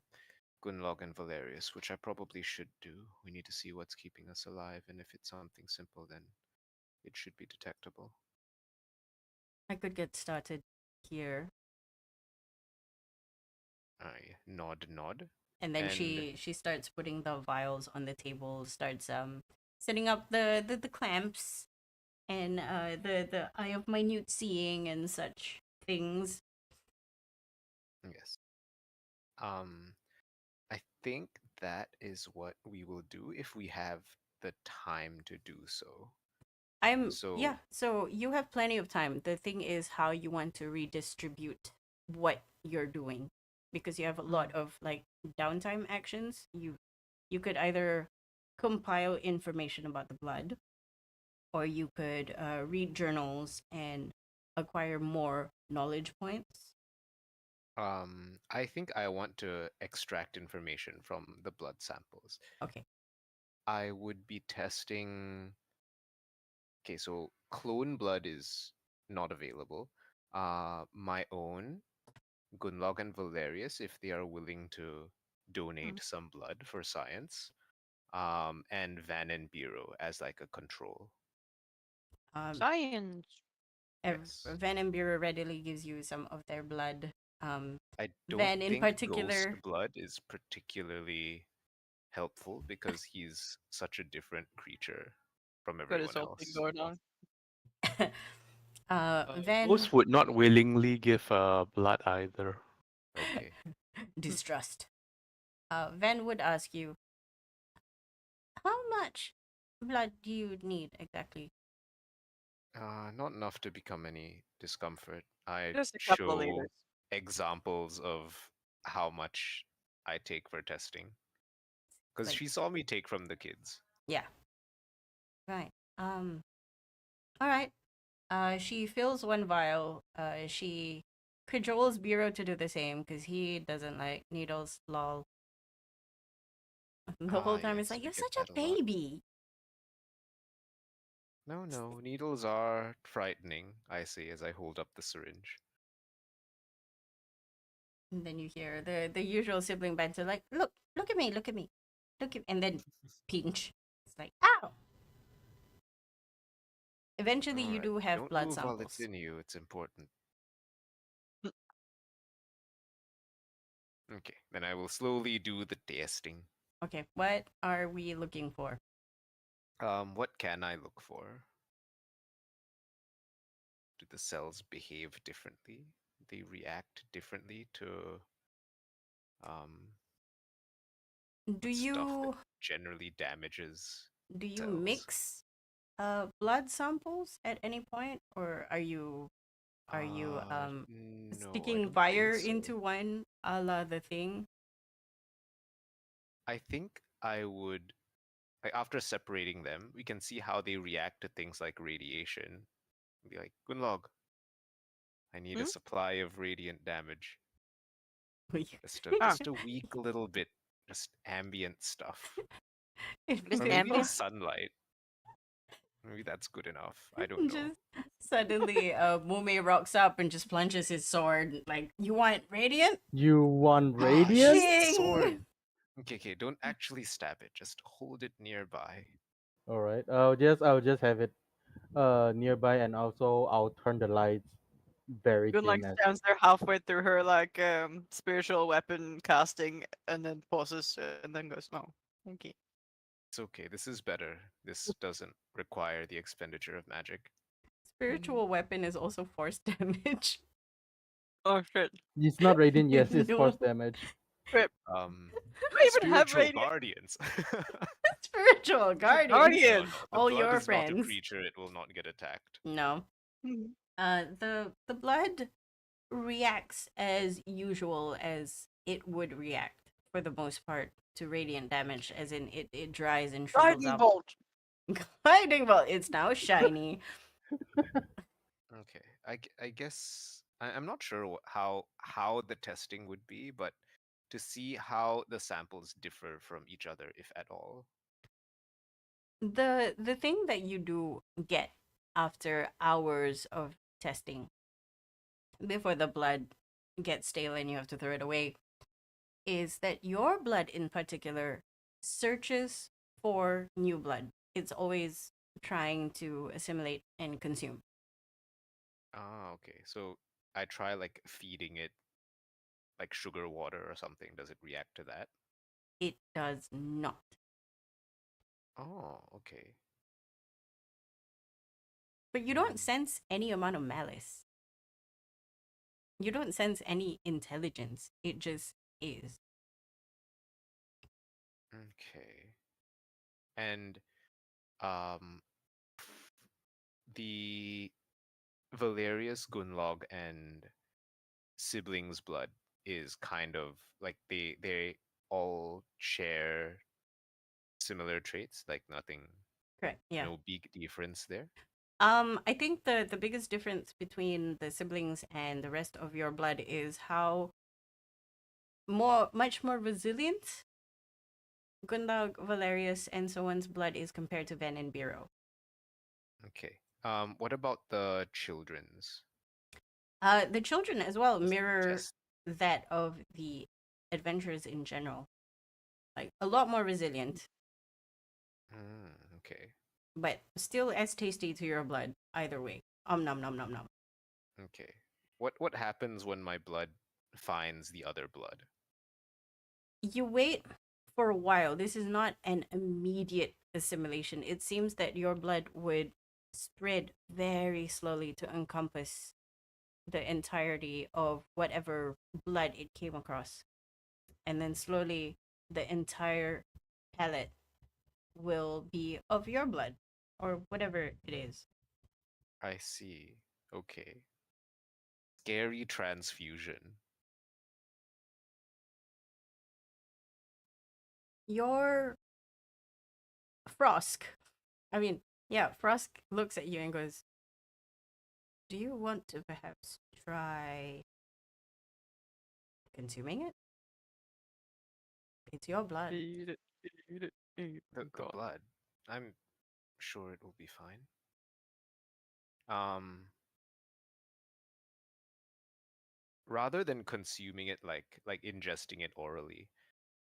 S3: Gunlog and Valerius, which I probably should do. We need to see what's keeping us alive, and if it's something simple, then it should be detectable.
S1: I could get started here.
S3: I nod,
S1: And then
S3: and
S1: she starts putting the vials on the table, starts setting up the clamps and the eye of minute seeing and such things.
S3: yes. Um, I think that is what we will do if we have the time to do so. So,
S1: Yeah, so you have plenty of time. The thing is how you want to redistribute what you're doing because you have a lot of like downtime actions. You could either compile information about the blood or you could read journals and acquire more knowledge points.
S3: I think I want to extract information from the blood samples.
S1: Okay.
S3: I would be testing. Okay, so clone blood is not available. My own, Gunlog and Valerius, if they are willing to donate some blood for science. And Van and Biro as like a control.
S1: Um,
S2: Science.
S3: Yes.
S1: Van and Bureau readily gives you some of their blood.
S3: I don't
S1: Van in
S3: think Ghost
S1: particular,
S3: Blood is particularly helpful because he's such a different creature from
S2: Got his
S3: everyone
S2: whole thing
S3: else.
S2: going on.
S1: Van
S5: Ghost would not willingly give blood either.
S3: Okay.
S1: distrust. Van would ask you, how much blood do you need exactly?
S3: Not enough to become any discomfort. I
S2: Just a couple of
S3: show
S2: liters.
S3: examples of how much I take for testing. Because
S1: Like,
S3: she saw me take from the kids.
S1: yeah, right. All right. She fills one vial. She cajoles Bureau to do the same because he doesn't like needles. Lol. The whole
S3: Ah,
S1: time it's
S3: yes,
S1: like
S3: we
S1: you're
S3: get
S1: such a
S3: that a lot.
S1: baby.
S3: No, no, needles are frightening, I say as I hold up the syringe.
S1: And then you hear the usual sibling banter, like, look at me, look at me, look at, and then pinch. It's like, ow. Eventually,
S3: All
S1: you
S3: right,
S1: do have
S3: don't
S1: blood
S3: move while it's
S1: samples.
S3: in you, it's important. Okay, then I will slowly do the testing.
S1: Okay, what are we looking for?
S3: What can I look for? Do the cells behave differently? They react differently to um,
S1: Do
S3: stuff that
S1: you
S3: generally damages
S1: do you
S3: cells.
S1: mix blood samples at any point, or are you
S3: No, I
S1: sticking
S3: don't think
S1: fire
S3: so.
S1: into one a la the thing?
S3: I think I would, like, after separating them, we can see how they react to things like radiation. Be like, Gunlog, I need a
S2: Hmm?
S3: supply of radiant damage. Just a
S2: Ah,
S3: just a weak little bit, just ambient stuff.
S1: If
S3: Or
S2: just
S3: maybe
S2: ambient.
S3: sunlight. Maybe that's good enough. I don't know.
S1: just suddenly Mume rocks up and just plunges his sword like, you want radiant?
S4: You want
S3: Ah, she's
S4: radiant?
S3: sword.
S1: Ding!
S3: Okay, don't actually stab it. Just hold it nearby.
S4: All right. I'll just have it nearby, and also I'll turn the lights very
S2: Gun like
S4: dim as
S2: stands there halfway through her like spiritual weapon casting and then pauses and then goes, no. Okay.
S3: It's okay. This is better. This doesn't require the expenditure of magic.
S1: Spiritual weapon is also force damage.
S2: Oh shit.
S4: it's not radiant. Yes, it's
S1: No.
S4: force damage.
S2: Rip.
S3: Um,
S2: Do I even have
S3: spiritual
S2: radiant
S3: guardians.
S1: Spiritual guardians.
S3: No,
S2: guardian?
S3: no. The
S1: All
S3: blood
S1: your
S3: is not a
S1: friends.
S3: creature. It will not get attacked.
S1: No.
S2: Mhm.
S1: The blood reacts as usual as it would react for the most part to radiant damage, as in it dries and shrivels
S2: Lightning
S1: up.
S2: bolt.
S1: Lightning bolt. It's now shiny.
S3: Okay. I guess I'm not sure how the testing would be, but to see how the samples differ from each other, if at all.
S1: The thing that you do get after hours of testing before the blood gets stale and you have to throw it away is that your blood in particular searches for new blood. It's always trying to assimilate and consume.
S3: Ah, okay. So I try like feeding it like sugar water or something. Does it react to that?
S1: It does not.
S3: Oh, okay.
S1: But you don't sense any amount of malice. You don't sense any intelligence. It just is.
S3: Okay. And um the Valerius Gunlog and siblings blood is kind of like they all share similar traits, like nothing,
S1: Correct. Yeah.
S3: no big difference there.
S1: I think the biggest difference between the siblings and the rest of your blood is how much more resilient Gundog, Valerius, and so on's blood is compared to Ven and Biro.
S3: Okay. What about the children's?
S1: The children as well
S3: Does it
S1: mirror
S3: test?
S1: that of the adventurers in general. Like a lot more resilient,
S3: Okay.
S1: but still as tasty to your blood either way. Nom nom nom nom.
S3: Okay. What happens when my blood finds the other blood?
S1: You wait for a while. This is not an immediate assimilation. It seems that your blood would spread very slowly to encompass the entirety of whatever blood it came across. And then slowly the entire palette will be of your blood or whatever it is.
S3: I see. Okay. Scary transfusion.
S1: Your Frosk, I mean, yeah, Frosk looks at you and goes, "Do you want to perhaps try consuming it? It's your blood."
S5: Eat it, eat it, eat
S3: The
S5: it.
S3: the
S5: God.
S3: blood. I'm sure it will be fine. Um, Rather than consuming it like ingesting it orally,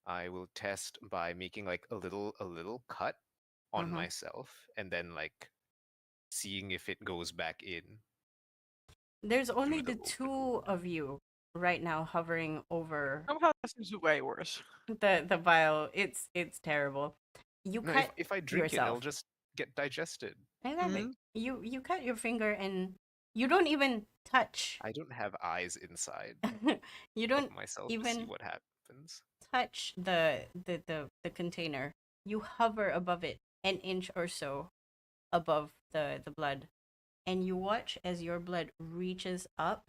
S3: I will test by making like a little cut on
S1: Mm-hmm.
S3: myself and then like seeing if it goes back in
S1: There's only
S3: through the
S1: the
S3: open
S1: two
S3: wound.
S1: of you right now hovering over
S2: Somehow this is way worse.
S1: the vial. It's terrible. You
S3: No,
S1: cut
S3: if I drink it, it'll
S1: yourself.
S3: just get digested.
S1: Exactly.
S2: Mhm.
S1: You cut your finger and you don't even touch.
S3: I don't have eyes inside
S1: You
S3: of
S1: don't
S3: myself to see
S1: even
S3: what happens.
S1: touch the container. You hover above it an inch or so above the blood, and you watch as your blood reaches up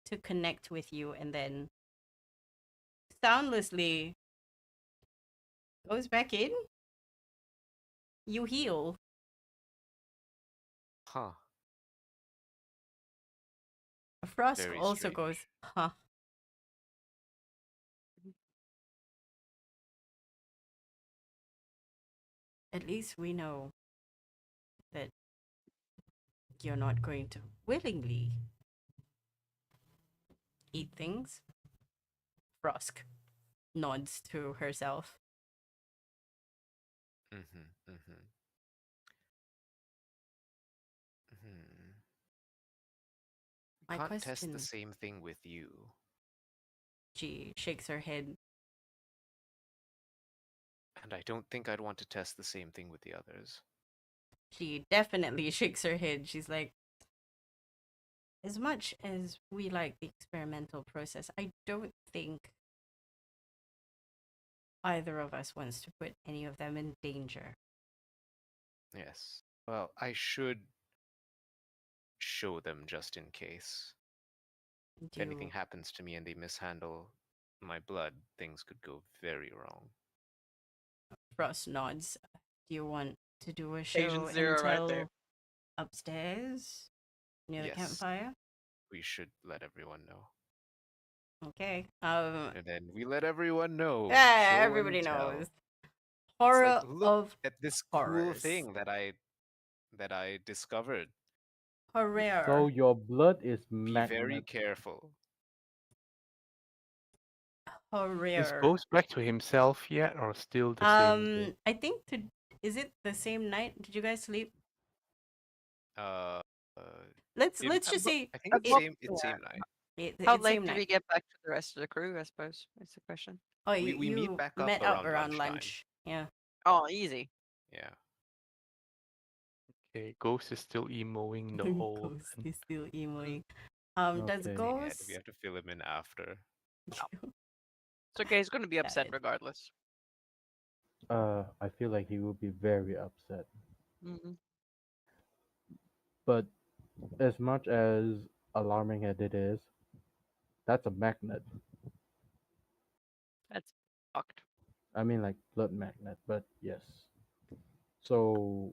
S1: to connect with you and then soundlessly goes back in. You heal.
S3: Huh.
S1: Frosk
S3: Very
S1: also goes,
S3: strange.
S1: huh. At least we know that you're not going to willingly eat things. Frosk nods to herself.
S3: Mm-hmm. Mm-hmm. Hmm.
S1: My
S3: Can't test the
S1: question,
S3: same thing with you.
S1: she shakes her head.
S3: And I don't think I'd want to test the same thing with the others.
S1: She definitely shakes her head. She's like, as much as we like the experimental process, I don't think either of us wants to put any of them in danger.
S3: Yes. Well, I should show them just in case. If anything
S1: Do
S3: happens to me and they mishandle my blood, things could go very wrong.
S1: Frost nods. Do you want to do a
S2: Agent
S1: show and
S2: Zero right there.
S1: tell upstairs near the
S3: Yes,
S1: campfire?
S3: we should let everyone know.
S1: Okay.
S3: And then we let everyone know.
S1: Yeah,
S3: Show and
S1: everybody knows.
S3: tell. It's like,
S1: Horror
S3: look
S1: of
S3: at this cool
S1: horrors.
S3: thing that I discovered.
S4: So
S1: Horror.
S4: your blood is
S3: Be very
S4: magnet.
S3: careful.
S5: Is
S1: Horror.
S5: Ghost back to himself yet, or still the same thing?
S1: I think to Is it the same night? Did you guys sleep?
S3: Uh, it.
S1: Let's just
S2: But
S1: say
S3: I think
S2: at
S3: it's
S2: what
S1: it,
S3: same.
S2: yeah.
S3: It's same night.
S2: How
S1: it's
S2: late
S1: same
S2: did we
S1: night.
S2: get back to the rest of the crew, I suppose, is the question.
S1: Oh,
S3: We meet
S1: you
S3: back up
S1: met up
S3: around
S1: around
S3: lunchtime.
S1: lunch. Yeah.
S2: Oh, easy.
S3: Yeah.
S5: Okay, Ghost is still emoing the whole
S1: Ghost
S5: time.
S1: is still
S2: Mm,
S1: emoing. Does
S4: Okay.
S3: And we
S1: Ghost?
S3: have to fill him in after.
S2: it's okay, he's gonna be
S1: Got
S2: upset
S1: it.
S2: regardless.
S4: I feel like he will be very upset.
S2: Mm-hmm.
S4: But as much as alarming as it is, that's a magnet.
S2: That's fucked.
S4: I mean, like blood magnet, but yes. So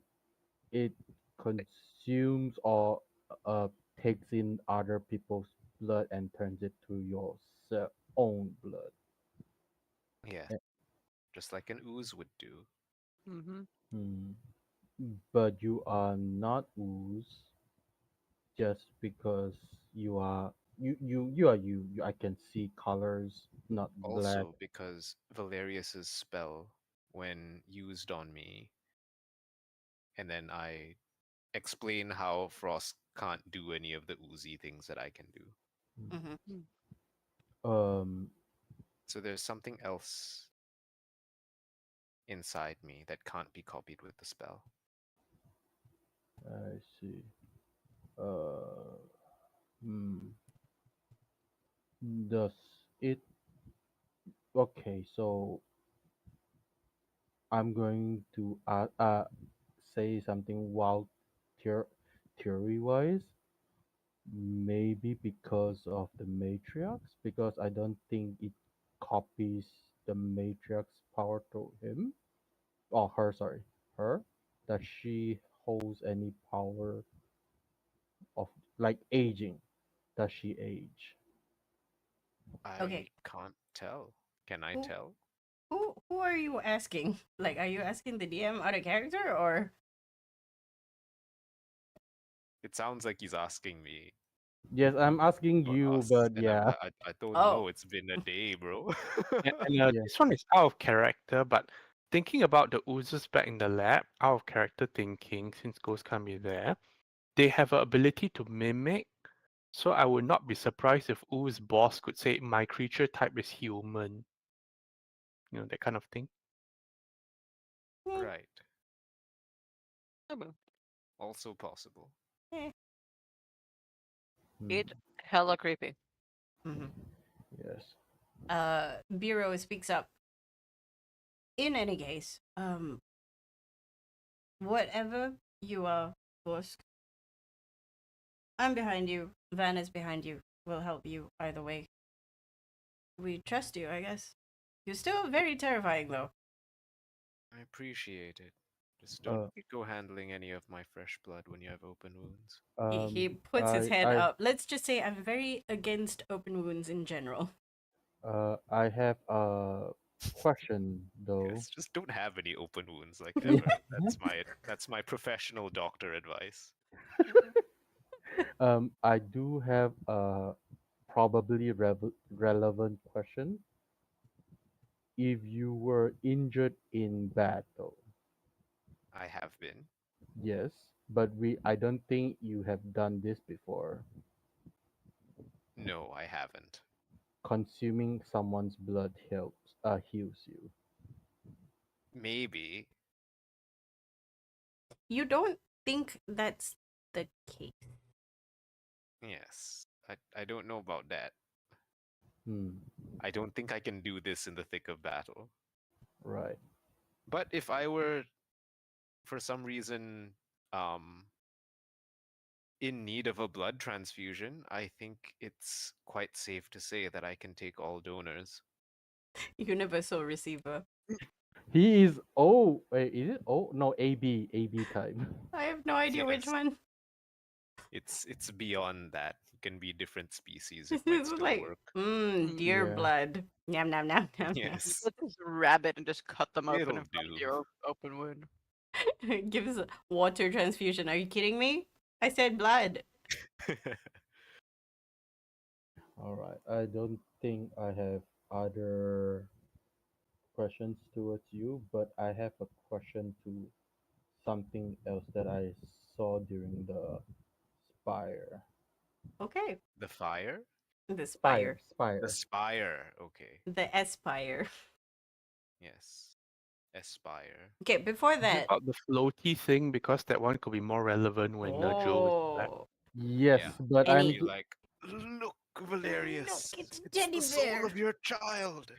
S4: it consumes or uh, takes in other people's blood and turns it to your own blood.
S3: Yeah,
S4: Eh,
S3: just like an ooze would do.
S2: Mm-hmm.
S4: Hmm. But you are not ooze just because you. I can see colors, not black.
S3: Also, because Valerius's spell, when used on me, and then I explain how Frost can't do any of the oozy things that I can do.
S1: Mm-hmm.
S4: Um,
S3: So there's something else inside me that can't be copied with the spell.
S4: I see. Uh, hmm. Does it? Okay, so I'm going to say something wild, theor- theory wise. Maybe because of the matriarchs, because I don't think it copies the matriarch's power to him or her. Sorry, her. That she holds any power of like aging. Does she age?
S3: I
S1: Okay.
S3: can't tell. Can I
S1: Who
S3: tell?
S1: who are you asking? Like, are you asking the DM out of character or?
S3: It sounds like he's asking me
S4: Yes, I'm asking
S3: or
S4: you,
S3: us,
S4: but
S3: and I'm
S4: yeah,
S3: like, I don't
S1: Oh.
S3: know. It's been a day, bro.
S5: And
S4: yeah.
S5: this one is out of character, but thinking about the oozes back in the lab, out of character thinking, since Ghost can't be there, they have an ability to mimic. So I would not be surprised if Oo's boss could say, "My creature type is human." You know, that kind of thing.
S1: Hmm,
S3: Right.
S2: Oh,
S3: Also possible.
S1: eh.
S4: Hmm.
S2: it hella creepy.
S1: Mm-hmm.
S4: Yes.
S1: Biro speaks up. In any case, whatever you are, Ghost, I'm behind you. Van is behind you. We'll help you either way. We trust you, I guess. You're still very terrifying, though.
S3: I appreciate it. Just don't
S4: Uh,
S3: go handling any of my fresh blood when you have open wounds.
S1: He
S4: um,
S1: puts his
S4: I,
S1: head
S4: I,
S1: up. Let's just say I'm very against open wounds in general.
S4: I have a question though.
S3: Yes, just don't have any open wounds like
S4: Yeah.
S3: ever. That's my professional doctor advice.
S4: I do have a probably relevant question. If you were injured in battle,
S3: I have been.
S4: yes, but I don't think you have done this before.
S3: No, I haven't.
S4: Consuming someone's blood heals you.
S3: Maybe.
S1: You don't think that's the case?
S3: Yes. I don't know about that.
S4: Hmm.
S3: I don't think I can do this in the thick of battle.
S4: Right.
S3: But if I were, for some reason, um, in need of a blood transfusion, I think it's quite safe to say that I can take all donors.
S1: Universal receiver.
S4: He is O. Wait, is it O? No, AB type.
S1: I have no idea which
S3: Yes,
S1: one.
S3: it's beyond that. It can be different species. It
S1: This
S3: might
S1: is
S3: still
S1: like,
S3: work.
S2: Mm.
S1: deer
S4: Yeah.
S1: blood. Yum, nom, nom, nom, nom.
S2: You
S3: Yes,
S2: put this rabbit and just cut them open
S3: it'll
S2: in front of
S3: do.
S2: your open wound.
S1: Gives a water transfusion. Are you kidding me? I said blood.
S4: All right. I don't think I have other questions towards you, but I have a question to something else that I saw during the spire.
S1: Okay.
S3: The fire?
S1: The
S4: Spire,
S1: spire.
S3: The
S4: spire.
S3: spire. Okay.
S1: The aspire.
S3: Yes. Aspire.
S1: Okay, before
S5: Is it
S1: that.
S5: about the floaty thing? Because that one could be more relevant when Joe is back.
S1: Oh.
S4: Yes,
S3: Yeah.
S4: but
S3: He'll
S1: Any
S3: be like, look,
S1: look,
S3: Valerius,
S1: it's
S3: it's
S1: teddy
S3: the soul
S1: bear.
S3: of your child.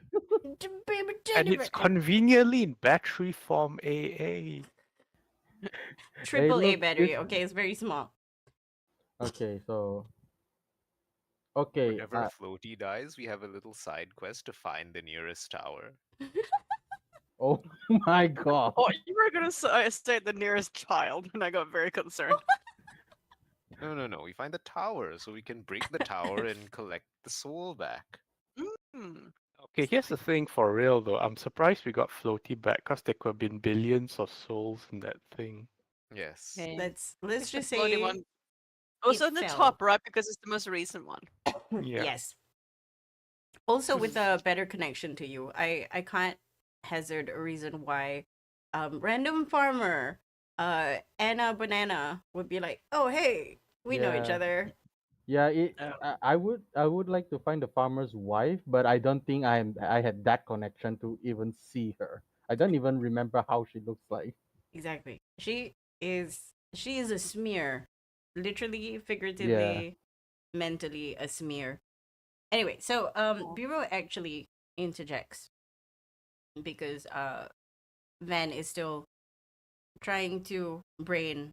S1: It's a baby
S5: And
S1: teddy
S5: it's
S1: bear.
S5: conveniently in battery form AA.
S4: hey,
S1: Triple A
S4: look, this.
S1: battery. Okay, it's very small.
S4: Okay, so okay,
S3: Whenever Floaty dies, we have a little side quest to find the nearest tower.
S4: oh my god.
S6: Oh, you were gonna say the nearest child, and I got very concerned.
S3: No, no, no. We find the tower so we can break the tower and collect the soul back.
S6: Hmm.
S5: Okay, here's the thing for real though. I'm surprised we got floaty back because there could have been billions of souls in that thing.
S3: Yes.
S6: Okay.
S1: Let's
S6: It's the
S1: just
S6: floaty
S1: say
S6: one. Also
S1: it
S6: in the
S1: fell.
S6: top right because it's the most recent one.
S5: Yeah.
S1: Yes. Also with a better connection to you. I can't hazard a reason why random farmer Anna Banana would be like, "Oh, hey, we know each
S4: Yeah.
S1: other."
S4: Yeah,
S6: Yeah.
S4: I would like to find the farmer's wife, but I don't think I had that connection to even see her. I don't even remember how she looks like.
S1: Exactly. She is a smear. Literally,
S4: Yeah.
S1: figuratively, mentally a smear. Anyway, so
S6: Oh.
S1: Bureau actually interjects because Van is still trying to brain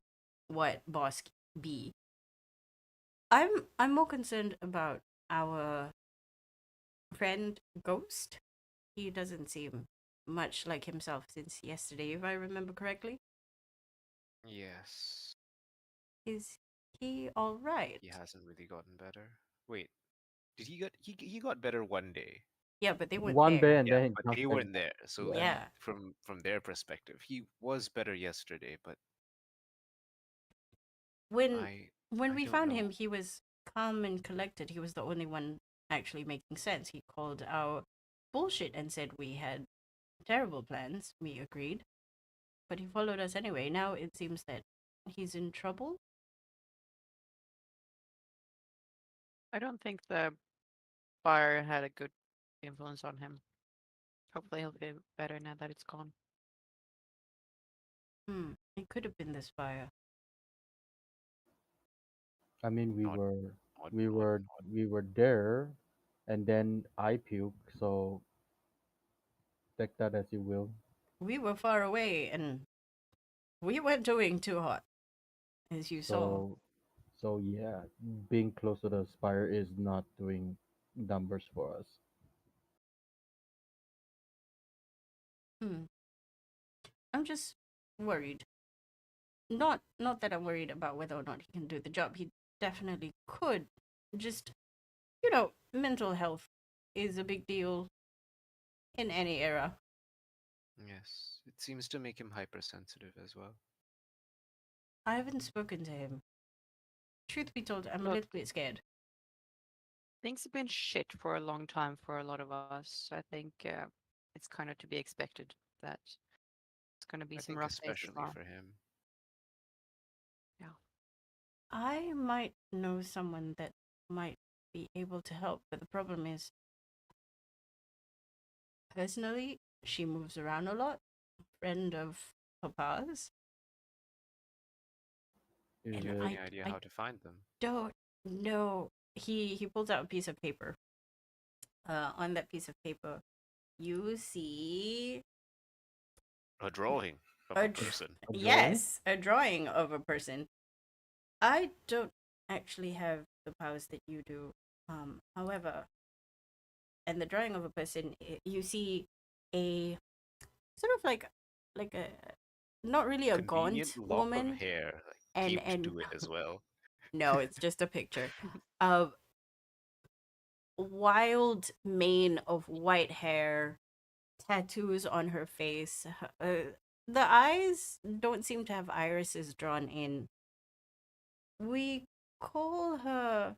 S1: what Boss be. I'm more concerned about our friend Ghost. He doesn't seem much like himself since yesterday, if I remember correctly.
S3: Yes.
S1: Is he all right?
S3: He hasn't really gotten better. Wait, did he got better one day?
S1: Yeah, but they weren't
S4: One day
S1: there.
S4: and
S3: Yeah,
S4: then he
S3: but
S4: comes
S3: they
S4: back.
S3: weren't there. So
S4: Yeah.
S1: Yeah.
S3: from their perspective, he was better yesterday, but
S1: When
S3: I
S1: when
S3: I
S1: we
S3: don't
S1: found him,
S3: know.
S1: he was calm and collected. He was the only one actually making sense. He called our bullshit and said we had terrible plans. We agreed, but he followed us anyway. Now it seems that he's in trouble.
S6: I don't think the fire had a good influence on him. Hopefully he'll be better now that it's gone.
S1: It could have been this fire.
S4: I mean, we
S3: Not
S4: were
S3: not
S4: we
S3: not
S4: were
S3: not.
S4: we were there, and then I puke. So take that as you will.
S1: We were far away and we weren't doing too hot, as you saw.
S4: So yeah, being close to the spire is not doing numbers for us.
S1: Hmm. I'm just worried. Not that I'm worried about whether or not he can do the job. He definitely could. Just mental health is a big deal in any era.
S3: Yes, it seems to make him hypersensitive as well.
S1: I haven't spoken to him. Truth be told, I'm a
S6: Look,
S1: little bit scared.
S6: things have been shit for a long time for a lot of us. I think it's kind of to be expected that it's going to be
S3: I
S6: some
S3: think
S6: rough days as
S3: especially
S6: well.
S3: for him.
S6: Yeah.
S1: I might know someone that might be able to help, but the problem is, personally, she moves around a lot. Friend of Papa's,
S4: Is
S1: and
S3: Do you have
S4: it
S3: any idea
S1: I
S3: how to find them?
S1: don't know. He pulls out a piece of paper. On that piece of paper, you see
S3: A drawing of
S1: a
S3: a person.
S4: a drawing?
S1: yes, a drawing of a person. I don't actually have the powers that you do. However, and the drawing of a person, you see a sort of like a not really a
S3: Convenient
S1: gaunt
S3: lock of
S1: woman,
S3: hair, like,
S1: and
S3: taped
S1: and
S3: to it as well.
S1: no, it's just a picture. A wild mane of white hair, tattoos on her face. The eyes don't seem to have irises drawn in. We call her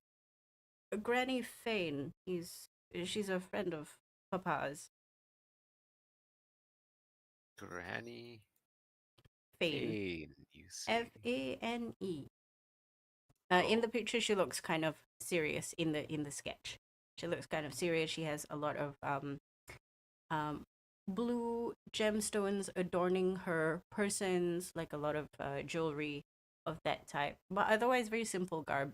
S1: Granny Fane. She's a friend of Papa's.
S3: Granny
S1: Fane.
S3: Fane, you say?
S1: Fane. In
S3: Oh,
S1: the picture, she looks kind of serious. In the sketch, she looks kind of serious. She has a lot of um, blue gemstones adorning her persons, like a lot of jewelry of that type. But otherwise, very simple garb.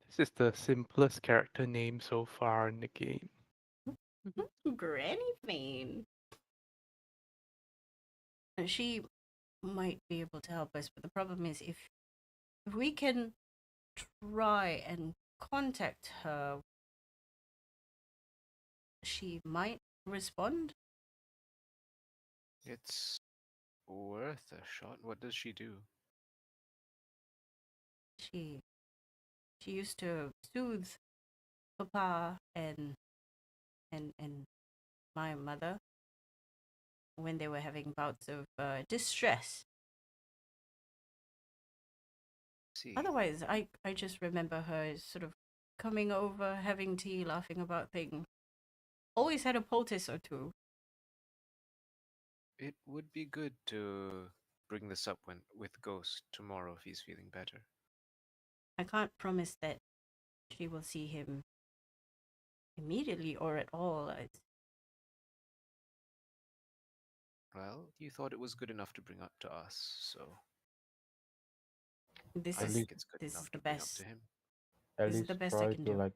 S5: This is the simplest character name so far in the game.
S1: Granny Fane. And she might be able to help us, but the problem is if we can try and contact her, she might respond.
S3: it's worth a shot. What does she do?
S1: She she used to soothe Papa and my mother when they were having bouts of distress.
S3: See,
S1: Otherwise, I just remember her as sort of coming over, having tea, laughing about things. Always had a poultice or two.
S3: it would be good to bring this up with Ghost tomorrow if he's feeling better.
S1: I can't promise that she will see him immediately or at all.
S3: Well, you thought it was good enough to bring up to us, so
S1: This
S3: I
S4: At
S1: is
S3: think
S4: least
S3: it's good
S1: this is
S3: enough
S1: the
S3: to bring up to
S1: best.
S3: him.
S4: at
S1: This is the
S4: least
S1: best I
S4: try
S1: can
S4: to
S1: do.
S4: like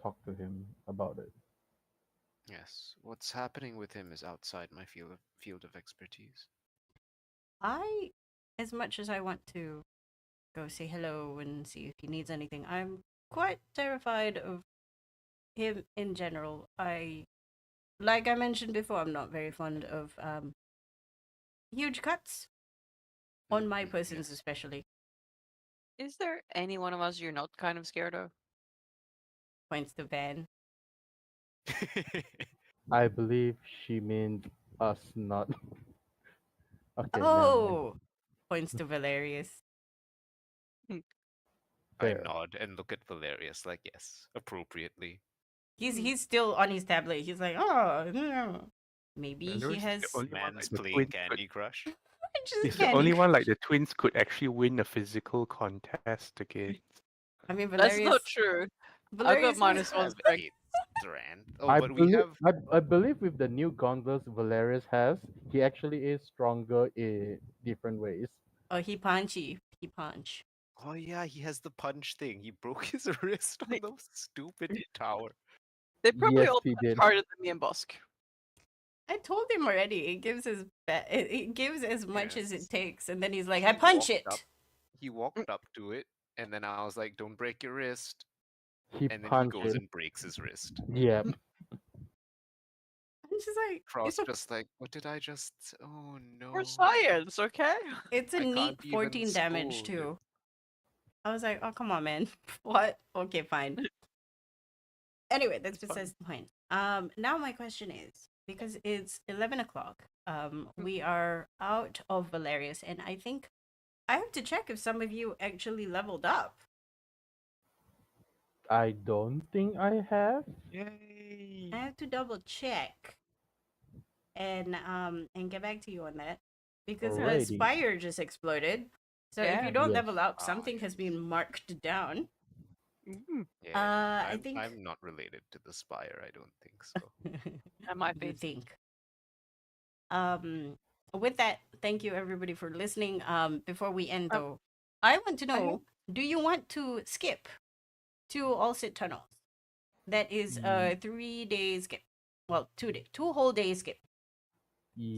S4: talk to him about it.
S3: Yes, what's happening with him is outside my field of expertise.
S1: I, as much as I want to go say hello and see if he needs anything, I'm quite terrified of him in general. Like I mentioned before, I'm not very fond of huge cuts on my persons,
S3: Yes.
S1: especially.
S6: Is there any one of us you're not kind of scared of?
S1: Points to Van.
S4: I believe she means us, not. Okay, never mind.
S1: Oh, points to Valerius.
S3: I
S4: Fair.
S3: nod and look at Valerius like, yes, appropriately.
S1: He's still on his tablet. He's like, oh, no. Maybe he
S5: Valerius is the
S1: has
S5: only one
S3: Man's
S5: like the
S3: playing
S5: twins could.
S3: Candy Crush.
S1: just
S5: He's the
S1: Candy
S5: only one like
S1: Crush.
S5: the twins could actually win a physical contest against.
S1: I mean,
S6: That's not
S1: Valerius.
S6: true. I've got
S1: Valerius
S3: We
S1: has.
S6: -1
S3: have
S6: strength.
S3: eight strand. Oh, but we have.
S4: I believe with the new gauntlets Valerius has, he actually is stronger in different ways.
S1: Oh, he punchy. He punch.
S3: Oh yeah, he has the punch thing. He broke his wrist on
S6: Like,
S3: the stupid tower.
S6: they probably
S4: Yes,
S6: all
S4: he
S6: punch
S4: did.
S6: harder than me and Bosk.
S1: I told him already. It gives it gives as much as it
S3: Yes.
S1: takes, and then he's like, "I
S3: He
S1: punch
S3: walked up.
S1: it."
S3: He walked up to it, and then I was like, "Don't break your wrist."
S4: He
S3: And then he
S4: punched
S3: goes
S4: it.
S3: and breaks his wrist.
S4: Yep.
S1: I'm just like,
S3: Frost just like, what did I just? Oh
S6: For
S3: no!
S6: science, okay?
S1: it's a
S3: I can't
S1: neat
S3: even
S1: 14 damage
S3: scold.
S1: too. I was like, "Oh, come on, man. What? Okay, fine." Anyway, that's
S6: It's fun.
S1: besides the point. Now my question is, because it's 11 o'clock, we are out of Valerius, and I think I have to check if some of you actually leveled up.
S4: I don't think I have.
S5: Yay!
S1: I have to double check and get back to you on that because her
S4: Alrighty.
S1: spire just exploded. So if you
S6: Yeah.
S1: don't
S4: Yes.
S1: level up,
S3: Ah,
S1: something has
S3: yes.
S1: been marked down.
S6: Mm,
S3: Yeah,
S1: I think
S3: I'm not related to the Spire. I don't think so.
S6: that might
S1: you
S6: be.
S1: think. Um, with that, thank you everybody for listening. Before we end
S6: Um,
S1: though, I want to
S6: I think
S1: know: do you want to skip to All Sit Tunnels? That is
S4: Ye-
S1: a 3 day skip. Well, 2 day, 2 whole day skip.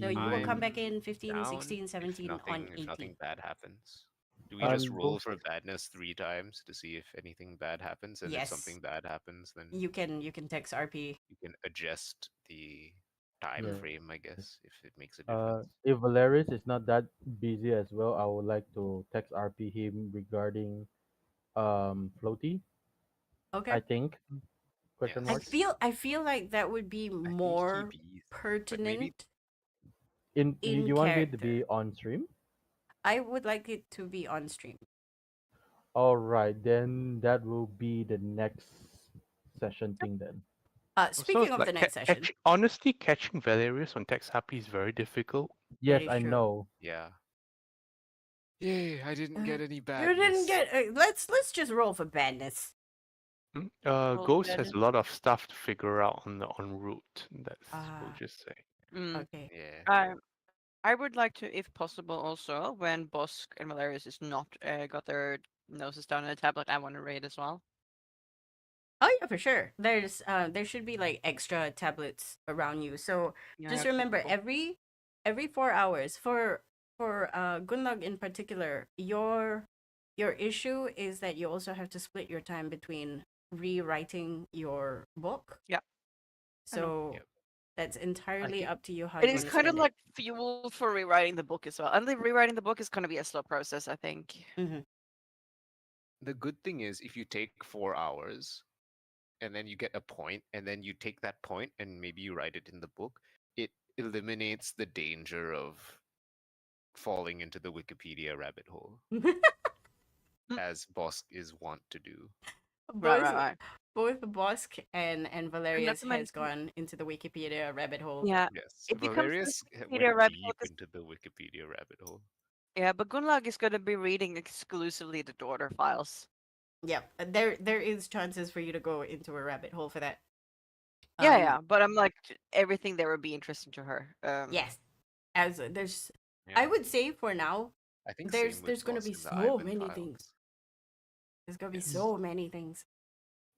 S1: So you will come
S4: ye-
S1: back
S3: I'm
S1: in 15,
S3: down
S1: 16, 17 on
S3: if
S1: 18.
S3: nothing bad happens. Do we just
S4: I'm
S3: roll
S4: both.
S3: for badness 3 times to see if anything bad happens? And if
S1: Yes,
S3: something bad happens, then
S1: you can text RP.
S3: you can adjust the time
S1: Mm.
S4: Yes.
S3: frame, I guess, if it makes a difference.
S4: If Valerius is not that busy as well, I would like to text RP him regarding floaty.
S1: Okay.
S4: I think question
S1: I
S4: mark.
S3: Yes.
S1: feel I feel like that would be
S3: I think he
S1: more
S3: bees, but maybe
S1: pertinent
S4: In
S1: in
S4: you want me to
S1: character.
S4: be on stream?
S1: I would like it to be on stream.
S4: All right, then that will be the next session thing then.
S1: Speaking of the next session,
S5: honestly, catching Valerius on Tex Happy is very difficult.
S1: that
S4: Yes,
S1: is
S4: I
S1: true.
S4: know.
S3: Yeah. Yay! I didn't get any
S1: You
S3: badness.
S1: didn't get. Let's just roll for badness.
S2: Well,
S5: Ghost
S2: that
S5: has
S2: is-
S5: a lot of stuff to figure out on the en route. That's we'll
S1: Ah,
S5: just say.
S1: okay.
S3: Yeah.
S6: I would like to, if possible, also when Bosk and Valerius is not got their noses down on a tablet, I want to raid as well.
S1: Oh yeah, for sure. There should be like extra tablets around you. So
S6: Yeah,
S1: just
S6: that's
S1: remember
S6: cool.
S1: every 4 hours for Gunlug in particular, your issue is that you also have to split your time between rewriting your book.
S6: Yeah, I know.
S1: So
S3: Yep.
S1: that's entirely
S3: think-
S1: up to you how
S6: It
S1: you
S6: is
S1: want to
S6: kind of
S1: spend
S6: like fuel for rewriting the book as well. And the rewriting the book is going to be a slow process, I think.
S1: it. Mm-hmm.
S3: The good thing is if you take 4 hours and then you get a point and then you take that point and maybe you write it in the book, it eliminates the danger of falling into the Wikipedia rabbit hole, as Bosk is wont to do.
S6: Right,
S1: both
S6: right, right.
S1: both Bosk and
S6: And not
S1: Valerius
S6: to
S1: has
S6: mention,
S1: gone into the Wikipedia rabbit hole.
S6: yeah,
S3: Yes,
S6: it becomes the
S3: Valerius went
S6: Wikipedia rabbit hole
S3: deep
S6: 'cause-
S3: into the Wikipedia rabbit hole.
S6: yeah, but Gunlag is going to be reading exclusively the daughter files.
S1: Yep, there is chances for you to go into a rabbit hole for that.
S6: Yeah, yeah, but I'm like everything there would be interesting to her.
S1: Yes, as there's,
S3: Yeah.
S1: I would say for now,
S3: I think
S1: there's
S3: same with
S1: gonna
S3: Bosk
S1: be
S3: and the
S1: so
S3: Ivan
S1: many
S3: files.
S1: things. There's gonna be
S5: Yes.
S1: so many things.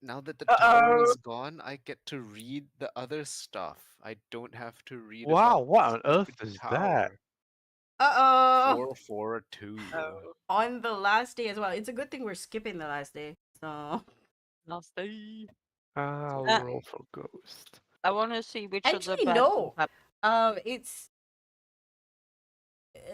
S3: Now that the
S6: Uh-oh.
S3: tower is gone, I get to read the other stuff. I don't have to read
S5: Wow,
S3: about
S5: what on
S3: the
S5: earth
S3: stupid
S5: is that?
S3: tower.
S1: Uh-oh!
S3: 442.
S6: Oh,
S1: On the last day as well. It's a good thing we're skipping the last day. So
S6: last day.
S5: I'll
S6: Uh,
S5: roll for Ghost.
S6: I want to see which of the
S1: actually,
S6: bad
S1: no.
S6: things
S1: It's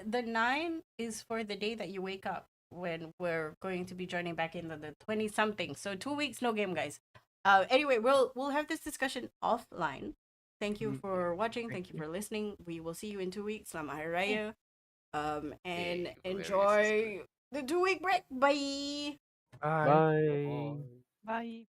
S1: the 9 is for the day that you wake up when we're going to be joining back in the 20 something. So 2 weeks no game, guys. Anyway, we'll have this discussion offline. Thank you for watching. Thank you for listening. We will see you in 2 weeks. Selamat Hari Raya. And
S3: Yay, Valerius is
S1: enjoy the 2 week break. Bye.
S5: Bye.
S4: Bye.
S6: Bye.